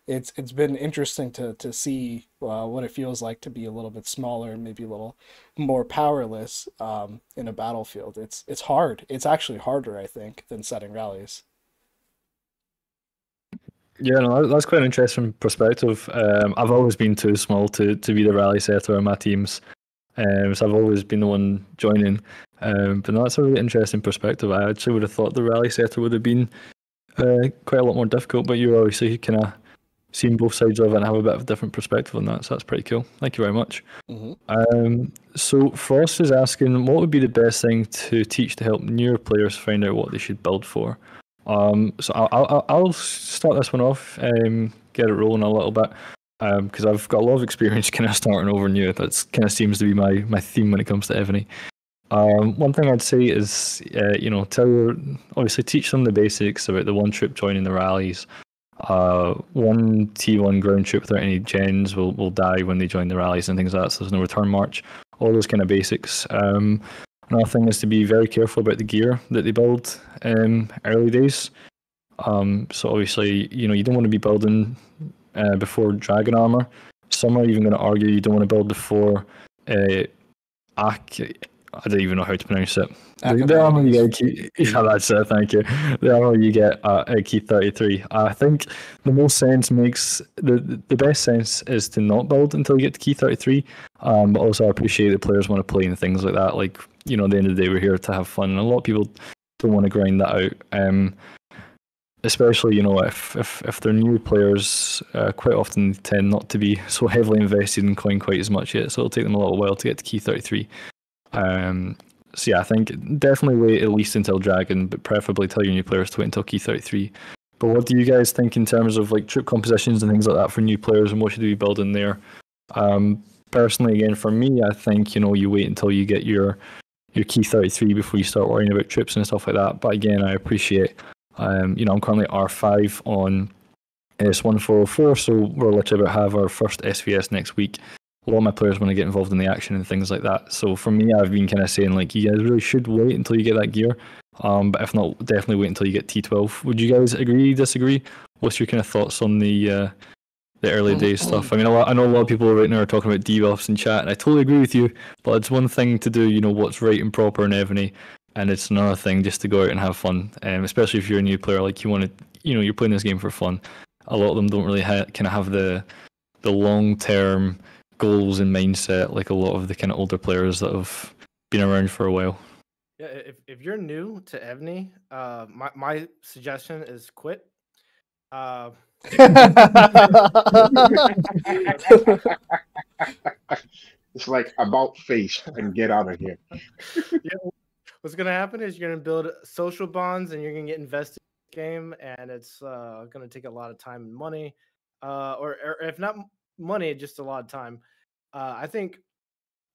it's been interesting to see what it feels like to be a little bit smaller and maybe a little more powerless in a battlefield. It's hard. It's actually harder, I think, than setting rallies. Yeah, no, that's quite an interesting perspective. I've always been too small to be the rally setter in my teams, so I've always been the one joining. But no, that's a really interesting perspective. I actually would have thought the rally setter would have been quite a lot more difficult, but you're obviously kind of seen both sides of it and have a bit of a different perspective on that, so that's pretty cool. Thank you very much. So Frost is asking, what would be the best thing to teach to help newer players find out what they should build for? So I'll start this one off, get it rolling a little bit, because I've got a lot of experience kind of starting over new. That kind of seems to be my theme when it comes to Evony. One thing I'd say is, obviously teach them the basics about the one troop joining the rallies. One T1 ground troop without any gens will die when they join the rallies and things like that, so there's no return march. All those kind of basics. Another thing is to be very careful about the gear that they build early days. So obviously, you don't want to be building before dragon armor. Some are even going to argue you don't want to build before I don't even know how to pronounce it. The armor you get, that's it. Thank you. The armor you get at key 33. I think the most sense makes the best sense is to not build until you get to key 33. But also I appreciate that players want to play and things like that. Like, at the end of the day, we're here to have fun, and a lot of people don't want to grind that out. Especially, if they're new players, quite often they tend not to be so heavily invested in coin quite as much yet, so it'll take them a little while to get to key 33. So yeah, I think definitely wait at least until Dragon, but preferably tell your new players to wait until key 33. But what do you guys think in terms of like troop compositions and things like that for new players, and what should we be building there? Personally, again, for me, I think you wait until you get your key 33 before you start worrying about troops and stuff like that. But again, I appreciate I'm currently R5 on S1404, so we're literally about to have our first SVS next week. A lot of my players want to get involved in the action and things like that. So for me, I've been kind of saying, like, you guys really should wait until you get that gear. But if not, definitely wait until you get T12. Would you guys agree, disagree? What's your kind of thoughts on the early days stuff? I mean, I know a lot of people right now are talking about debuffs in chat, and I totally agree with you, but it's one thing to do, what's right and proper in Evony, and it's another thing just to go out and have fun. Especially if you're a new player, like you want to, you're playing this game for fun. A lot of them don't really kind of have the long-term goals and mindset like a lot of the kind of older players that have been around for a while. Yeah, if you're new to Evony, my suggestion is quit. It's like about face and get out of here. Yeah, what's gonna happen is you're gonna build social bonds and you're gonna get invested in the game, and it's gonna take a lot of time and money, or if not money, just a lot of time. I think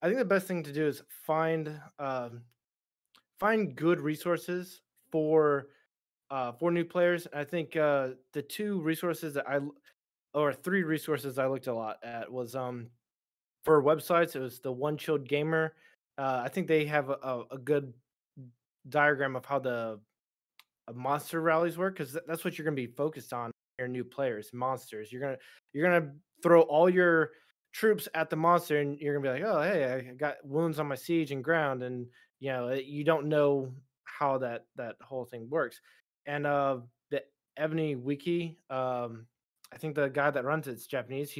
the best thing to do is find good resources for new players. I think the three resources I looked a lot at was for websites. It was the One Chilled Gamer. I think they have a good diagram of how the monster rallies work, because that's what you're going to be focused on. Your new players, monsters. You're gonna throw all your troops at the monster, and you're gonna be like, oh hey, I got wounds on my siege and ground, and you don't know how that whole thing works. And the Evony wiki, I think the guy that runs it's Japanese.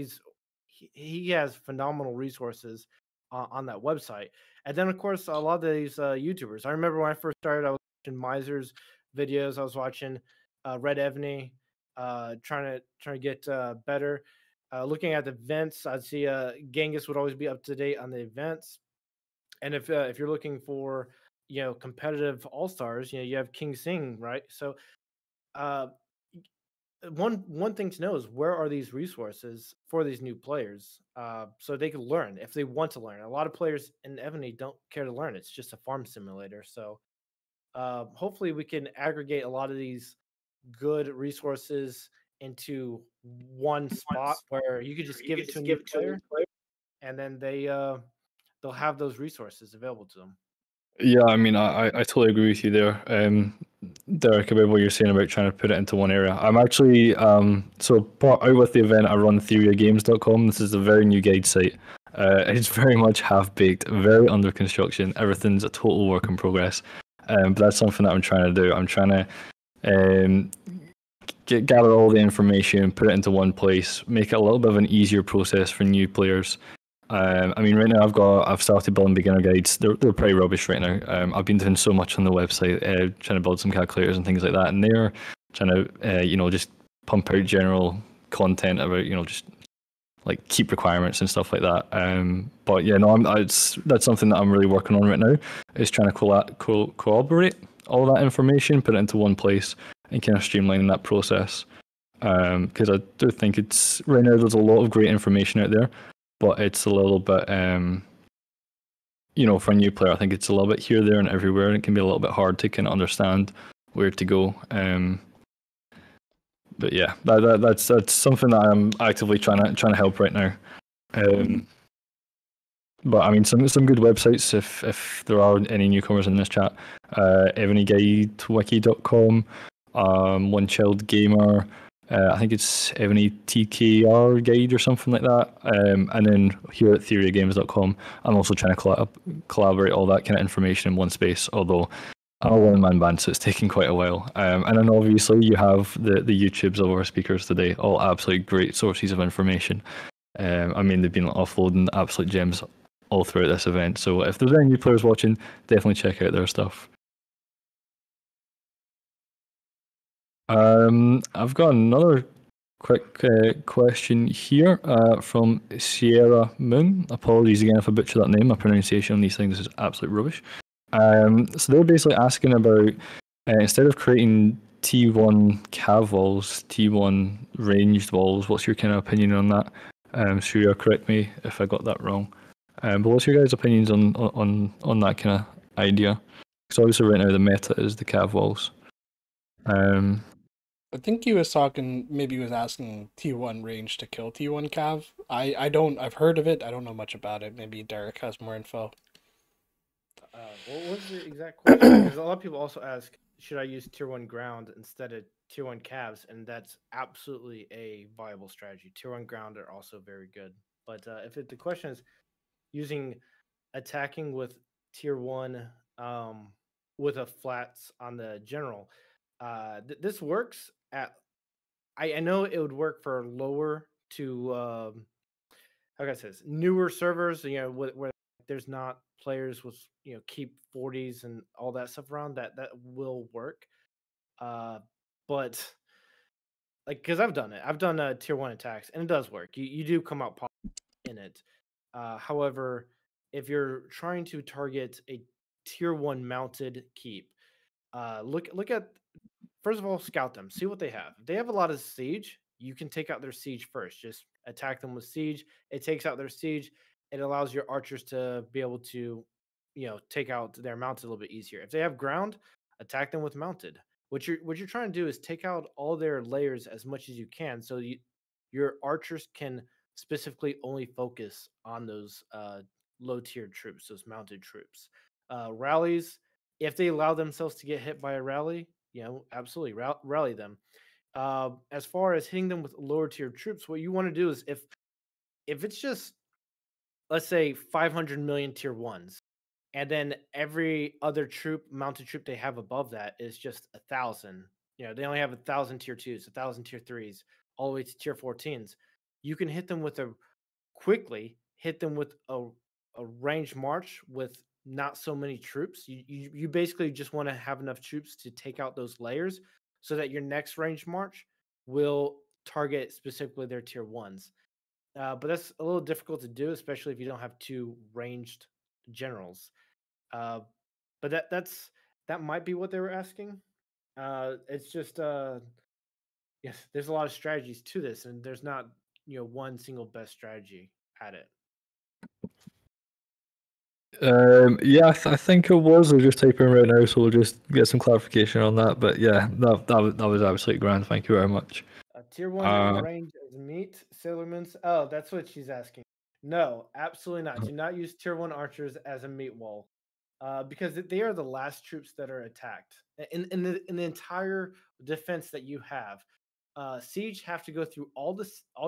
He has phenomenal resources on that website. And then of course a lot of these YouTubers. I remember when I first started, I was watching Miser's videos. I was watching Red Evony, trying to get better. Looking at the events, I'd see Genghis would always be up to date on the events. And if you're looking for competitive all stars, you have King Sing, right? So one thing to know is, where are these resources for these new players, so they can learn if they want to learn. A lot of players in Evony don't care to learn. It's just a farm simulator. So hopefully we can aggregate a lot of these good resources into one spot where you could just give it to a new player, and then they'll have those resources available to them. Yeah, I mean, I totally agree with you there, Derek, about what you're saying about trying to put it into one area. I'm actually, so part out with the event, I run TheriaGames.com. This is a very new guide site. It's very much half-baked, very under construction. Everything's a total work in progress. But that's something that I'm trying to do. I'm trying to gather all the information, put it into one place, make it a little bit of an easier process for new players. I mean, right now I've started building beginner guides. They're pretty rubbish right now. I've been doing so much on the website, trying to build some calculators and things like that, and they're trying to, just pump out general content about, just like keep requirements and stuff like that. But yeah, no, that's something that I'm really working on right now. Is trying to collaborate all that information, put it into one place, and kind of streamlining that process. Because I do think it's right now there's a lot of great information out there, but it's a little bit, for a new player, I think it's a little bit here, there, and everywhere, and it can be a little bit hard to kind of understand where to go. But yeah, that's something that I'm actively trying to help right now. But I mean, some good websites, if there are any newcomers in this chat, EvonyGuideWiki.com, One Chilled Gamer. I think it's Evony TKR Guide or something like that. And then here at TheriaGames.com, I'm also trying to collaborate all that kind of information in one space, although I'm a one-man band, so it's taking quite a while. And then obviously you have the YouTubes of our speakers today, all absolutely great sources of information. I mean, they've been offloading absolute gems all throughout this event. So if there's any new players watching, definitely check out their stuff. I've got another quick question here from Sierra Moon. Apologies again if I butcher that name. My pronunciation on these things is absolute rubbish. So they're basically asking about, instead of creating T1 cav walls, T1 ranged walls, what's your kind of opinion on that? Sure, correct me if I got that wrong. But what's your guys' opinions on that kind of idea? Because obviously right now the meta is the cav walls. I think he was talking, maybe he was asking T1 range to kill T1 cav. I've heard of it. I don't know much about it. Maybe Derek has more info. What was the exact question? Because a lot of people also ask, should I use tier 1 ground instead of tier 1 calves? And that's absolutely a viable strategy. Tier 1 ground are also very good. But if the question is using attacking with tier 1 with a flats on the general. This works at. I know it would work for lower to how can I say this, newer servers. Where there's not players with keep 40s and all that stuff around. That will work. But like because I've done it. I've done tier 1 attacks and it does work. You do come out in it. However, if you're trying to target a tier 1 mounted keep, look at first of all, scout them, see what they have. If they have a lot of siege, you can take out their siege first. Just attack them with siege. It takes out their siege. It allows your archers to be able to, take out their mounted a little bit easier. If they have ground, attack them with mounted. What you're trying to do is take out all their layers as much as you can, so your archers can specifically only focus on those low tiered troops, those mounted troops. Rallies, if they allow themselves to get hit by a rally, absolutely rally them. As far as hitting them with lower tier troops, what you want to do is if it's just, let's say, 500 million tier 1s, and then every other mounted troop they have above that is just 1,000. They only have 1,000 tier 2s, 1,000 tier 3s, all the way to tier 14s. You can hit them with a range march with not so many troops. You basically just want to have enough troops to take out those layers so that your next range march will target specifically their tier 1s. But that's a little difficult to do, especially if you don't have two ranged generals. But that might be what they were asking. It's just yes, there's a lot of strategies to this, and there's not one single best strategy at it. Yeah, I think it was. I'll just type in right now, so we'll just get some clarification on that. But yeah, that was absolutely grand. Thank you very much. Tier 1 range as meat, Sailorman's. Oh, that's what she's asking. No, absolutely not. Do not use tier 1 archers as a meat wall, because they are the last troops that are attacked in the entire defense that you have. Siege have to go through all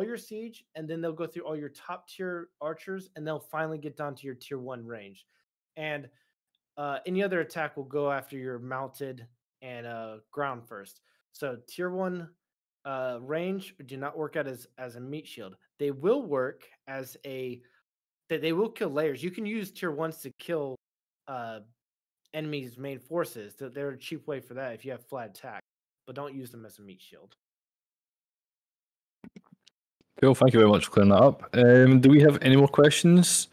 your siege, and then they'll go through all your top tier archers, and they'll finally get down to your tier 1 range. And any other attack will go after your mounted and ground first. So tier 1 range do not work out as a meat shield. They will work as they will kill layers. You can use tier 1s to kill enemies' main forces. They're a cheap way for that if you have flat attack, but don't use them as a meat shield. Cool, thank you very much for clearing that up. Do we have any more questions?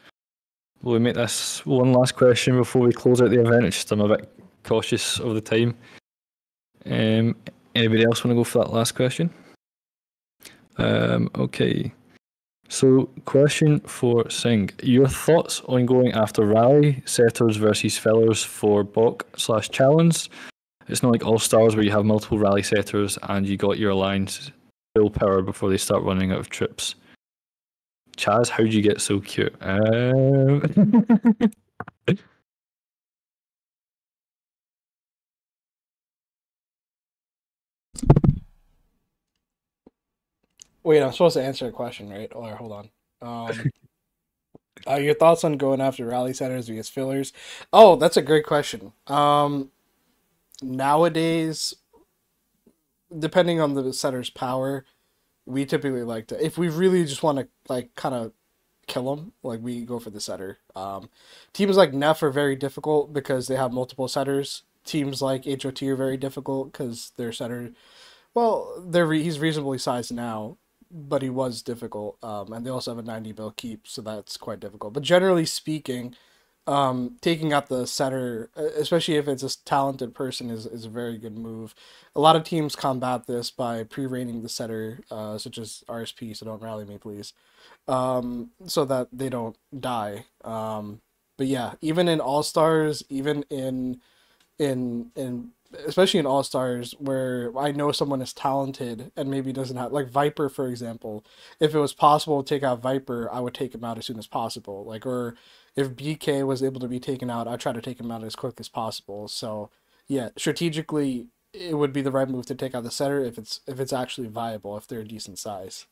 Will we make this one last question before we close out the event? It's just I'm a bit cautious of the time. Anybody else want to go for that last question? Okay. So, question for Singh. Your thoughts on going after rally setters versus fillers for Bok/challenge? It's not like All Stars where you have multiple rally setters and you got your alliance full power before they start running out of troops. Chaz, how'd you get so cute? Wait, I'm supposed to answer a question, right? Or hold on. Your thoughts on going after rally centers vs fillers? Oh, that's a great question. Nowadays, depending on the setter's power, we typically like to, if we really just want to like kind of kill them, like we go for the setter. Teams like Neff are very difficult because they have multiple setters. Teams like HOT are very difficult because their setter, well, he's reasonably sized now, but he was difficult. And they also have a 90 bill keep, so that's quite difficult. But generally speaking, taking out the setter, especially if it's a talented person, is a very good move. A lot of teams combat this by pre-raining the setter, such as RSP, so don't rally me, please, so that they don't die. But yeah, even in All-Stars, even in especially in All-Stars where I know someone is talented and maybe doesn't have, like Viper, for example, if it was possible to take out Viper, I would take him out as soon as possible. Like, or if BK was able to be taken out, I'd try to take him out as quick as possible. So yeah, strategically, it would be the right move to take out the setter if it's actually viable, if they're a decent size.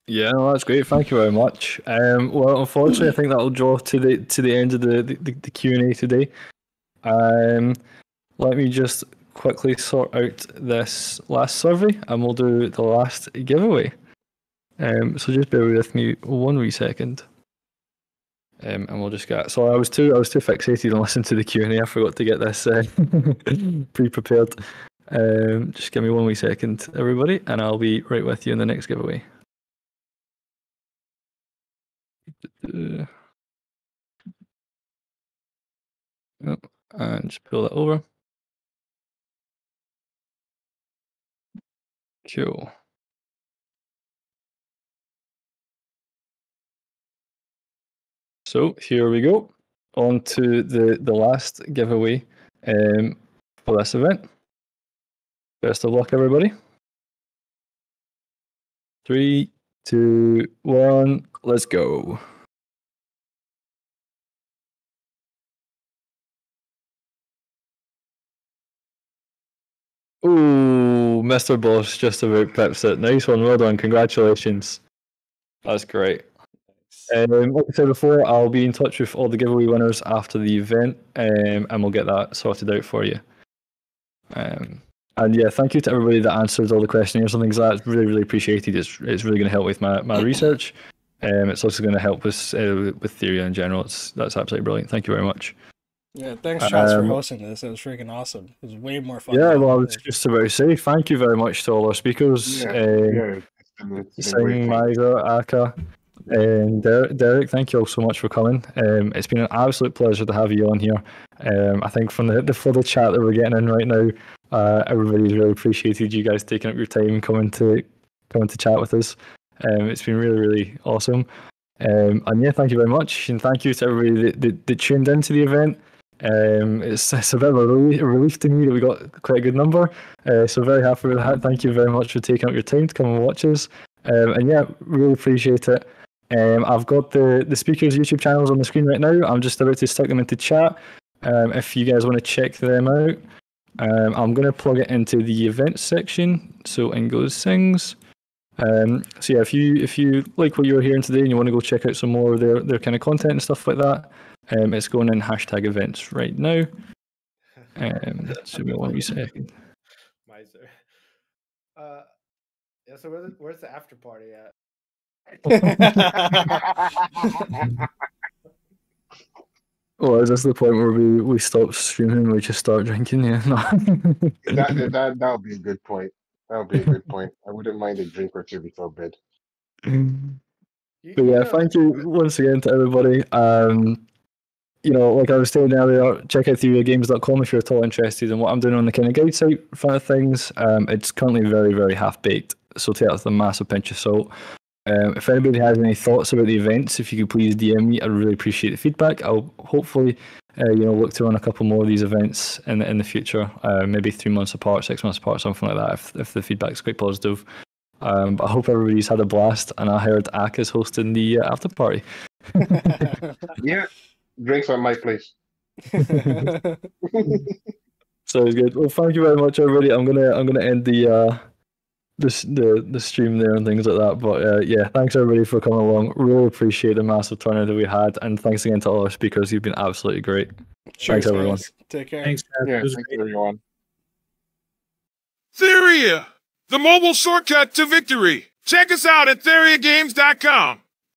Yeah, no, that's great. Thank you very much. Well, unfortunately, I think that'll draw to the end of the Q&A today. Let me just quickly sort out this last survey, and we'll do the last giveaway. So just bear with me 1 wee second. And we'll just get. So I was too fixated on listening to the Q&A. I forgot to get this pre-prepared. Just give me 1 wee second, everybody, and I'll be right with you in the next giveaway. And just pull that over. Cool. So here we go. On to the last giveaway for this event. Best of luck, everybody. 3, 2, 1, let's go. Ooh, Mr. Boss just about pips it. Nice one, well done, congratulations. That's great. Like I said before, I'll be in touch with all the giveaway winners after the event, and we'll get that sorted out for you. And yeah, thank you to everybody that answered all the questionnaires and things like that. It's really, really appreciated. It's really going to help with my research. It's also going to help with Theria in general. That's absolutely brilliant. Thank you very much. Yeah, thanks, Chaz, for hosting this. It was freaking awesome. It was way more fun. Yeah, well, I was just about to say thank you very much to all our speakers. Singh, Miser, Aka, and Derek, thank you all so much for coming. It's been an absolute pleasure to have you on here. I think from the further chat that we're getting in right now, everybody's really appreciated you guys taking up your time coming to chat with us. It's been really, really awesome. And yeah, thank you very much, and thank you to everybody that tuned into the event. It's a bit of a relief to me that we got quite a good number. So very happy with that. Thank you very much for taking up your time to come and watch us. And yeah, really appreciate it. I've got the speakers' YouTube channels on the screen right now. I'm just about to stick them into chat. If you guys want to check them out, I'm going to plug it into the events section. So in goes things. So yeah, if you like what you're hearing today and you want to go check out some more of their kind of content and stuff like that, it's going in #events right now. So we 1 second. Miser. Yeah. So where's the after party at? Well, is this the point where we stop streaming and we just start drinking? Yeah. that would be a good point. That would be a good point. I wouldn't mind a drink or two before bed. But yeah, thank you once again to everybody. Like I was saying earlier, check out TheriaGames.com if you're at all interested in what I'm doing on the kind of guide site front of things. It's currently very, very half-baked, so take that with a massive pinch of salt. If anybody has any thoughts about the events, if you could please DM me, I'd really appreciate the feedback. I'll hopefully, look to run a couple more of these events in the future, maybe 3 months apart, 6 months apart, something like that, if the feedback's quite positive. But I hope everybody's had a blast, and I heard Aka's hosting the after party. Yeah, drinks on my place. Sounds good. Well, thank you very much, everybody. I'm gonna end the stream there and things like that. But yeah, thanks everybody for coming along. Really appreciate the massive turnout that we had, and thanks again to all our speakers. You've been absolutely great. Cheers, thanks everyone. Guys. Take care. Thanks. Yeah, thanks everyone. Theria, the mobile shortcut to victory. Check us out at TheriaGames.com.